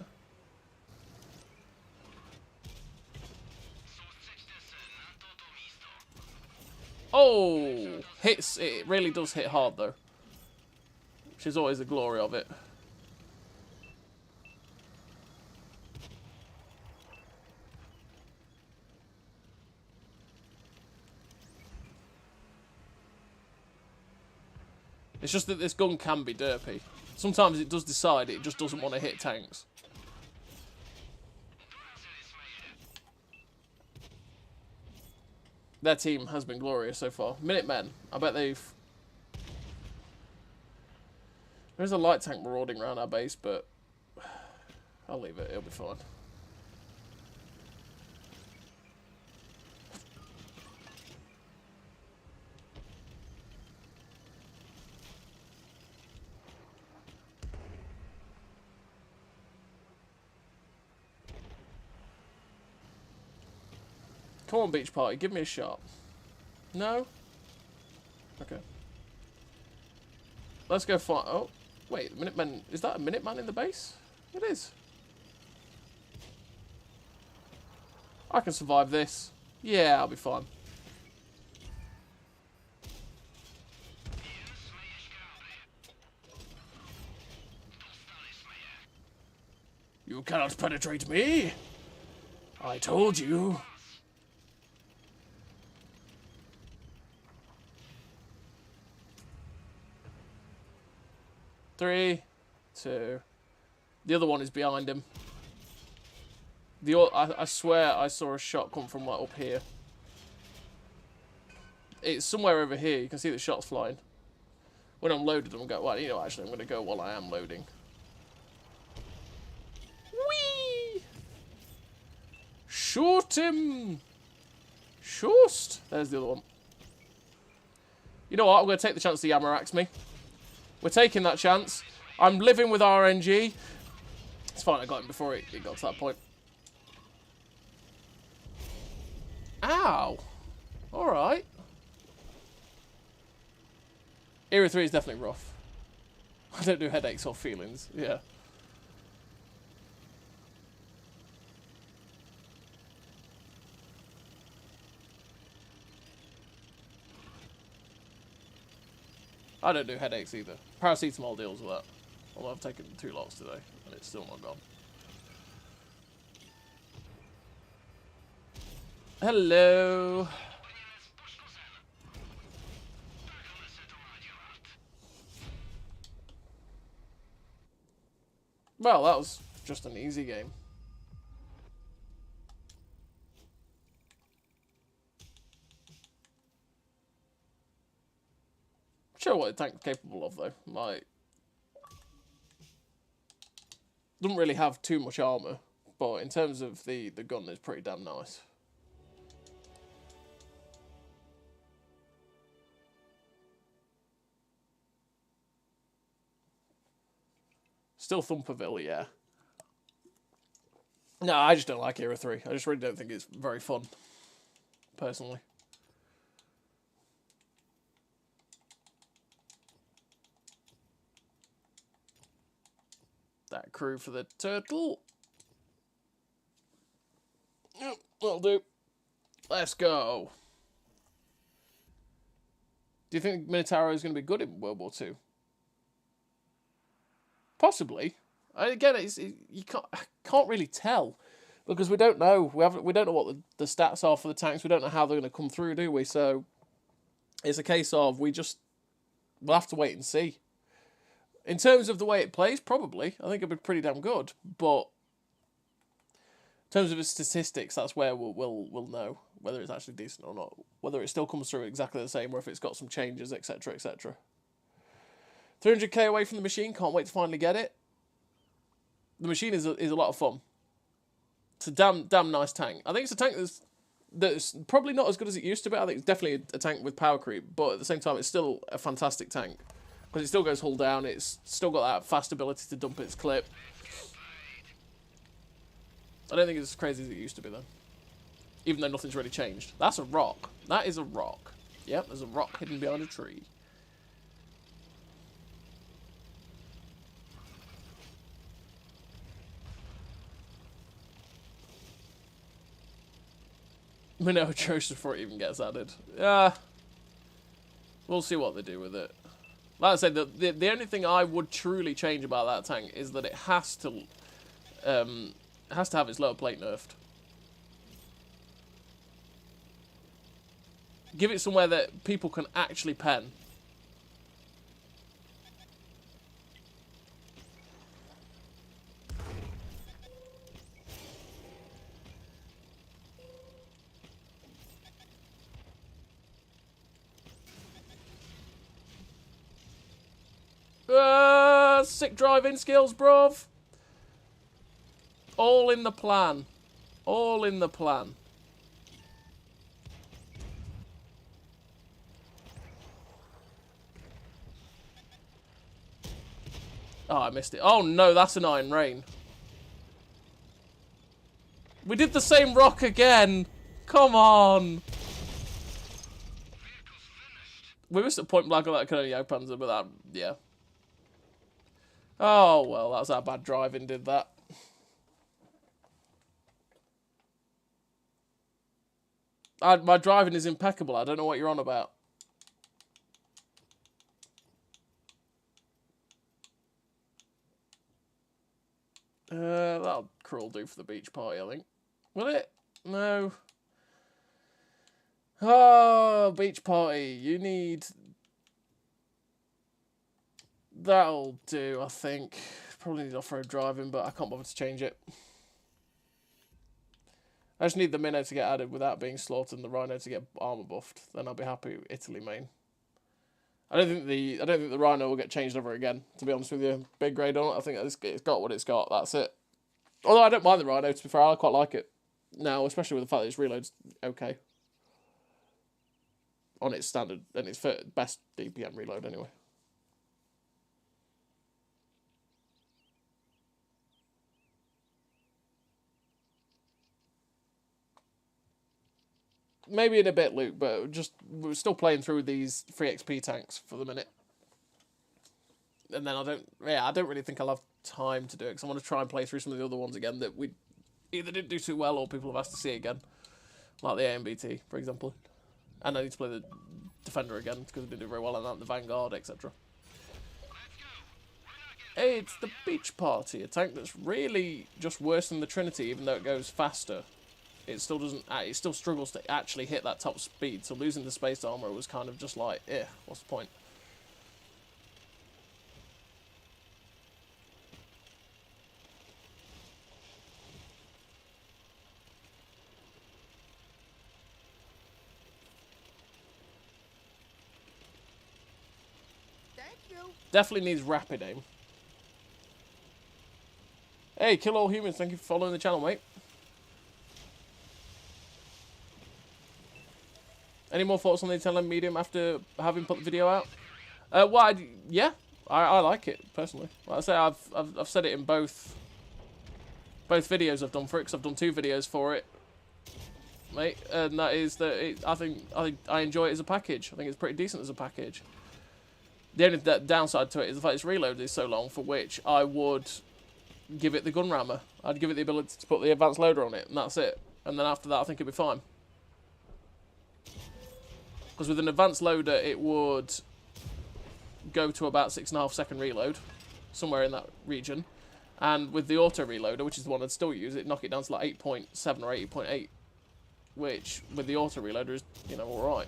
Oh! Hits. It really does hit hard though. Which is always the glory of it. It's just that this gun can be derpy. Sometimes it does decide it just doesn't want to hit tanks. Their team has been glorious so far. Minutemen, I bet they've... There's a light tank marauding around our base, but I'll leave it, it'll be fine. Come on, beach party, give me a shot. No? Okay. Let's go find... Oh, wait, Minutemen... Is that a Minuteman in the base? It is. I can survive this. Yeah, I'll be fine. You cannot penetrate me. I told you. Three, two. The other one is behind him. I swear I saw a shot come from like up here. It's somewhere over here. You can see the shots flying. When I'm loaded, I'm going. Well, you know, actually, I'm going to go while I am loading. Whee! Shoot him! Shoot! There's the other one. You know what? I'm going to take the chance the Yammerax me. We're taking that chance. I'm living with RNG. It's fine, I got him before it got to that point. Ow! Alright. Era 3 is definitely rough. I don't do headaches or feelings, yeah. I don't do headaches either. Paracetamol deals with that. Although I've taken 2 lots today, and it's still not gone. Hello. Well, that was just an easy game. Sure what the tank's capable of, though. Like, doesn't really have too much armour, but in terms of the gun, it's pretty damn nice. Still Thumperville, yeah. No, I just don't like Era 3. I just really don't think it's very fun, personally. That crew for the turtle. Yep, that'll do. Let's go. Do you think Minotauro is going to be good in World War II? Possibly. Again, you can't really tell because we don't know. We don't know what the stats are for the tanks. We don't know how they're going to come through, do we? So it's a case of we'll have to wait and see. In terms of the way it plays, probably I think it'll be pretty damn good. But in terms of its statistics, that's where we'll know whether it's actually decent or not. Whether it still comes through exactly the same, or if it's got some changes, etc., etc. 300k away from the machine. Can't wait to finally get it. The machine is a lot of fun. It's a damn nice tank. I think it's a tank that's probably not as good as it used to be. I think it's definitely a tank with power creep, but at the same time, it's still a fantastic tank because it still goes hull down. It's still got that fast ability to dump its clip. I don't think it's as crazy as it used to be though, even though nothing's really changed. That's a rock. That is a rock. Yep, there's a rock hidden behind a tree. No choice before it even gets added. Yeah, we'll see what they do with it. Like I said, the only thing I would truly change about that tank is that it has to have its lower plate nerfed. Give it somewhere that people can actually pen. Sick driving skills, bruv. All in the plan. All in the plan. Oh, I missed it. Oh no, that's an Iron Rain. We did the same rock again. Come on. We missed a point blank on that Jagdpanzer, but that, yeah. Oh, well, that's how bad driving did that. My driving is impeccable. I don't know what you're on about. That'll crawl do for the beach party, I think. Will it? No. Oh, beach party. You need... That'll do, I think. Probably need off-road driving, but I can't bother to change it. I just need the Minnow to get added without being slaughtered and the Rhino to get armor buffed. Then I'll be happy with Italy main. I don't think the Rhino will get changed over again, to be honest with you. Big grade on it. I think it's got what it's got. That's it. Although I don't mind the Rhino, to be fair. I quite like it now, especially with the fact that its reload's okay. On its standard, and its best DPM reload anyway. Maybe in a bit, Luke, but we're still playing through these free XP tanks for the minute. And then I don't really think I'll have time to do it, because I want to try and play through some of the other ones again that we either didn't do too well or people have asked to see again. Like the AMBT, for example. And I need to play the Defender again, because we didn't do very well on that, the Vanguard, etc. Hey, it's the Beach Party, a tank that's really just worse than the Trinity, even though it goes faster. It still doesn't. It still struggles to actually hit that top speed. So losing the space armor was kind of just like, what's the point? Definitely needs rapid aim. Hey, Kill All Humans, thank you for following the channel, mate. Any more thoughts on the Italian medium after having put the video out? Well, yeah, I like it personally. Like I say, I've said it in both videos I've done for it, because I've done 2 videos for it, mate. And that is that I think I enjoy it as a package. I think it's pretty decent as a package. The only downside to it is the fact its reload is so long, for which I would give it the gun rammer. I'd give it the ability to put the advanced loader on it, and that's it. And then after that, I think it'd be fine. Because with an advanced loader, it would go to about 6.5 second reload, somewhere in that region. And with the auto reloader, which is the one I'd still use, it'd knock it down to like 8.7 or 8.8, which with the auto reloader is, you know, alright.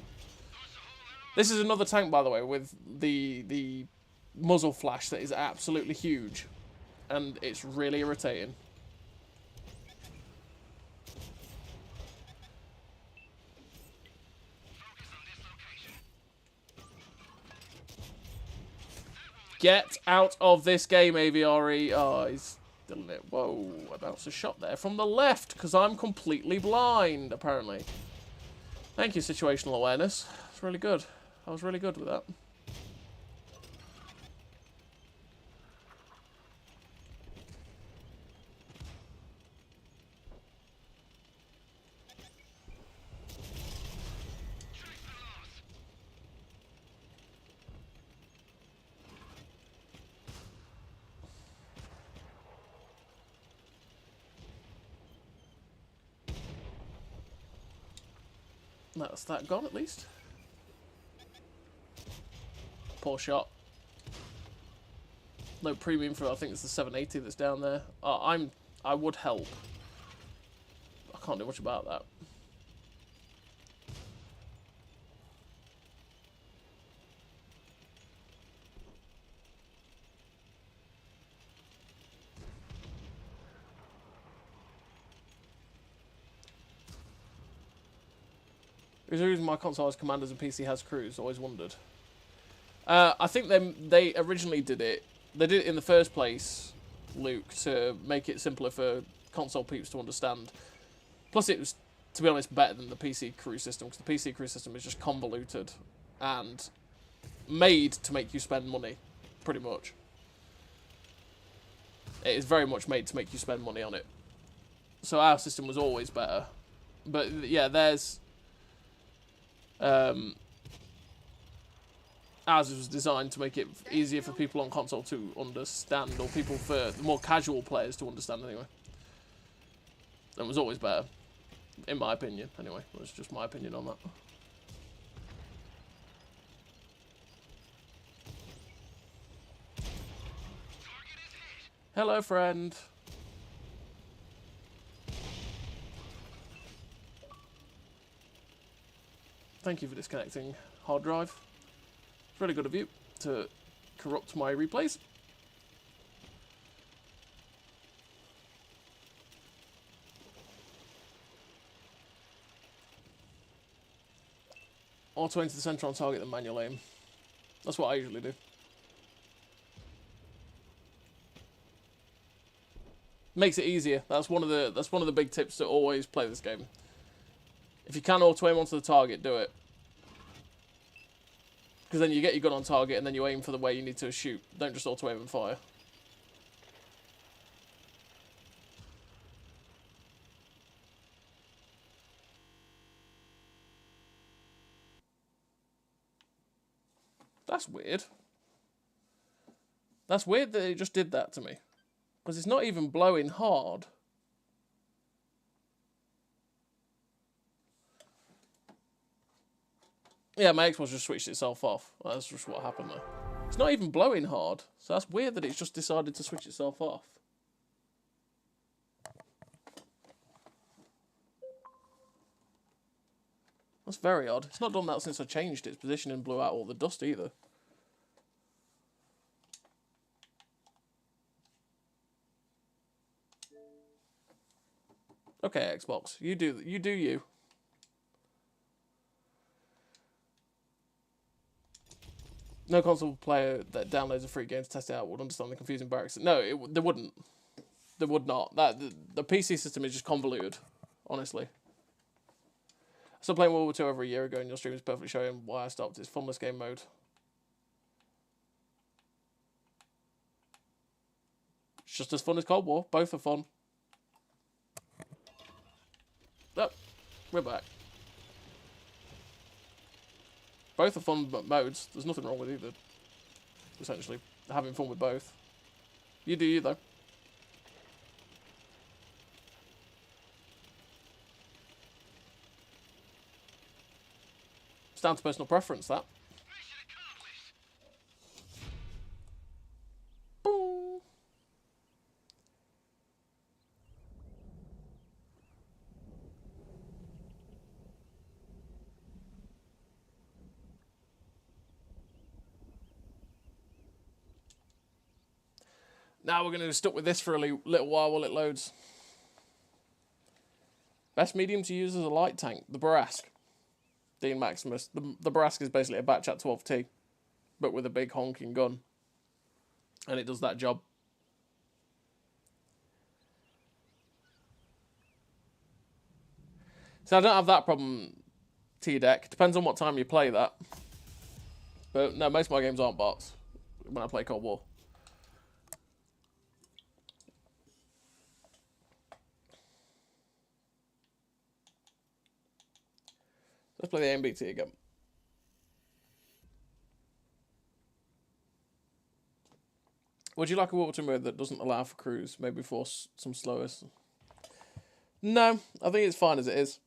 This is another tank, by the way, with the muzzle flash that is absolutely huge, and it's really irritating. Get out of this game, AVRE. Oh, he's still in it. Whoa, I bounced a shot there from the left, because I'm completely blind, apparently. Thank you, situational awareness. It's really good. I was really good with that. That's that gone, at least. Poor shot. No premium for, I think it's the 780 that's down there. I would help. I can't do much about that. Is there a reason my console has commanders and PC has crews? Always wondered. I think they originally did it. They did it in the first place, Luke, to make it simpler for console peeps to understand. Plus, it was, to be honest, better than the PC crew system, because the PC crew system is just convoluted and made to make you spend money, pretty much. It is very much made to make you spend money on it. So our system was always better. But yeah, there's... ours was designed to make it easier for people on console to understand, or people for the more casual players to understand anyway. It was always better, in my opinion, anyway. That's just my opinion on that. Hello, friend. Thank you for disconnecting hard drive. It's really good of you to corrupt my replays. Auto into the centre on target than manual aim. That's what I usually do. Makes it easier. That's one of the big tips to always play this game. If you can auto aim onto the target, do it. Because then you get your gun on target and then you aim for the way you need to shoot. Don't just auto aim and fire. That's weird. That's weird that it just did that to me. Because it's not even blowing hard. Yeah, my Xbox just switched itself off. That's just what happened there. It's not even blowing hard. So that's weird that it's just decided to switch itself off. That's very odd. It's not done that since I changed its position and blew out all the dust either. Okay, Xbox. You do you. No console player that downloads a free game to test it out would understand the confusing barracks. No, they wouldn't. They would not. The PC system is just convoluted, honestly. I started playing World War II over a year ago, and your stream is perfectly showing why I stopped. It's funless game mode. It's just as fun as Cold War. Both are fun. Oh, we're back. Both are fun modes. There's nothing wrong with either. Essentially, having fun with both. You do you, though. It's down to personal preference, that. Boom. Now we're going to be stuck with this for a little while it loads. Best medium to use as a light tank, the Barask. Dean Maximus. The Barask is basically a Batchat 12T, but with a big honking gun. And it does that job. So I don't have that problem, T-Deck. Depends on what time you play that. But no, most of my games aren't bots when I play Cold War. Let's play the AMBT again. Would you like a World War II mode that doesn't allow for cruise? Maybe force some slowest? No, I think it's fine as it is.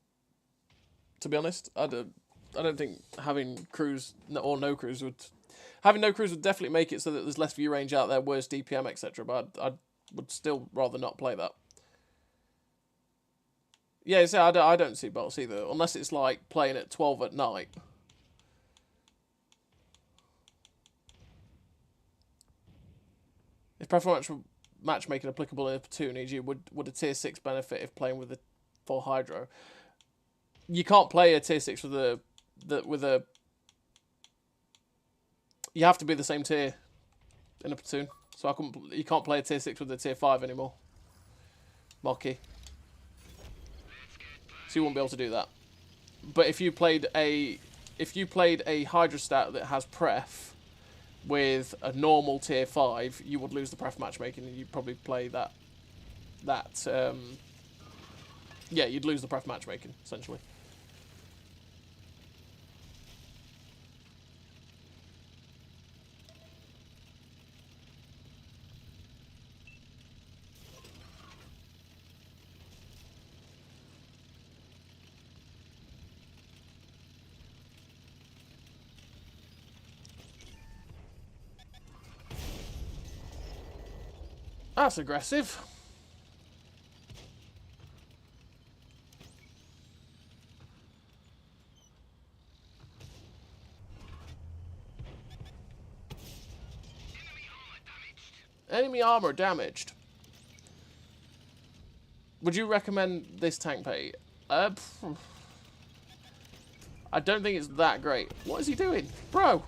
To be honest, I don't think having cruise or no cruise would... Having no cruise would definitely make it so that there's less view range out there, worse DPM, etc. But I would still rather not play that. Yeah, so I don't see bots either, unless it's like playing at 12 at night. Is preferential matchmaking applicable in a platoon, e.g. would a tier 6 benefit if playing with a full hydro? You can't play a tier 6 with a... You have to be the same tier in a platoon. So you can't play a tier 6 with a tier 5 anymore. Mocky. So you won't be able to do that. But if you played a hydrostat that has pref with a normal tier 5, you would lose the pref matchmaking and you'd probably play yeah, you'd lose the pref matchmaking, essentially. That's aggressive. Enemy armor damaged. Would you recommend this tank pay? I don't think it's that great. What is he doing? Bro!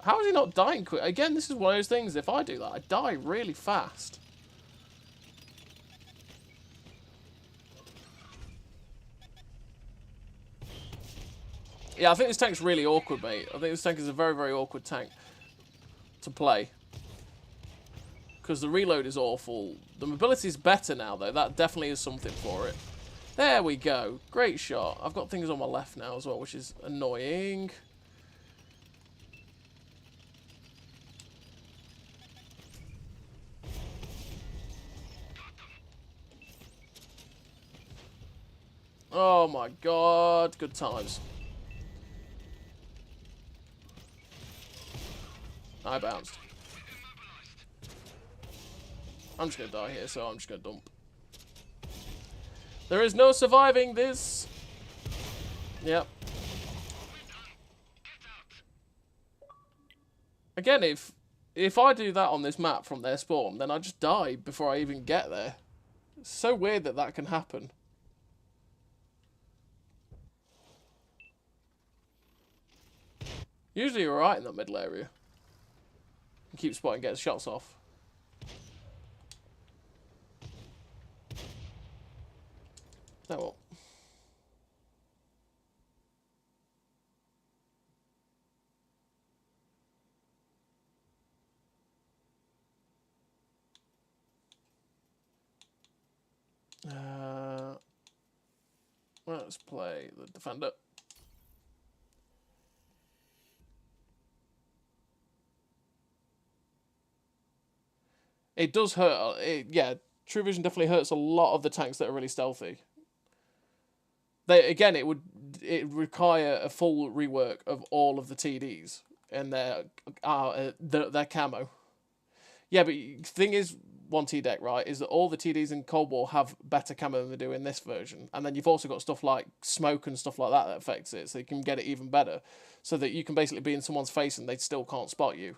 How is he not dying quick? Again, this is one of those things, if I do that, I die really fast. Yeah, I think this tank's really awkward, mate. I think this tank is a very, very awkward tank to play. Because the reload is awful. The mobility is better now, though. That definitely is something for it. There we go. Great shot. I've got things on my left now as well, which is annoying. Oh my god, good times. I bounced. I'm just gonna die here, so I'm just gonna dump. There is no surviving this. Yep. Again, if I do that on this map from their spawn, then I just die before I even get there. It's so weird that that can happen. Usually you're alright in that middle area. You keep spotting, get shots off. Oh well. Let's play the defender. It does hurt. Yeah, True Vision definitely hurts a lot of the tanks that are really stealthy. Again, it would require a full rework of all of the TDs and their camo. Yeah, but the thing is, 1T deck, right, is that all the TDs in Cold War have better camo than they do in this version. And then you've also got stuff like smoke and stuff like that that affects it, so you can get it even better. So that you can basically be in someone's face and they still can't spot you.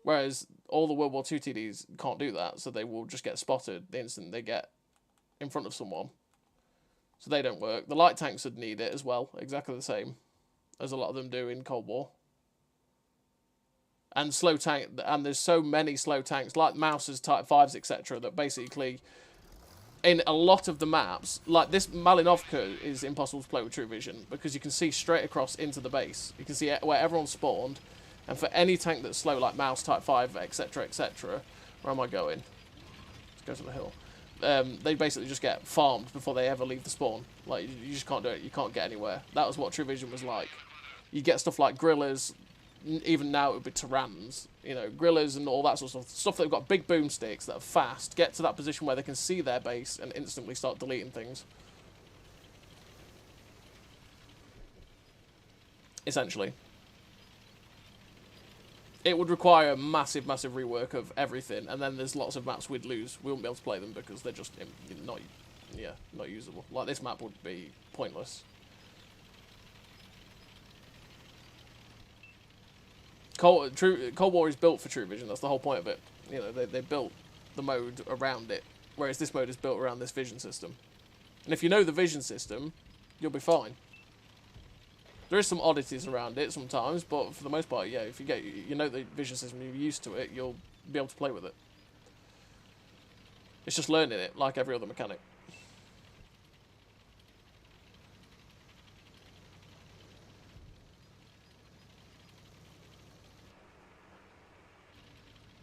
Whereas all the World War II TDs can't do that, so they will just get spotted the instant they get in front of someone. So they don't work. The light tanks would need it as well, exactly the same as a lot of them do in Cold War. And slow tank, and there's so many slow tanks like Mauser's Type 5s, etc., that basically in a lot of the maps, like this Malinovka is impossible to play with True Vision because you can see straight across into the base. You can see where everyone spawned, and for any tank that's slow like Maus Type 5, etc., etc., where am I going? Let's go to the hill. They basically just get farmed before they ever leave the spawn. Like, you just can't do it. You can't get anywhere. That was what True Vision was like. You get stuff like Grillas. Even now it would be Tyrans, you know, Grillas and all that sort of stuff. Stuff that have got big boomsticks that are fast, get to that position where they can see their base and instantly start deleting things. Essentially. It would require a massive, massive rework of everything, and then there's lots of maps we'd lose. We wouldn't be able to play them because they're just not usable. Like this map would be pointless. Cold War is built for True Vision. That's the whole point of it. You know, they built the mode around it, whereas this mode is built around this vision system. And if you know the vision system, you'll be fine. There is some oddities around it sometimes, but for the most part, yeah, if you know the vision system, you're used to it, you'll be able to play with it. It's just learning it, like every other mechanic.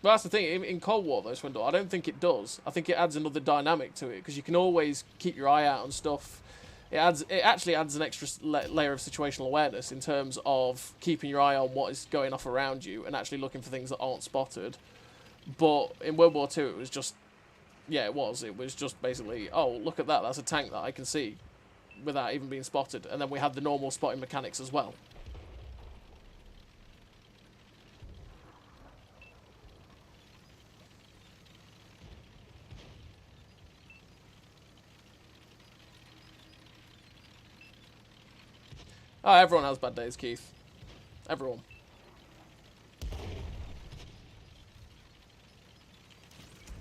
But that's the thing, in Cold War though, Swindle, I don't think it does. I think it adds another dynamic to it, because you can always keep your eye out on stuff. It actually adds an extra layer of situational awareness in terms of keeping your eye on what is going off around you and actually looking for things that aren't spotted. But in World War II, it was just, yeah, it was just basically, oh, look at that, that's a tank that I can see without even being spotted. And then we had the normal spotting mechanics as well. Oh, everyone has bad days, Keith. Everyone.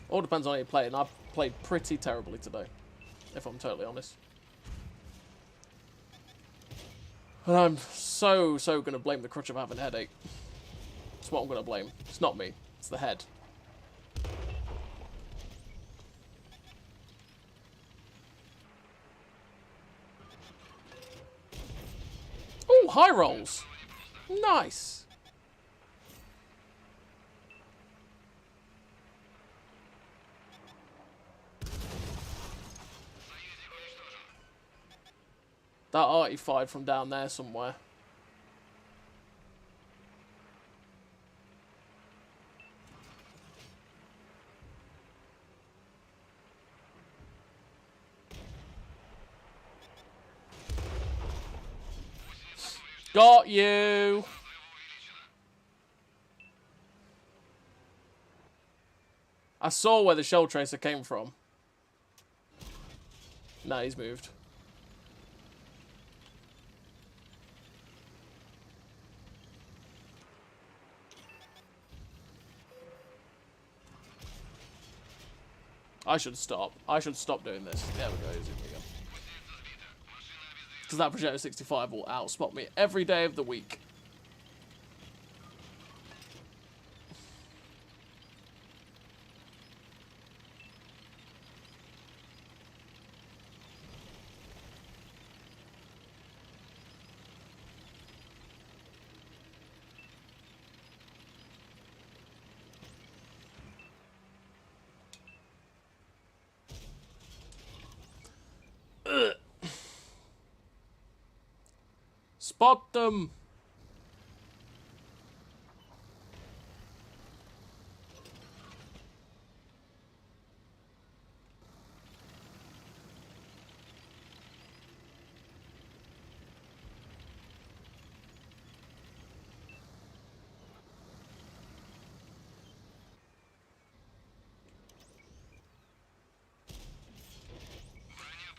All depends on how you play, and I've played pretty terribly today, if I'm totally honest. And I'm so going to blame the crutch of having a headache. That's what I'm going to blame. It's not me. It's the head. Oh, high rolls. Nice. That arty fired from down there somewhere. Got you. I saw where the shell tracer came from. Nah, he's moved. I should stop. I should stop doing this. There we go. Here we go. Because that Progetto 65 will outspot me every day of the week. Spot them!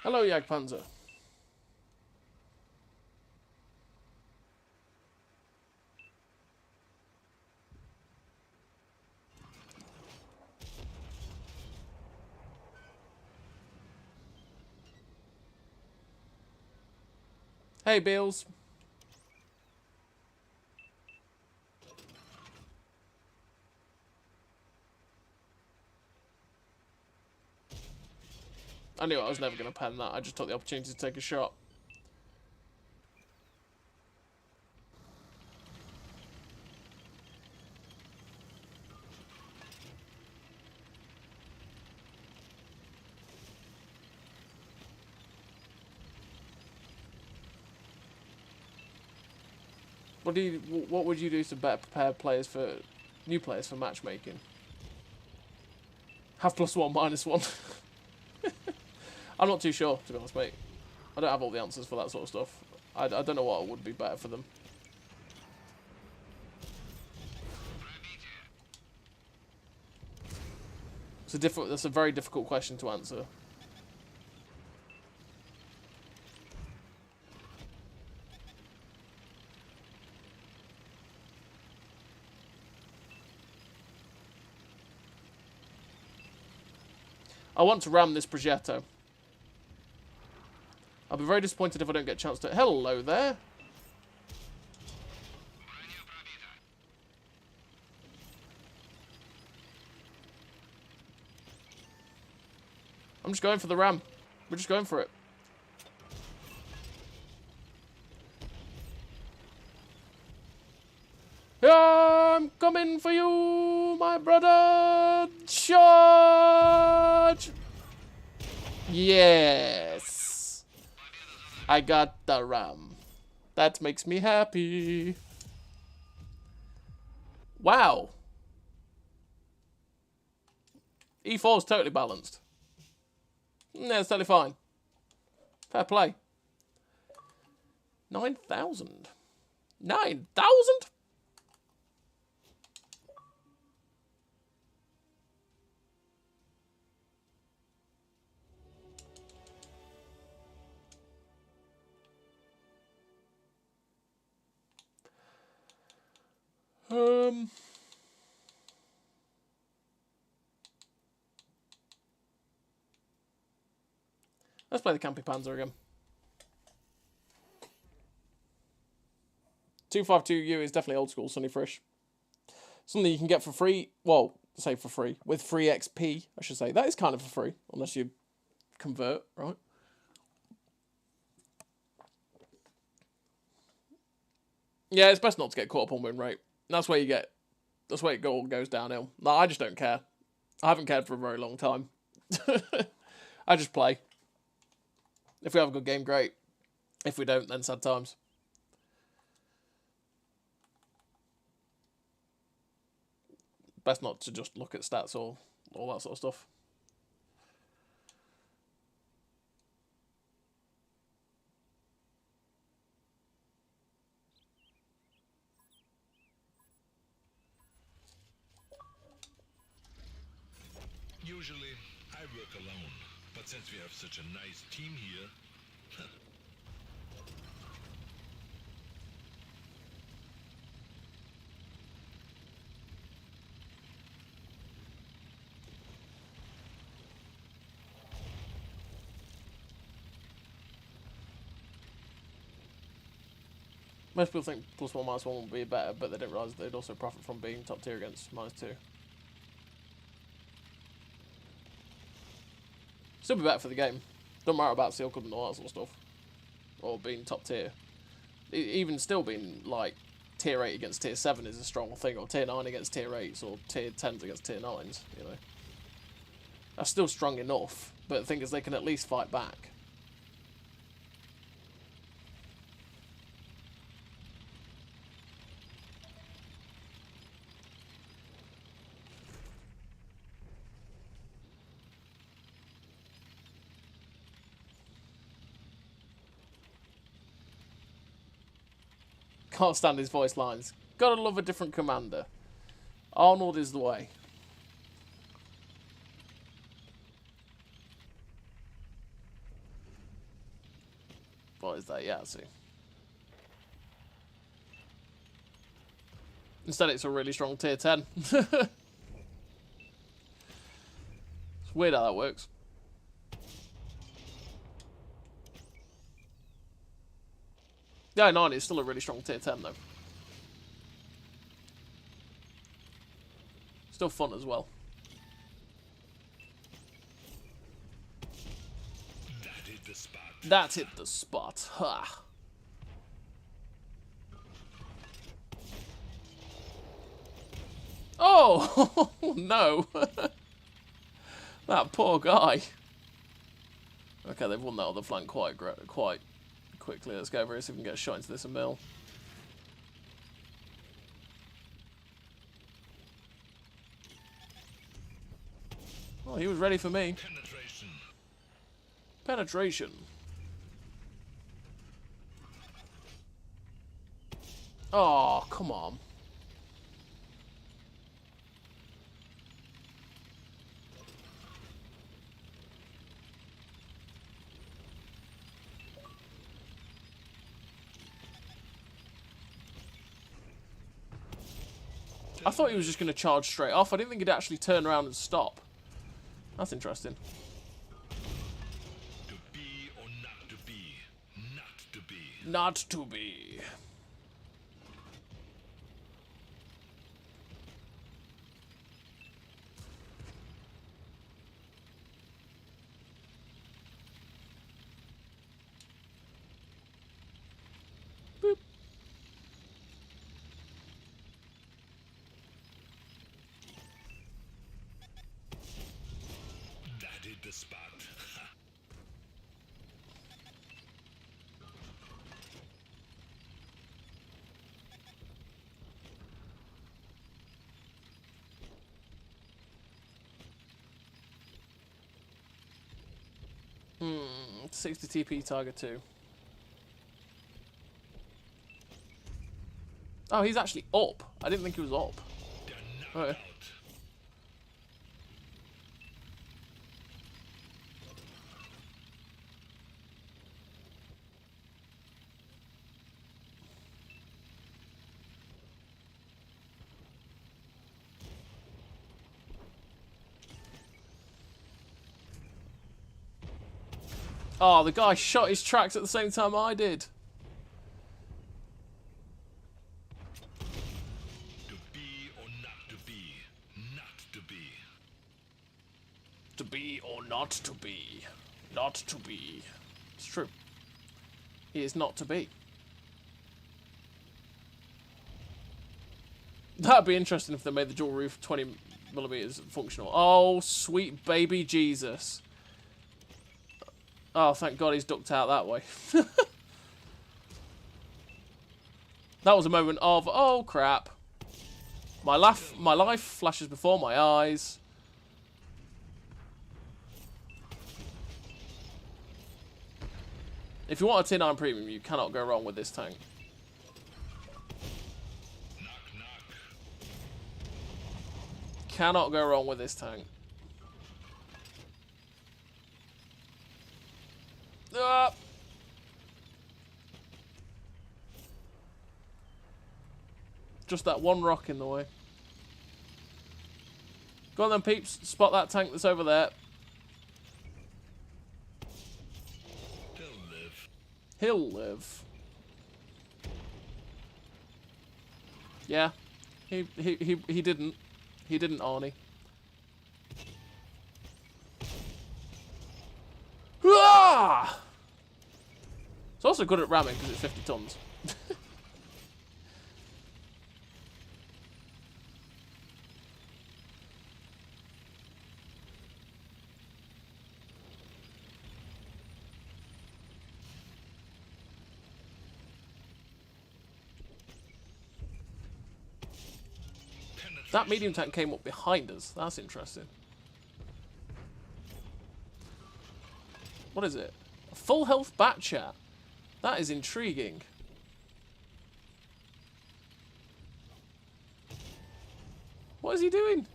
Hello, Jagdpanzer. Hey, Beals. I knew I was never going to pen that. I just took the opportunity to take a shot. What would you do to better prepare players for new players for matchmaking? Have +1, -1. I'm not too sure, to be honest, mate. I don't have all the answers for that sort of stuff. I don't know what would be better for them. That's a very difficult question to answer. I want to ram this Progetto. I'll be very disappointed if I don't get a chance to... Hello there. I'm just going for the ram. We're just going for it. I'm coming for you, my brother. Charge! Yes. I got the ram. That makes me happy. Wow. E4 is totally balanced. Yeah, it's totally fine. Fair play. 9,000. 9,000? Let's play the Campy Panzer again. 252U is definitely old school, Sunny Frisch. Something you can get for free. Well, say for free. With free XP, I should say. That is kind of for free, unless you convert, right? Yeah, it's best not to get caught up on win rate. That's where you get... That's where it all goes downhill. No, I just don't care. I haven't cared for a very long time. I just play. If we have a good game, great. If we don't, then sad times. Best not to just look at stats or all that sort of stuff. Usually, I work alone, but since we have such a nice team here... Most people think +1, -1 would be better, but they didn't realise they'd also profit from being top tier against -2. Still be better for the game. Don't matter about seal code and all that sort of stuff. Or being top tier. Even still being, like, tier 8 against tier 7 is a strong thing, or tier 9 against tier 8s, or tier 10s against tier 9s, you know. That's still strong enough, but the thing is they can at least fight back. Can't stand his voice lines. Gotta love a different commander. Arnold is the way. What is that? Yeah, I see. Instead, it's a really strong tier 10. It's weird how that works. Yeah, 9 is still a really strong tier 10, though. Still fun as well. That hit the spot. That hit the spot. Ha. Oh no! That poor guy. Okay, they've won that other flank quite quickly. Let's go over here, see if we can get a shot into this and mill. Oh, he was ready for me. Penetration. Penetration. Oh, come on. I thought he was just going to charge straight off. I didn't think he'd actually turn around and stop. That's interesting. To be or not to be. Not to be. Not to be. Boop. That hit the spot. Hmm. 60 TP target 2. Oh, he's actually up. I didn't think he was up. They're knocked Oh, yeah. out. Oh, the guy shot his tracks at the same time I did. To be or not to be. Not to be. To be or not to be. Not to be. It's true. He is not to be. That'd be interesting if they made the dual roof 20mm functional. Oh, sweet baby Jesus. Oh, thank God he's ducked out that way. That was a moment of, oh crap. My life flashes before my eyes. If you want a Tier 9 premium, you cannot go wrong with this tank. Knock, knock. Cannot go wrong with this tank. Ah. Just that one rock in the way. Go on then, peeps. Spot that tank that's over there. They'll live. He'll live. Yeah. He didn't. He didn't, Arnie. Ah! It's also good at ramming because it's 50 tons. That medium tank came up behind us. That's interesting. What is it? A full health bat chat. That is intriguing. What is he doing?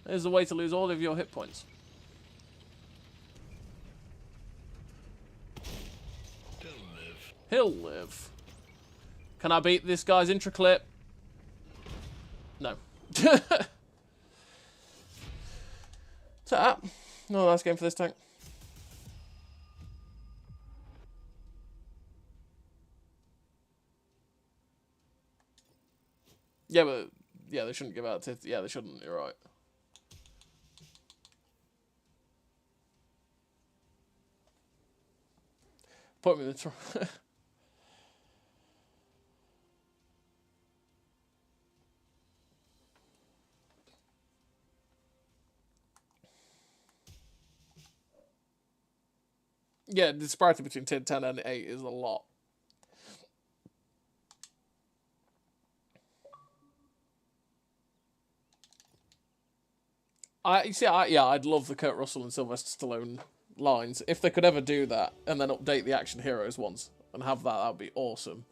There's a way to lose all of your hit points. He'll live. Can I beat this guy's intraclip? No. Tap. No, nice game for this tank. Yeah, but yeah, they shouldn't give out to. Yeah, they shouldn't. You're right. Put me in the. Yeah, the disparity between 10, 10 and 8 is a lot. I'd love the Kurt Russell and Sylvester Stallone lines. If they could ever do that and then update the action heroes once and have that would be awesome.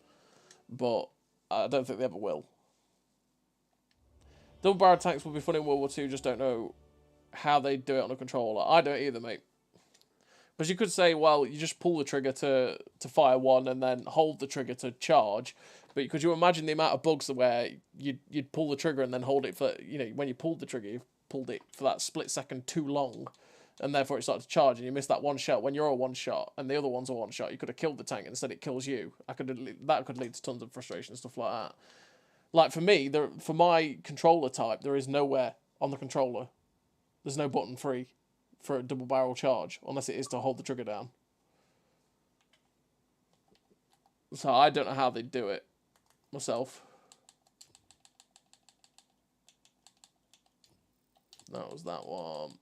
But I don't think they ever will. Double barrel tanks will be fun in World War II, just don't know how they do it on a controller. I don't either, mate. But you could say, well, you just pull the trigger to fire one and then hold the trigger to charge. But could you imagine the amount of bugs where you'd pull the trigger and then hold it for, you know, when you pulled the trigger, you pulled it for that split second too long. And therefore it started to charge and you missed that one shot when you're a one shot and the other one's a one shot. You could have killed the tank and instead it kills you. That could lead to tons of frustration and stuff like that. Like for me, for my controller type, there is nowhere on the controller. There's no button free for a double barrel charge, unless it is to hold the trigger down. So I don't know how they do it myself. That was that one.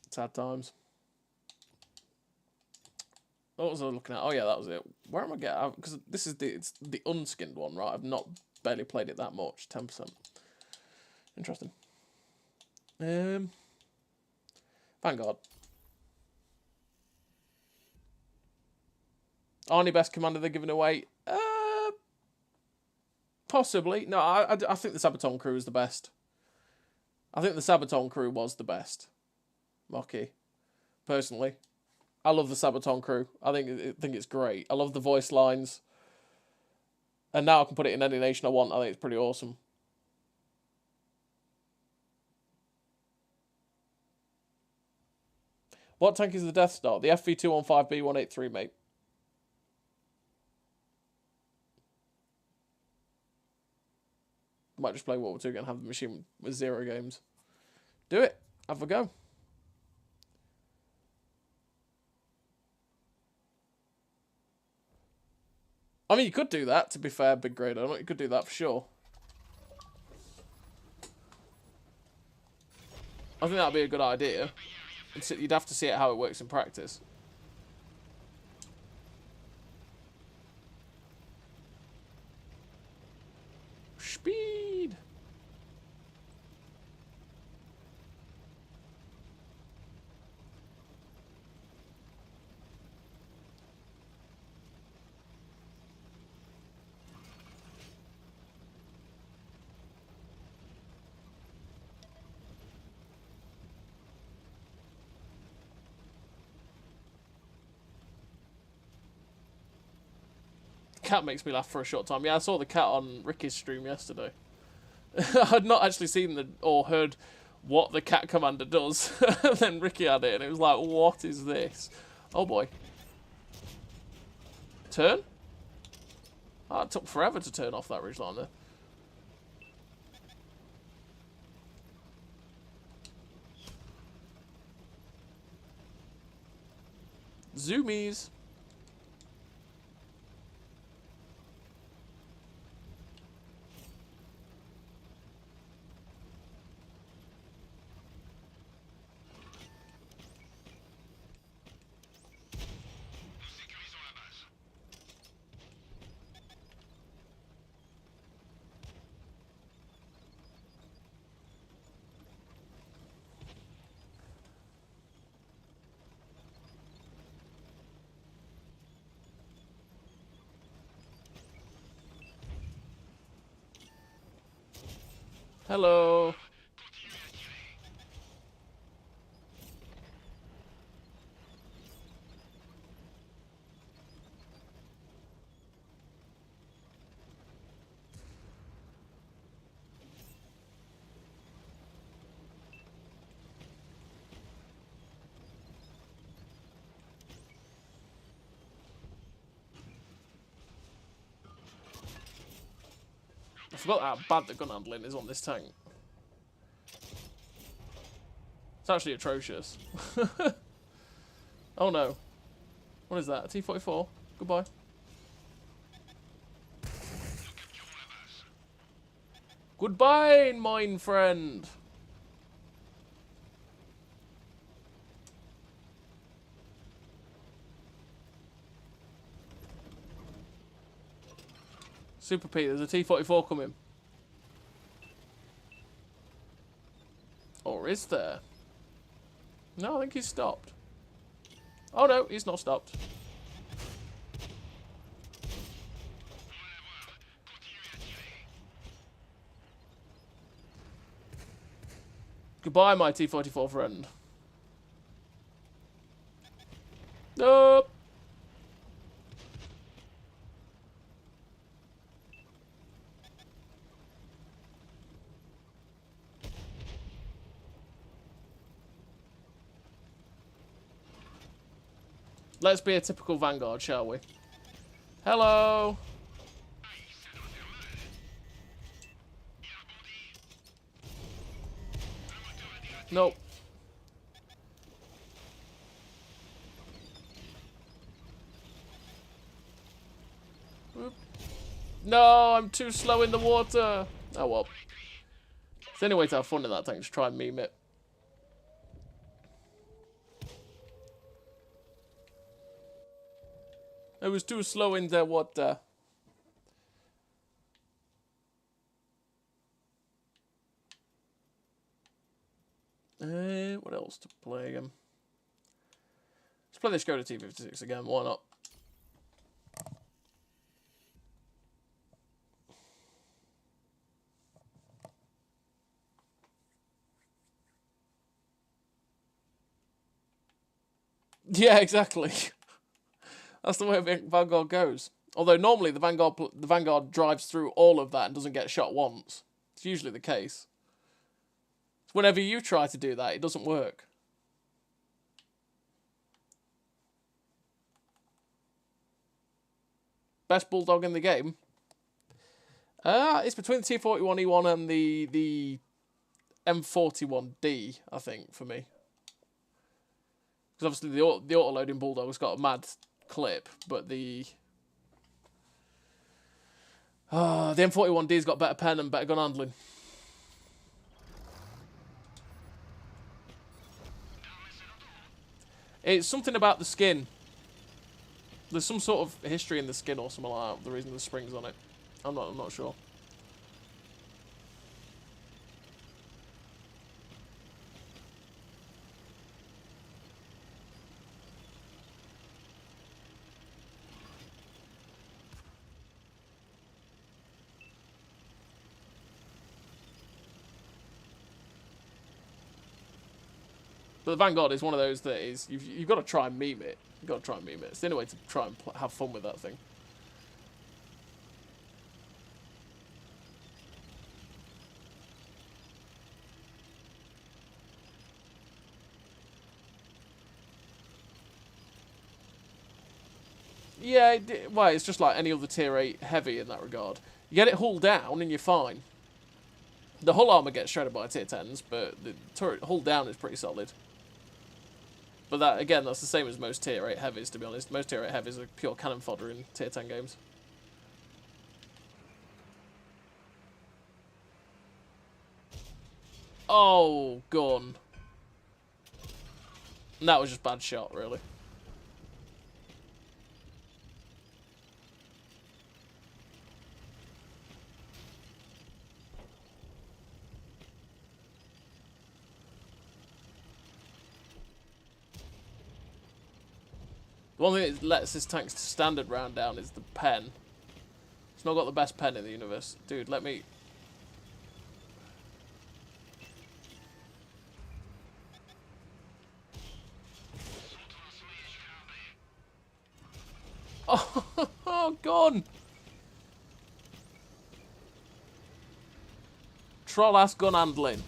Sad times. What was I looking at? Oh yeah, that was it. Where am I getting? Because this is it's the unskinned one, right? I've not barely played it that much. 10%. Interesting. Vanguard. Arnie best commander they're giving away? Possibly. No, I think the Sabaton crew is the best. I think the Sabaton crew was the best. Mocky. Personally. I love the Sabaton crew. I think it's great. I love the voice lines. And now I can put it in any nation I want. I think it's pretty awesome. What tank is the Death Star? The FV215B183, mate. Might just play World War II again and have the machine with 0 games. Do it. Have a go. I mean, you could do that, to be fair, Big Grade. I know you could do that for sure. I think that'd be a good idea. You'd have to see how it works in practice. Speed. Cat makes me laugh for a short time. Yeah, I saw the cat on Ricky's stream yesterday. I'd not actually seen or heard what the cat commander does. And then Ricky had it, and it was like, what is this? Oh boy. Turn? Oh, it took forever to turn off that ridgeline there. Zoomies. Hello. I forgot how bad the gun handling is on this tank. It's actually atrocious. Oh no. What is that? A T-44? Goodbye. Goodbye, mine friend. Super Pete, there's a T-44 coming. Or is there? No, I think he's stopped. Oh no, he's not stopped. Goodbye, my T-44 friend. Nope. Let's be a typical Vanguard, shall we? Hello. Nope. Oop. No, I'm too slow in the water. Oh well. It's the only way to have fun in that tank, just try and meme it. I was too slow in the water. What else to play again? Let's play the Skoda T56 again, why not? Yeah, exactly. That's the way Vanguard goes. Although normally the Vanguard drives through all of that and doesn't get shot once. It's usually the case. Whenever you try to do that, it doesn't work. Best bulldog in the game? It's between the T41E1 and the M41D, I think, for me. Because obviously the auto-loading bulldog's got a mad clip, but the M41D's got better pen and better gun handling. It's something about the skin. There's some sort of history in the skin or something like that. The reason the springs on it, I'm not sure. But the Vanguard is one of those that is you've got to try and meme it. You've got to try and meme it. It's the only way to try and have fun with that thing. Yeah, well, it's just like any other tier 8 heavy in that regard. You get it hull down and you're fine. The hull armor gets shredded by tier 10s, but the turret hull down is pretty solid. But that, again, that's the same as most tier 8 heavies, to be honest. Most tier 8 heavies are pure cannon fodder in tier 10 games. Oh, gun. And that was just bad shot, really. The one thing that lets this tank's standard round down is the pen. It's not got the best pen in the universe. Dude, let me... Oh, gone. Troll ass gun handling.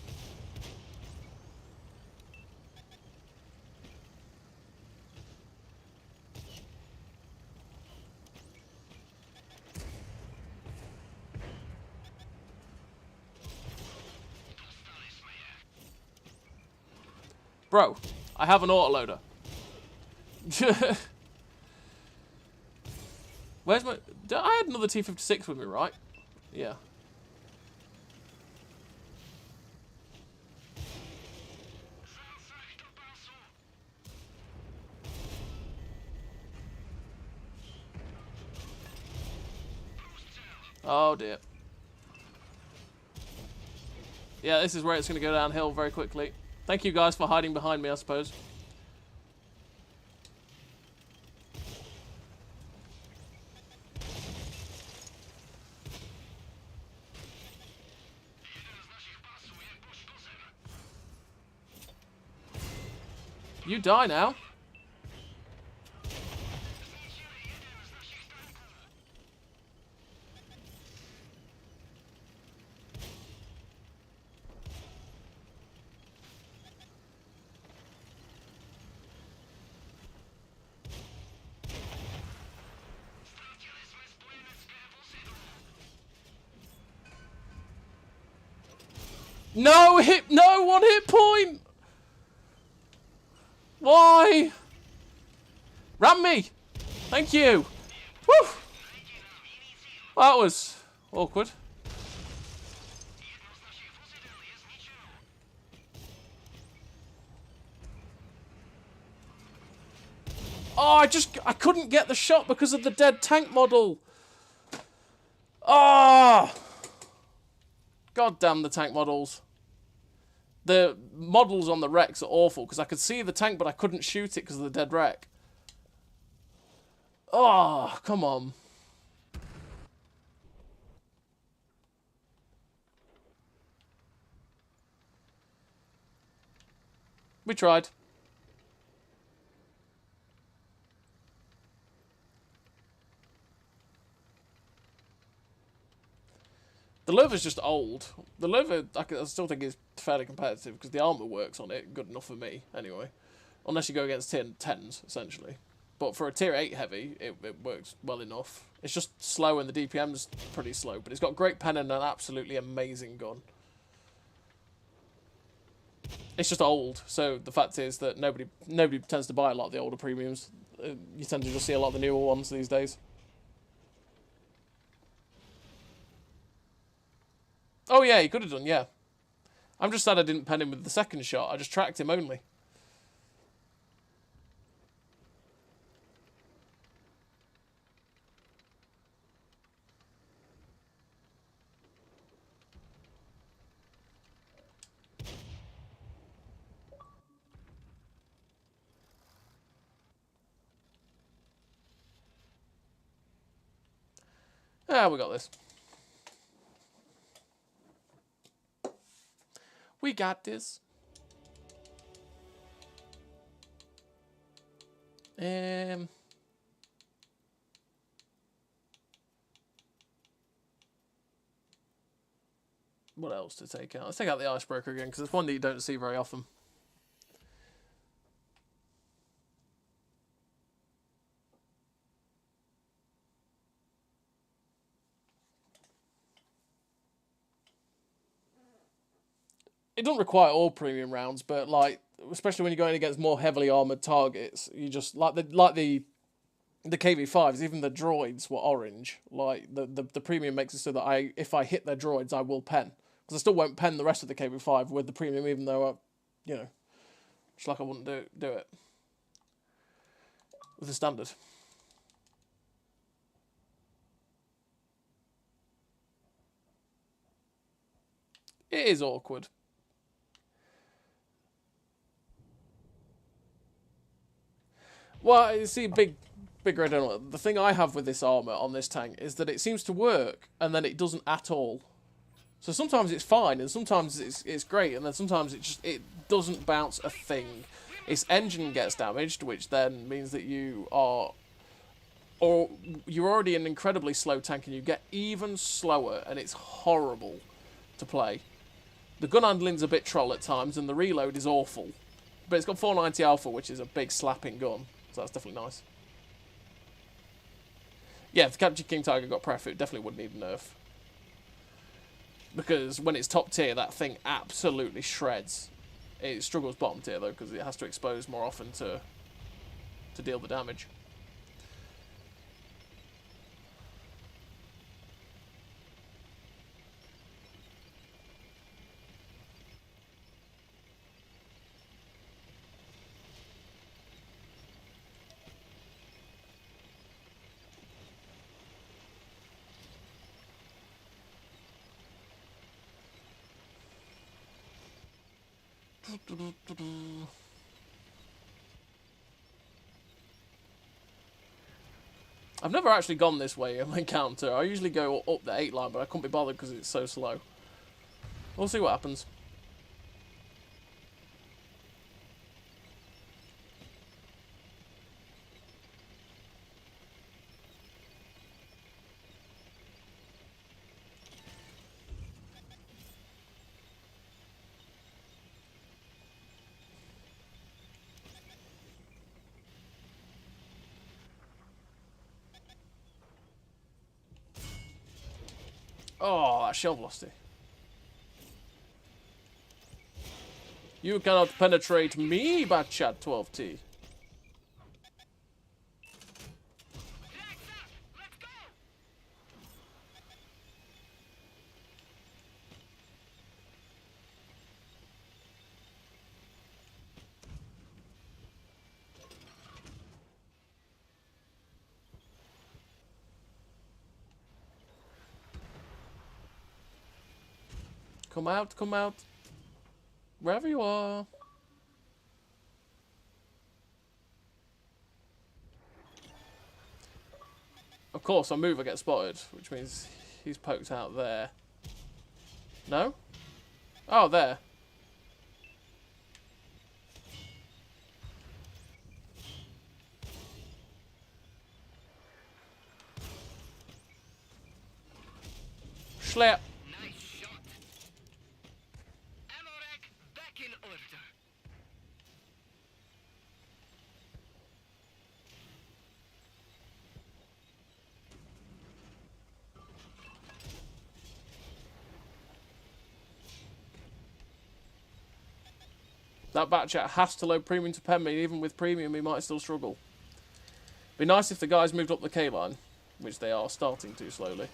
Bro, I have an autoloader. Where's my... I had another T56 with me, right? Yeah. Oh, dear. Yeah, this is where it's going to go downhill very quickly. Thank you guys for hiding behind me, I suppose. You die now. No hit, no 1 hit point. Why? Ram me. Thank you. Woo. That was awkward. Oh, I couldn't get the shot because of the dead tank model. Ah. Oh. God damn the tank models. The models on the wrecks are awful because I could see the tank but I couldn't shoot it because of the dead wreck. Oh, come on. We tried. The liver's just old. The liver, I still think is fairly competitive because the armour works on it good enough for me, anyway. Unless you go against tier 10s, essentially. But for a tier 8 heavy, it works well enough. It's just slow and the DPM's pretty slow, but it's got great pen and an absolutely amazing gun. It's just old, so the fact is that nobody tends to buy a lot of the older premiums. You tend to just see a lot of the newer ones these days. Oh yeah, he could have done, yeah. I'm just sad I didn't pen him with the second shot. I just tracked him only. Yeah, we got this. We got this. What else to take out? Let's take out the Icebreaker again, because it's one that you don't see very often. It doesn't require all premium rounds, but like, especially when you're going against more heavily armored targets, you just like the KV5s, even the droids were orange. Like the premium makes it so that if I hit their droids, I will pen, because I still won't pen the rest of the KV5 with the premium, even though just like I wouldn't do it with the standard. It is awkward. Well, you see, big red on the thing I have with this armour on this tank is that it seems to work, and then it doesn't at all. So sometimes it's fine, and sometimes it's great, and then sometimes it doesn't bounce a thing. Its engine gets damaged, which then means that you are or you're already an incredibly slow tank and you get even slower, and it's horrible to play. The gun handling's a bit troll at times, and the reload is awful. But it's got 490 alpha, which is a big slapping gun, so that's definitely nice. Yeah, if the Captured King Tiger got pref, it definitely would need a nerf. Because when it's top tier, that thing absolutely shreds. It struggles bottom tier, though, because it has to expose more often to deal the damage. I've never actually gone this way in my encounter. I usually go up the 8 line, but I couldn't be bothered because it's so slow. We'll see what happens. Oh, that shell velocity. You cannot penetrate me, Batchat 12T. Come out, come out. Wherever you are. Of course, I move, I get spotted, which means he's poked out there. No? Oh, there. Schlep. That Batchat has to load premium to pen me. Even with premium, he might still struggle. Be nice if the guys moved up the K line, which they are starting to slowly.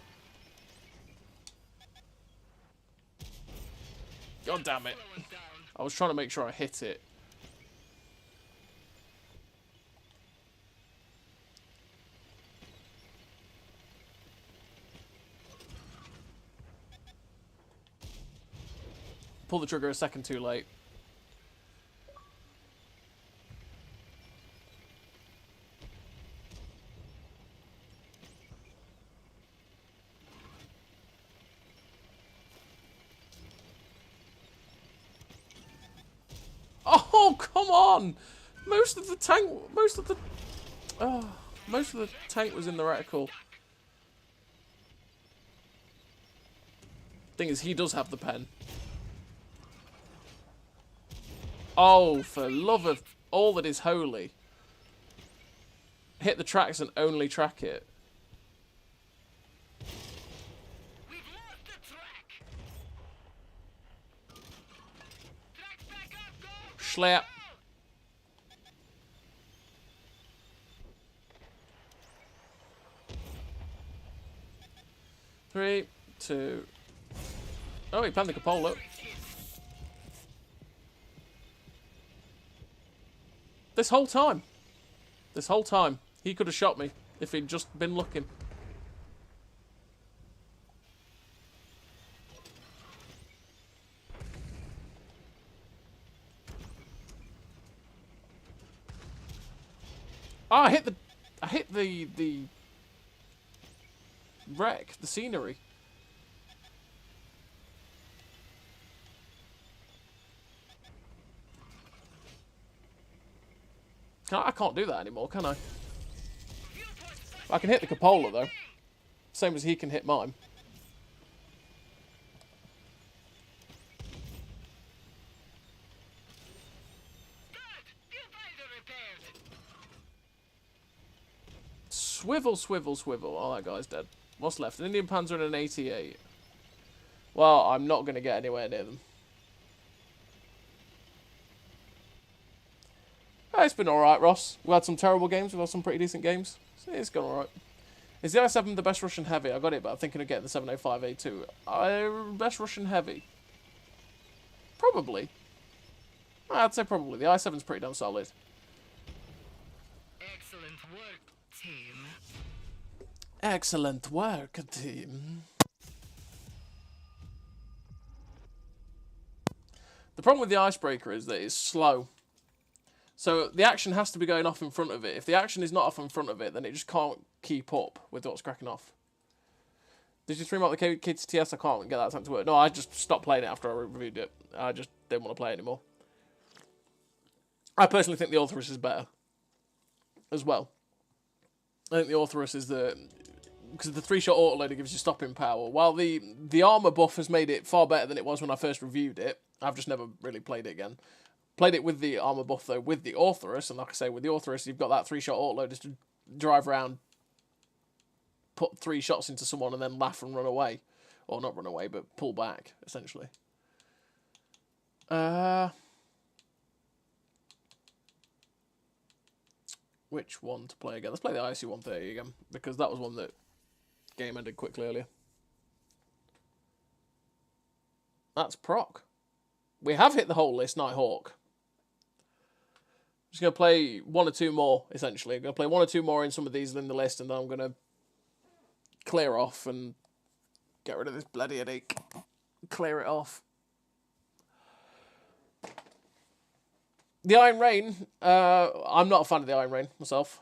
God damn it. I was trying to make sure I hit it. Pull the trigger a second too late. Oh, come on! Most of the tank was in the reticle. Thing is, he does have the pen. Oh, for love of all that is holy. Hit the tracks and only track it. We've lost the track. Track's back up, go! Schlep. Three, two. Oh, he planned the cupola. This whole time, he could have shot me if he'd just been looking. Oh, I hit the wreck, the scenery. I can't do that anymore, can I? Viewpoint special. I can hit the cupola, though. Same as he can hit mine. Swivel, swivel, swivel. Oh, that guy's dead. What's left? An Indian Panzer and an 88. Well, I'm not going to get anywhere near them. Oh, it's been alright, Ross. We had some terrible games. We've had some pretty decent games. So it's gone alright. Is the i7 the best Russian heavy? I got it, but I'm thinking of getting the 705A2. Best Russian heavy? Probably. I'd say probably. The i7's pretty damn solid. Excellent work, team. Excellent work, team. The problem with the Icebreaker is that it's slow. So the action has to be going off in front of it. If the action is not off in front of it, then it just can't keep up with what's cracking off. Did you stream out the KTS? I can't get that time to work. No, I just stopped playing it after I reviewed it. I just didn't want to play it anymore. I personally think the Authorus is better as well. I think the Authorus is because the 3-shot autoloader gives you stopping power. While the armor buff has made it far better than it was when I first reviewed it, I've just never really played it again. Played it with the armor buff though, with the Authorus, and like I say, with the Authorus, you've got that 3-shot autoloader to drive around, put 3 shots into someone, and then laugh and run away, or not run away, but pull back essentially. Which one to play again? Let's play the IC-130 again, because that was one that game ended quickly earlier. That's proc. We have hit the whole list, Nighthawk. Just going to play 1 or 2 more, essentially. I'm going to play 1 or 2 more in some of these in the list, and then I'm going to clear off and get rid of this bloody headache. Clear it off. The Iron Rain, I'm not a fan of the Iron Rain myself.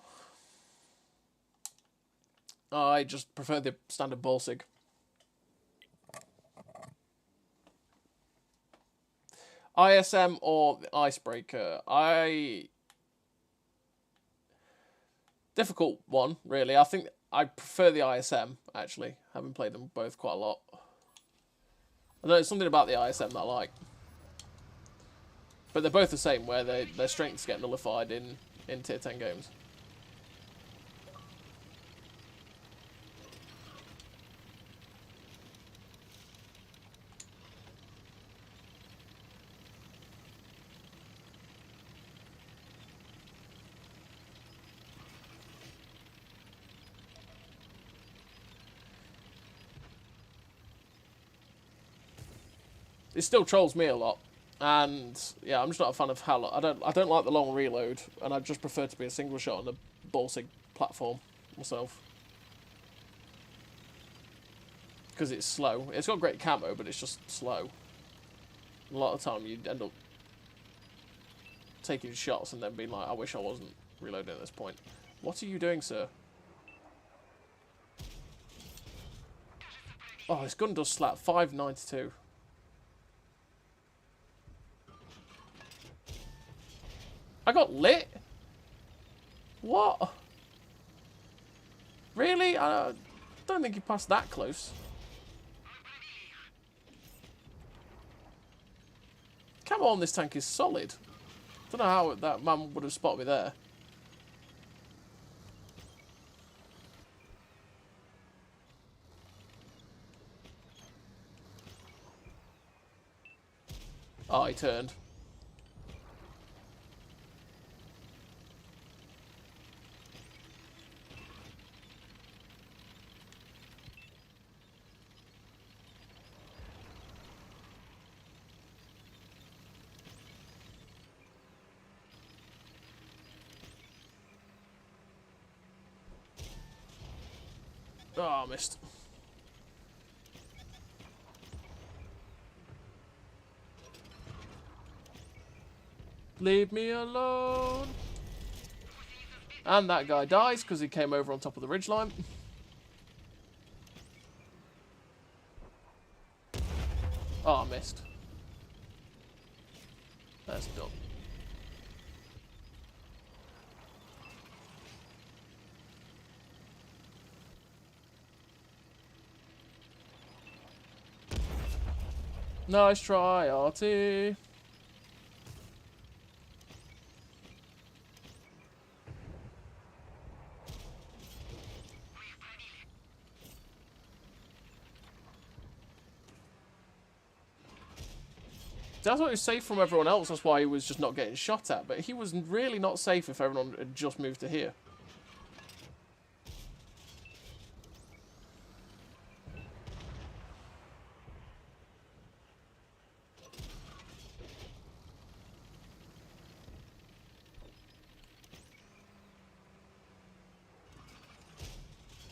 I just prefer the standard Balsig. ISM or the Icebreaker? Difficult one, really. I think I prefer the ISM, actually, having played them both quite a lot. I know there's something about the ISM that I like. But they're both the same, where their strengths get nullified in Tier 10 games. It still trolls me a lot, and yeah, I'm just not a fan of how I don't like the long reload, and I just prefer to be a single shot on the Balsig platform myself, because it's slow. It's got great camo, but it's just slow. A lot of the time, you end up taking shots and then being like, I wish I wasn't reloading at this point. What are you doing, sir? Oh, this gun does slap. 592. I got lit? What? Really? I don't think you passed that close. Camo on this tank is solid. Don't know how that man would have spotted me there. Oh, he turned. Oh, I missed. Leave me alone. And that guy dies because he came over on top of the ridgeline. Oh, I missed. That's done. Nice try, RT. That's what he was safe from everyone else. That's why he was just not getting shot at. But he was really not safe if everyone had just moved to here.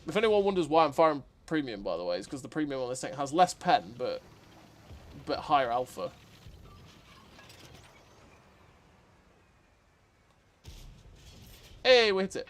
If anyone wonders why I'm firing premium, by the way, it's because the premium on this thing has less pen, but higher alpha. Hey, we hit it.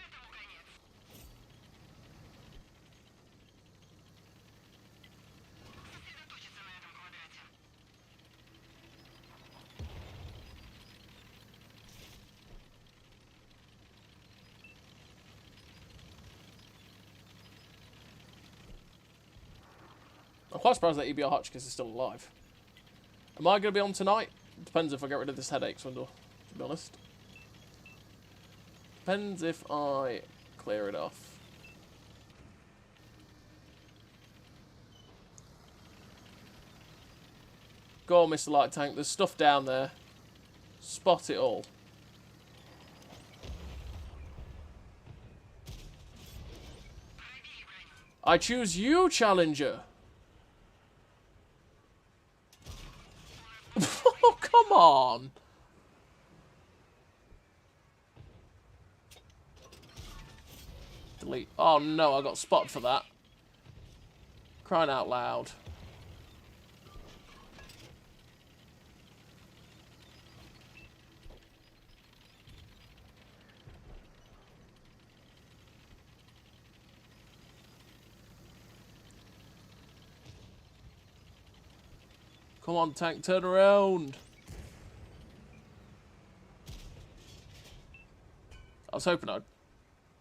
I'm quite surprised that EBR Hotchkiss is still alive. Am I going to be on tonight? Depends if I get rid of this headache swindle, to be honest. Depends if I clear it off. Go on, Mr. Light Tank. There's stuff down there. Spot it all. I choose you, Challenger. Oh, come on. Delete. Oh no, I got spotted for that. Crying out loud. Come on, tank, turn around. I was hoping I'd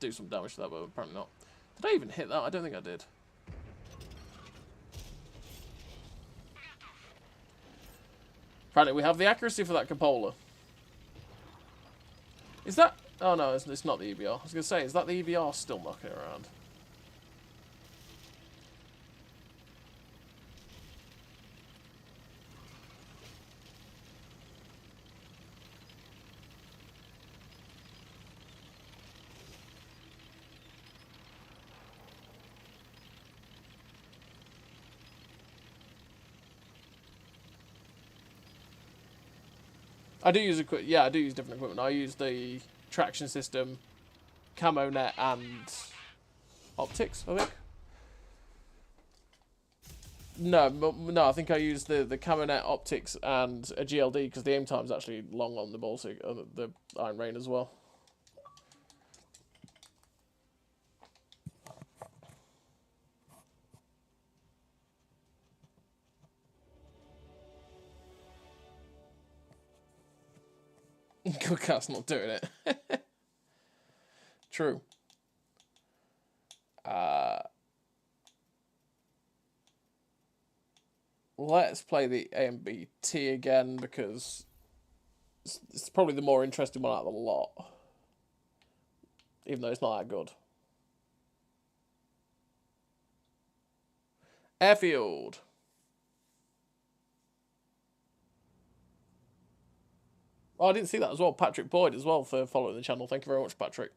do some damage to that, but apparently not. Did I even hit that? I don't think I did. Apparently we have the accuracy for that cupola. Is that... Oh no, it's not the EBR. I was going to say, is that the EBR still knocking around? I do use I do use different equipment. I use the traction system, camo net, and optics, I think. No, I think I use the camo net, optics, and a GLD because the aim time is actually long on the Baltic, the Iron Rain as well. Cookhouse not doing it. True. Let's play the AMBT again because it's probably the more interesting one out of the lot. Even though it's not that good. Airfield. Oh, I didn't see that as well. Patrick Boyd as well for following the channel. Thank you very much, Patrick.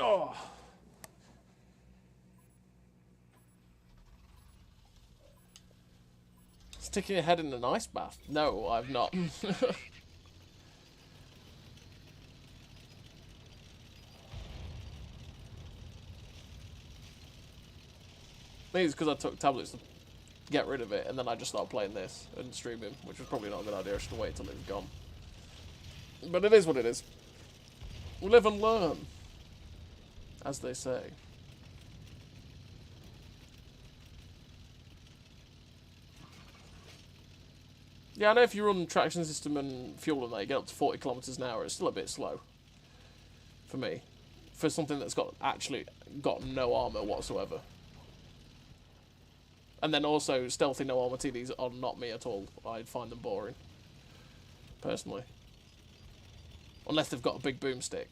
Oh. Sticking your head in an ice bath? No, I've not. Maybe it's because I took tablets get rid of it, and then I just started playing this and streaming, which was probably not a good idea. I should have waited till it was gone. But it is what it is. Live and learn, as they say. Yeah, I know if you run traction system and fuel and that, you get up to 40 kilometers an hour. It's still a bit slow for me, for something that's actually got no armor whatsoever. And then also, stealthy no armor TDs are not me at all. I'd find them boring, personally. Unless they've got a big boomstick.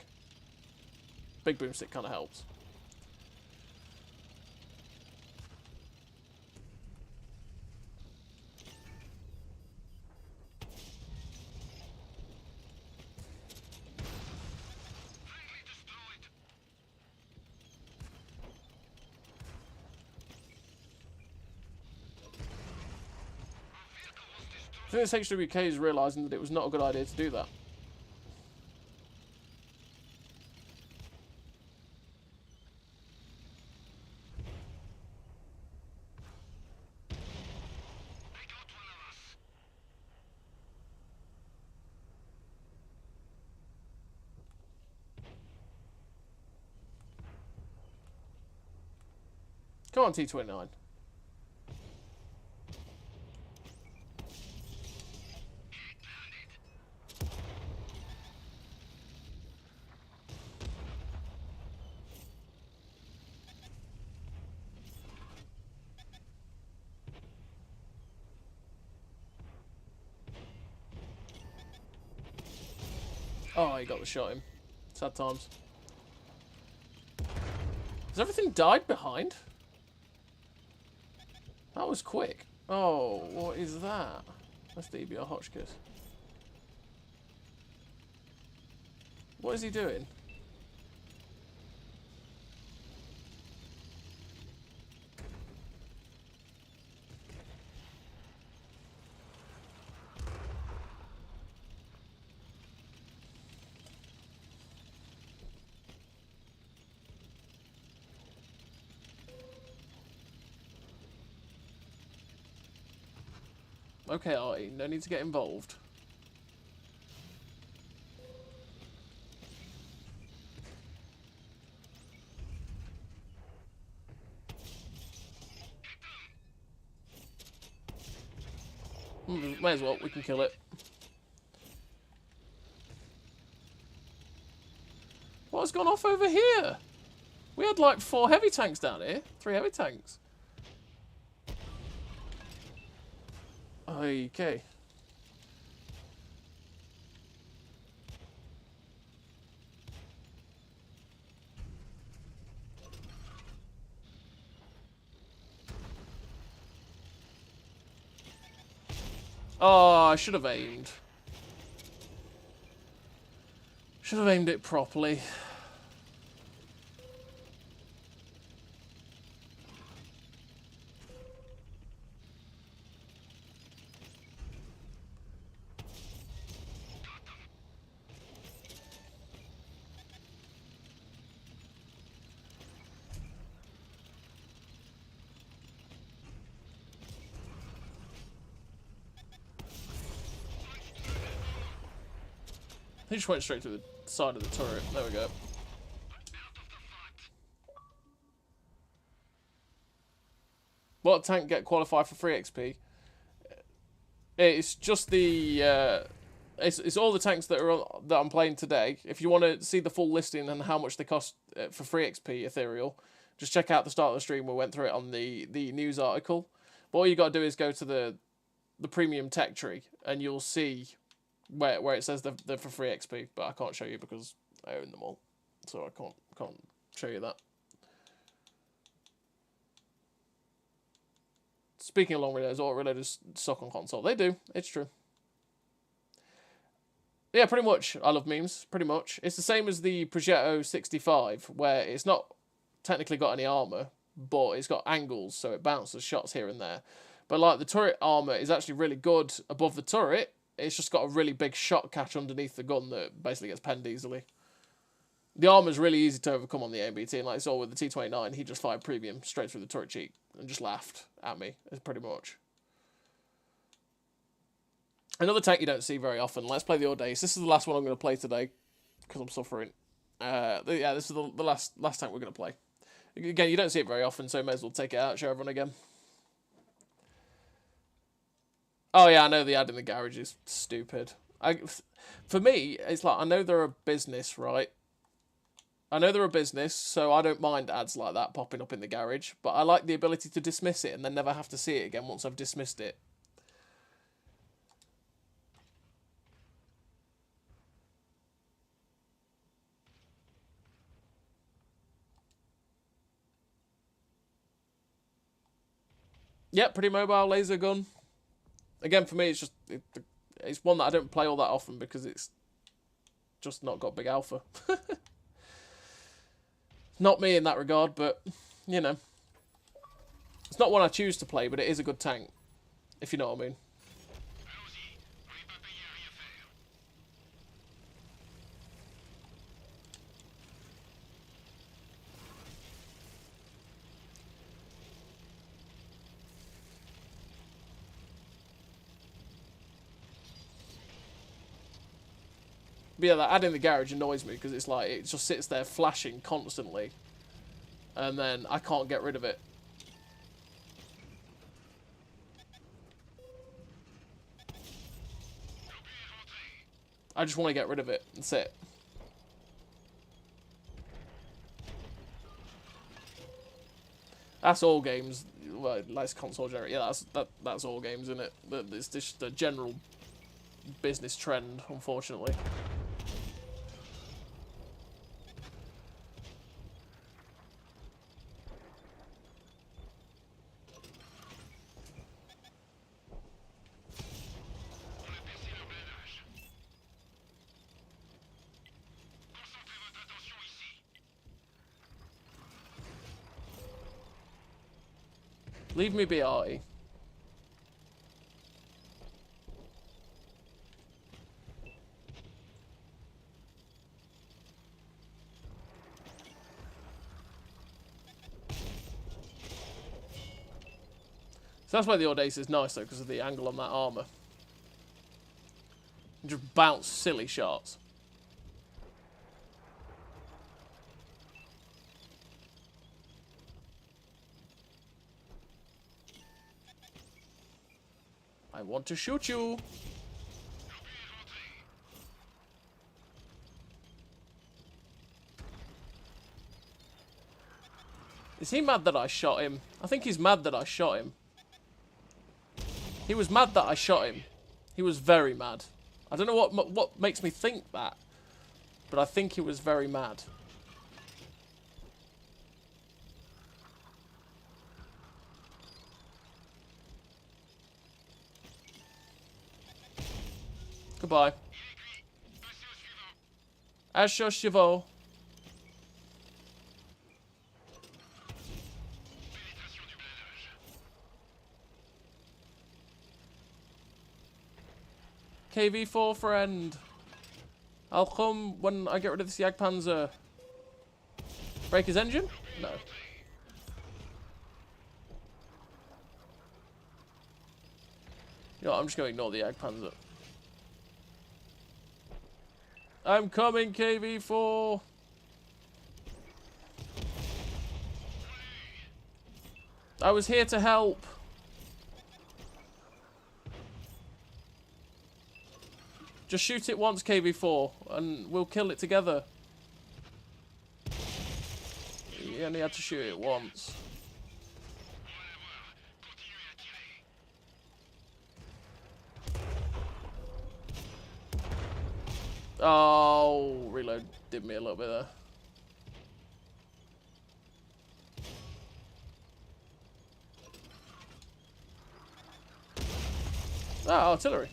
Big boomstick kind of helps. I think this HWK is realising that it was not a good idea to do that. Come on, T29. Oh, he got the shot him. Sad times. Has everything died behind? That was quick. Oh, what is that? That's the EBR Hotchkiss. What is he doing? Okay, Artie, no need to get involved. May as well, we can kill it. What's gone off over here? We had like 4 heavy tanks down here. 3 heavy tanks. Okay. Oh, I should have aimed. Should have aimed it properly. He just went straight to the side of the turret. There we go. What tank get qualified for free XP? It's just the it's all the tanks that I'm playing today. If you want to see the full listing and how much they cost for free XP Ethereal, just check out the start of the stream. We went through it on the news article. But all you got to do is go to the premium tech tree and you'll see where it says they're for free XP, but I can't show you because I own them all, so I can't show you that. Speaking of long reloads, auto reloaders suck on console. They do. It's true. Yeah, pretty much. I love memes. Pretty much. It's the same as the Progetto 65, where it's not technically got any armor, but it's got angles, so it bounces shots here and there. But like the turret armor is actually really good above the turret. It's just got a really big shot catch underneath the gun that basically gets penned easily. The armor's really easy to overcome on the AMBT, and like I saw with the T29, he just fired premium straight through the turret cheek and just laughed at me, pretty much. Another tank you don't see very often. Let's play the Audace. This is the last one I'm going to play today, because I'm suffering. Yeah, this is the last tank we're going to play. Again, you don't see it very often, so you may as well take it out, show everyone again. Oh yeah, I know the ad in the garage is stupid. For me, it's like, I know they're a business, right? I know they're a business, so I don't mind ads like that popping up in the garage, but I like the ability to dismiss it and then never have to see it again once I've dismissed it. Yep, pretty mobile laser gun. Again, for me, it's just it's one that I don't play all that often because it's just not got big alpha. Not me in that regard, but you know, it's not one I choose to play, but it is a good tank, if you know what I mean. But yeah, that ad in the garage annoys me because it's like, it just sits there flashing constantly. And then I can't get rid of it. I just want to get rid of it. That's it. That's all games. Well, nice console generator. Yeah, that's all games, isn't it? It's just a general business trend, unfortunately. Leave me be, Artie. So that's why the Audace is nice, though, because of the angle on that armour. You just bounce silly shots. I want to shoot you. Is he mad that I shot him? I think he's mad that I shot him. He was mad that I shot him. He was very mad. I don't know what makes me think that, but I think he was very mad. Goodbye. Asho Shivo. KV4 friend. I'll come when I get rid of this Jagdpanzer. Break his engine? No. You know what, I'm just going to ignore the Jagdpanzer. I'm coming, KV4. I was here to help. Just shoot it once, KV4, and we'll kill it together. You only had to shoot it once. Oh, reload did me a little bit there. Ah, artillery.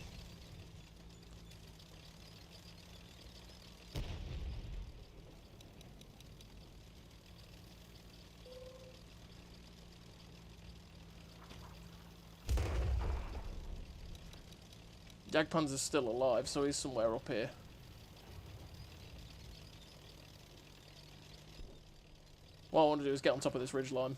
Jagdpanzer's still alive, so he's somewhere up here. What I want to do is get on top of this ridge line.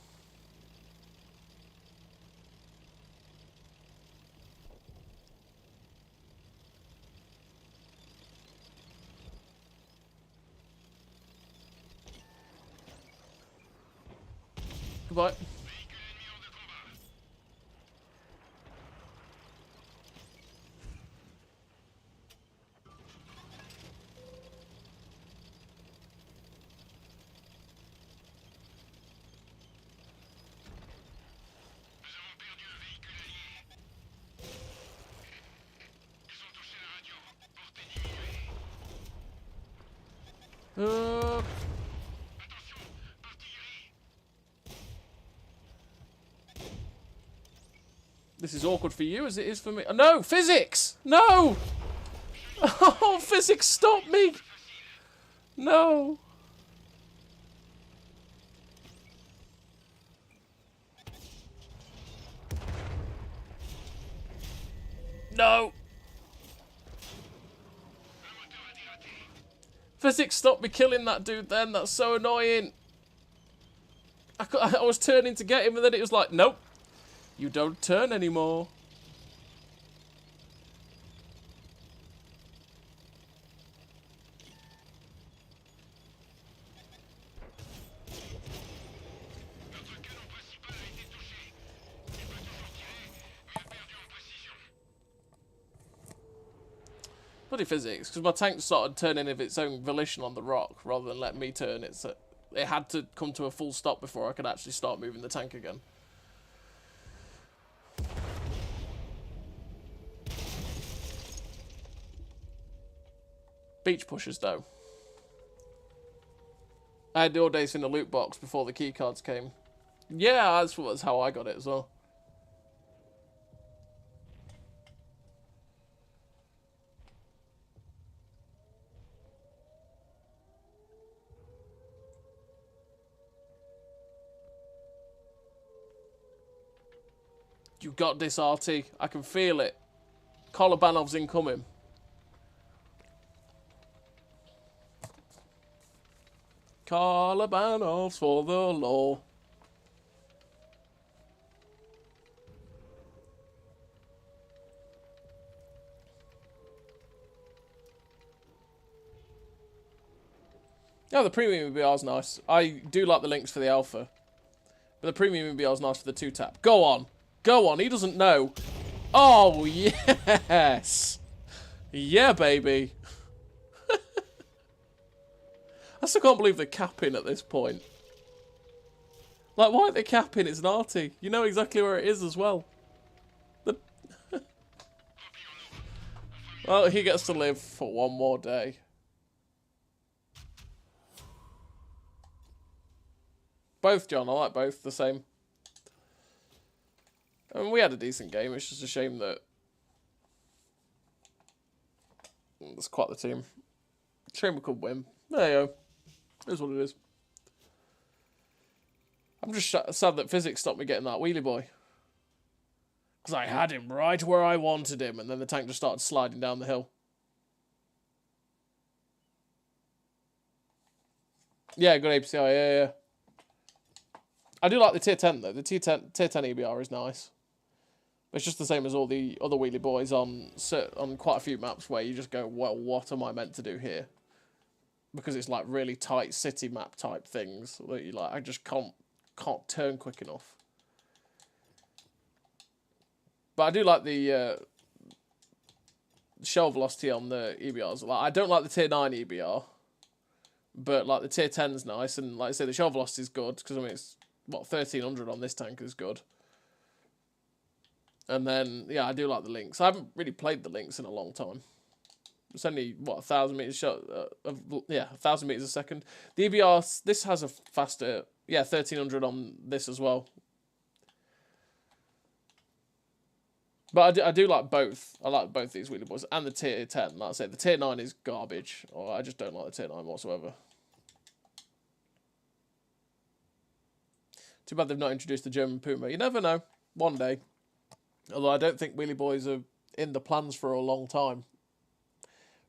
Goodbye. This is awkward for you as it is for me. No! Physics! No! Oh, physics, stop me! No! No! Physics, stop me killing that dude then. That's so annoying. I was turning to get him and then it was like, nope. You don't turn anymore. Bloody physics, because my tank started turning of its own volition on the rock rather than letting me turn it. So it had to come to a full stop before I could actually start moving the tank again. Beach pushers, though. I had the Audace in the loot box before the keycards came. Yeah, that's how I got it as well. You got this, RT. I can feel it. Kolobanov's incoming. Kolobanov's for the law. Oh, the premium EBR is nice. I do like the links for the alpha. But the premium EBR is nice for the 2-tap. Go on. Go on. He doesn't know. Oh, yes. Yeah, baby. I still can't believe they're capping at this point. Like, why aren't they capping? It's an arty. You know exactly where it is as well. Well, he gets to live for one more day. Both, John. I like both the same. I mean, we had a decent game. It's just a shame that... That's quite the team. Shame we could win. There you go. It is what it is. I'm just sad that physics stopped me getting that wheelie boy. Because I had him right where I wanted him, and then the tank just started sliding down the hill. Yeah, good APCI, yeah. I do like the tier 10, though. The tier 10 EBR is nice. But it's just the same as all the other wheelie boys on quite a few maps where you just go, well, what am I meant to do here? Because it's like really tight city map type things that you like. I just can't turn quick enough. But I do like the shell velocity on the EBRs. Like, I don't like the tier 9 EBR, but like the tier 10's nice, and like I say, the shell velocity is good because I mean it's what 1300 on this tank is good. And then yeah, I do like the links. I haven't really played the links in a long time. It's only, what, 1,000 meters shot, 1,000 meters a second. The EBR, this has a faster, yeah, 1,300 on this as well. But I do like both. I like both these wheelie boys and the tier 10. Like I said, the tier 9 is garbage. Or I just don't like the tier 9 whatsoever. Too bad they've not introduced the German Puma. You never know. One day. Although I don't think wheelie boys are in the plans for a long time.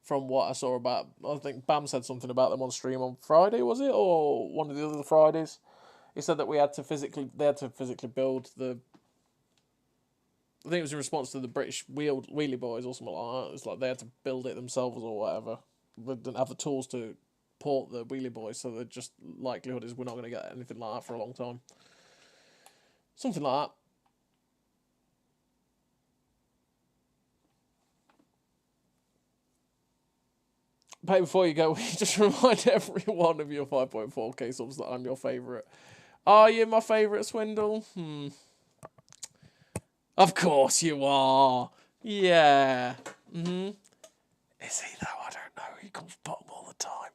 From what I saw about, I think Bam said something about them on stream on Friday, was it? Or one of the other Fridays. He said that they had to physically build the. I think it was in response to the British wheelie boys or something like that. It's like they had to build it themselves or whatever. They didn't have the tools to port the wheelie boys, so the just likelihood is we're not going to get anything like that for a long time. Something like that. But before you go, we just remind everyone of your 5.4k subs that I'm your favourite. Are you my favourite, Swindle? Of course you are. Yeah. Is he though? I don't know. He comes bottom all the time.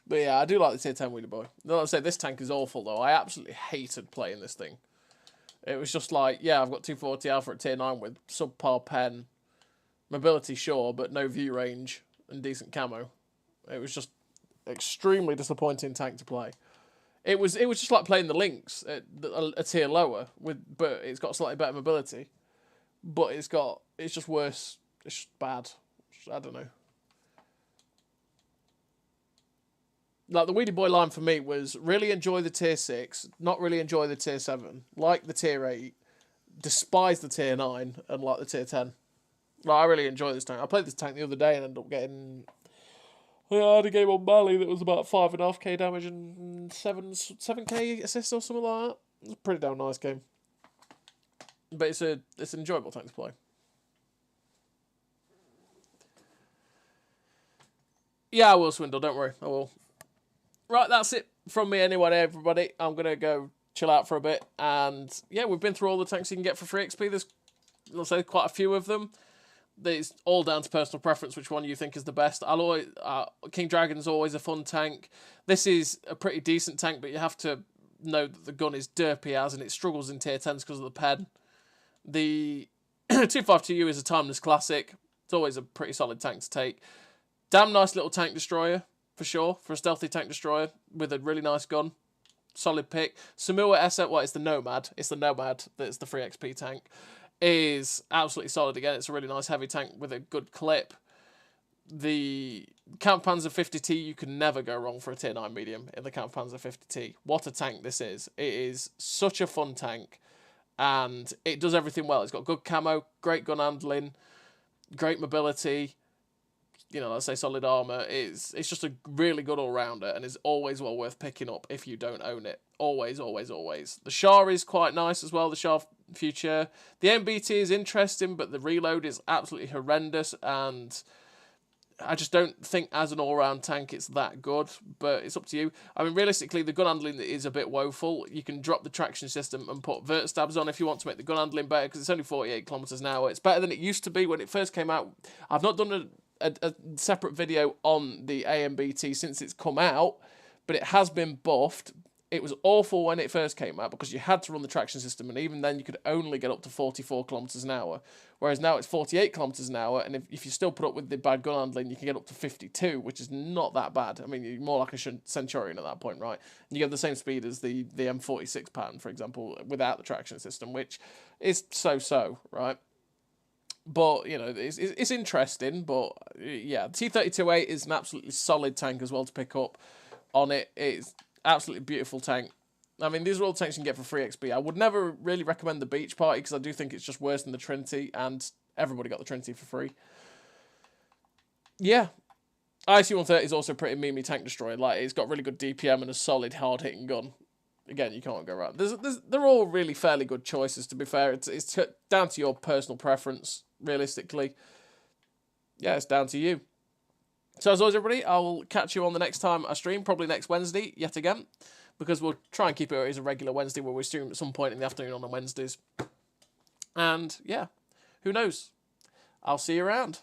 But yeah, I do like the tier 10 wheelie boy. Like I say, this tank is awful though. I absolutely hated playing this thing. It was just like, yeah, I've got 240 alpha at tier 9 with subpar pen, mobility sure, but no view range and decent camo. It was just extremely disappointing tank to play. It was just like playing the Lynx at a tier lower but it's got slightly better mobility, but it's just worse. It's just bad. I don't know. Like, the wheelie boy line for me was really enjoy the tier 6, not really enjoy the tier 7, like the tier 8, despise the tier 9, and like the tier 10. Like, I really enjoy this tank. I played this tank the other day and ended up getting... I had a game on Mali that was about 5.5k damage and 7k assist or something like that. It was a pretty damn nice game. But it's an enjoyable tank to play. Yeah, I will, Swindle, don't worry, I will. Right, that's it from me anyway, everybody. I'm going to go chill out for a bit. And, yeah, we've been through all the tanks you can get for free XP. There's, let's say, quite a few of them. It's all down to personal preference, which one you think is the best. I'll always, King Dragon's always a fun tank. This is a pretty decent tank, but you have to know that the gun is derpy as, and it struggles in tier 10s because of the pen. The 252U is a timeless classic. It's always a pretty solid tank to take. Damn nice little tank destroyer. For sure, for a stealthy tank destroyer with a really nice gun. Solid pick. Samua SM, well, it's the Nomad. It's the Nomad that's the free XP tank. Is absolutely solid again. It's a really nice heavy tank with a good clip. The Jagdpanzer 50T, you can never go wrong for a tier 9 medium in the Jagdpanzer 50T. What a tank this is. It is such a fun tank. And it does everything well. It's got good camo, great gun handling, great mobility. You know, let's say solid armor. It's just a really good all-rounder and is always well worth picking up if you don't own it. Always, always, always. The Char is quite nice as well, the Char Future. The AMBT is interesting, but the reload is absolutely horrendous, and I just don't think as an all-round tank it's that good, but it's up to you. I mean, realistically, the gun handling is a bit woeful. You can drop the traction system and put vert stabs on if you want to make the gun handling better, because it's only 48 kilometers an hour. It's better than it used to be when it first came out. I've not done a separate video on the AMBT since it's come out, but it has been buffed. It was awful when it first came out because you had to run the traction system, and even then you could only get up to 44 kilometers an hour, whereas now it's 48 kilometers an hour, and if you still put up with the bad gun handling, you can get up to 52, which is not that bad. I mean, you're more like a Centurion at that point, right? And you get the same speed as the M46 pattern, for example, without the traction system, which is so-so, right? But, you know, it's interesting, but, yeah, T92A is an absolutely solid tank as well to pick up on it. It's absolutely beautiful tank. I mean, these are all tanks you can get for free XP. I would never really recommend the Beach Party because I do think it's just worse than the Trinity, and everybody got the Trinity for free. Yeah. IC-130 is also a pretty memey tank destroyer. Like, it's got really good DPM and a solid, hard-hitting gun. Again, you can't go wrong. They're all really fairly good choices, to be fair. It's down to your personal preference, realistically. Yeah, it's down to you. So as always, everybody, I will catch you on the next time I stream, probably next Wednesday, yet again, because we'll try and keep it as a regular Wednesday where we stream at some point in the afternoon on the Wednesdays. And, yeah, who knows? I'll see you around.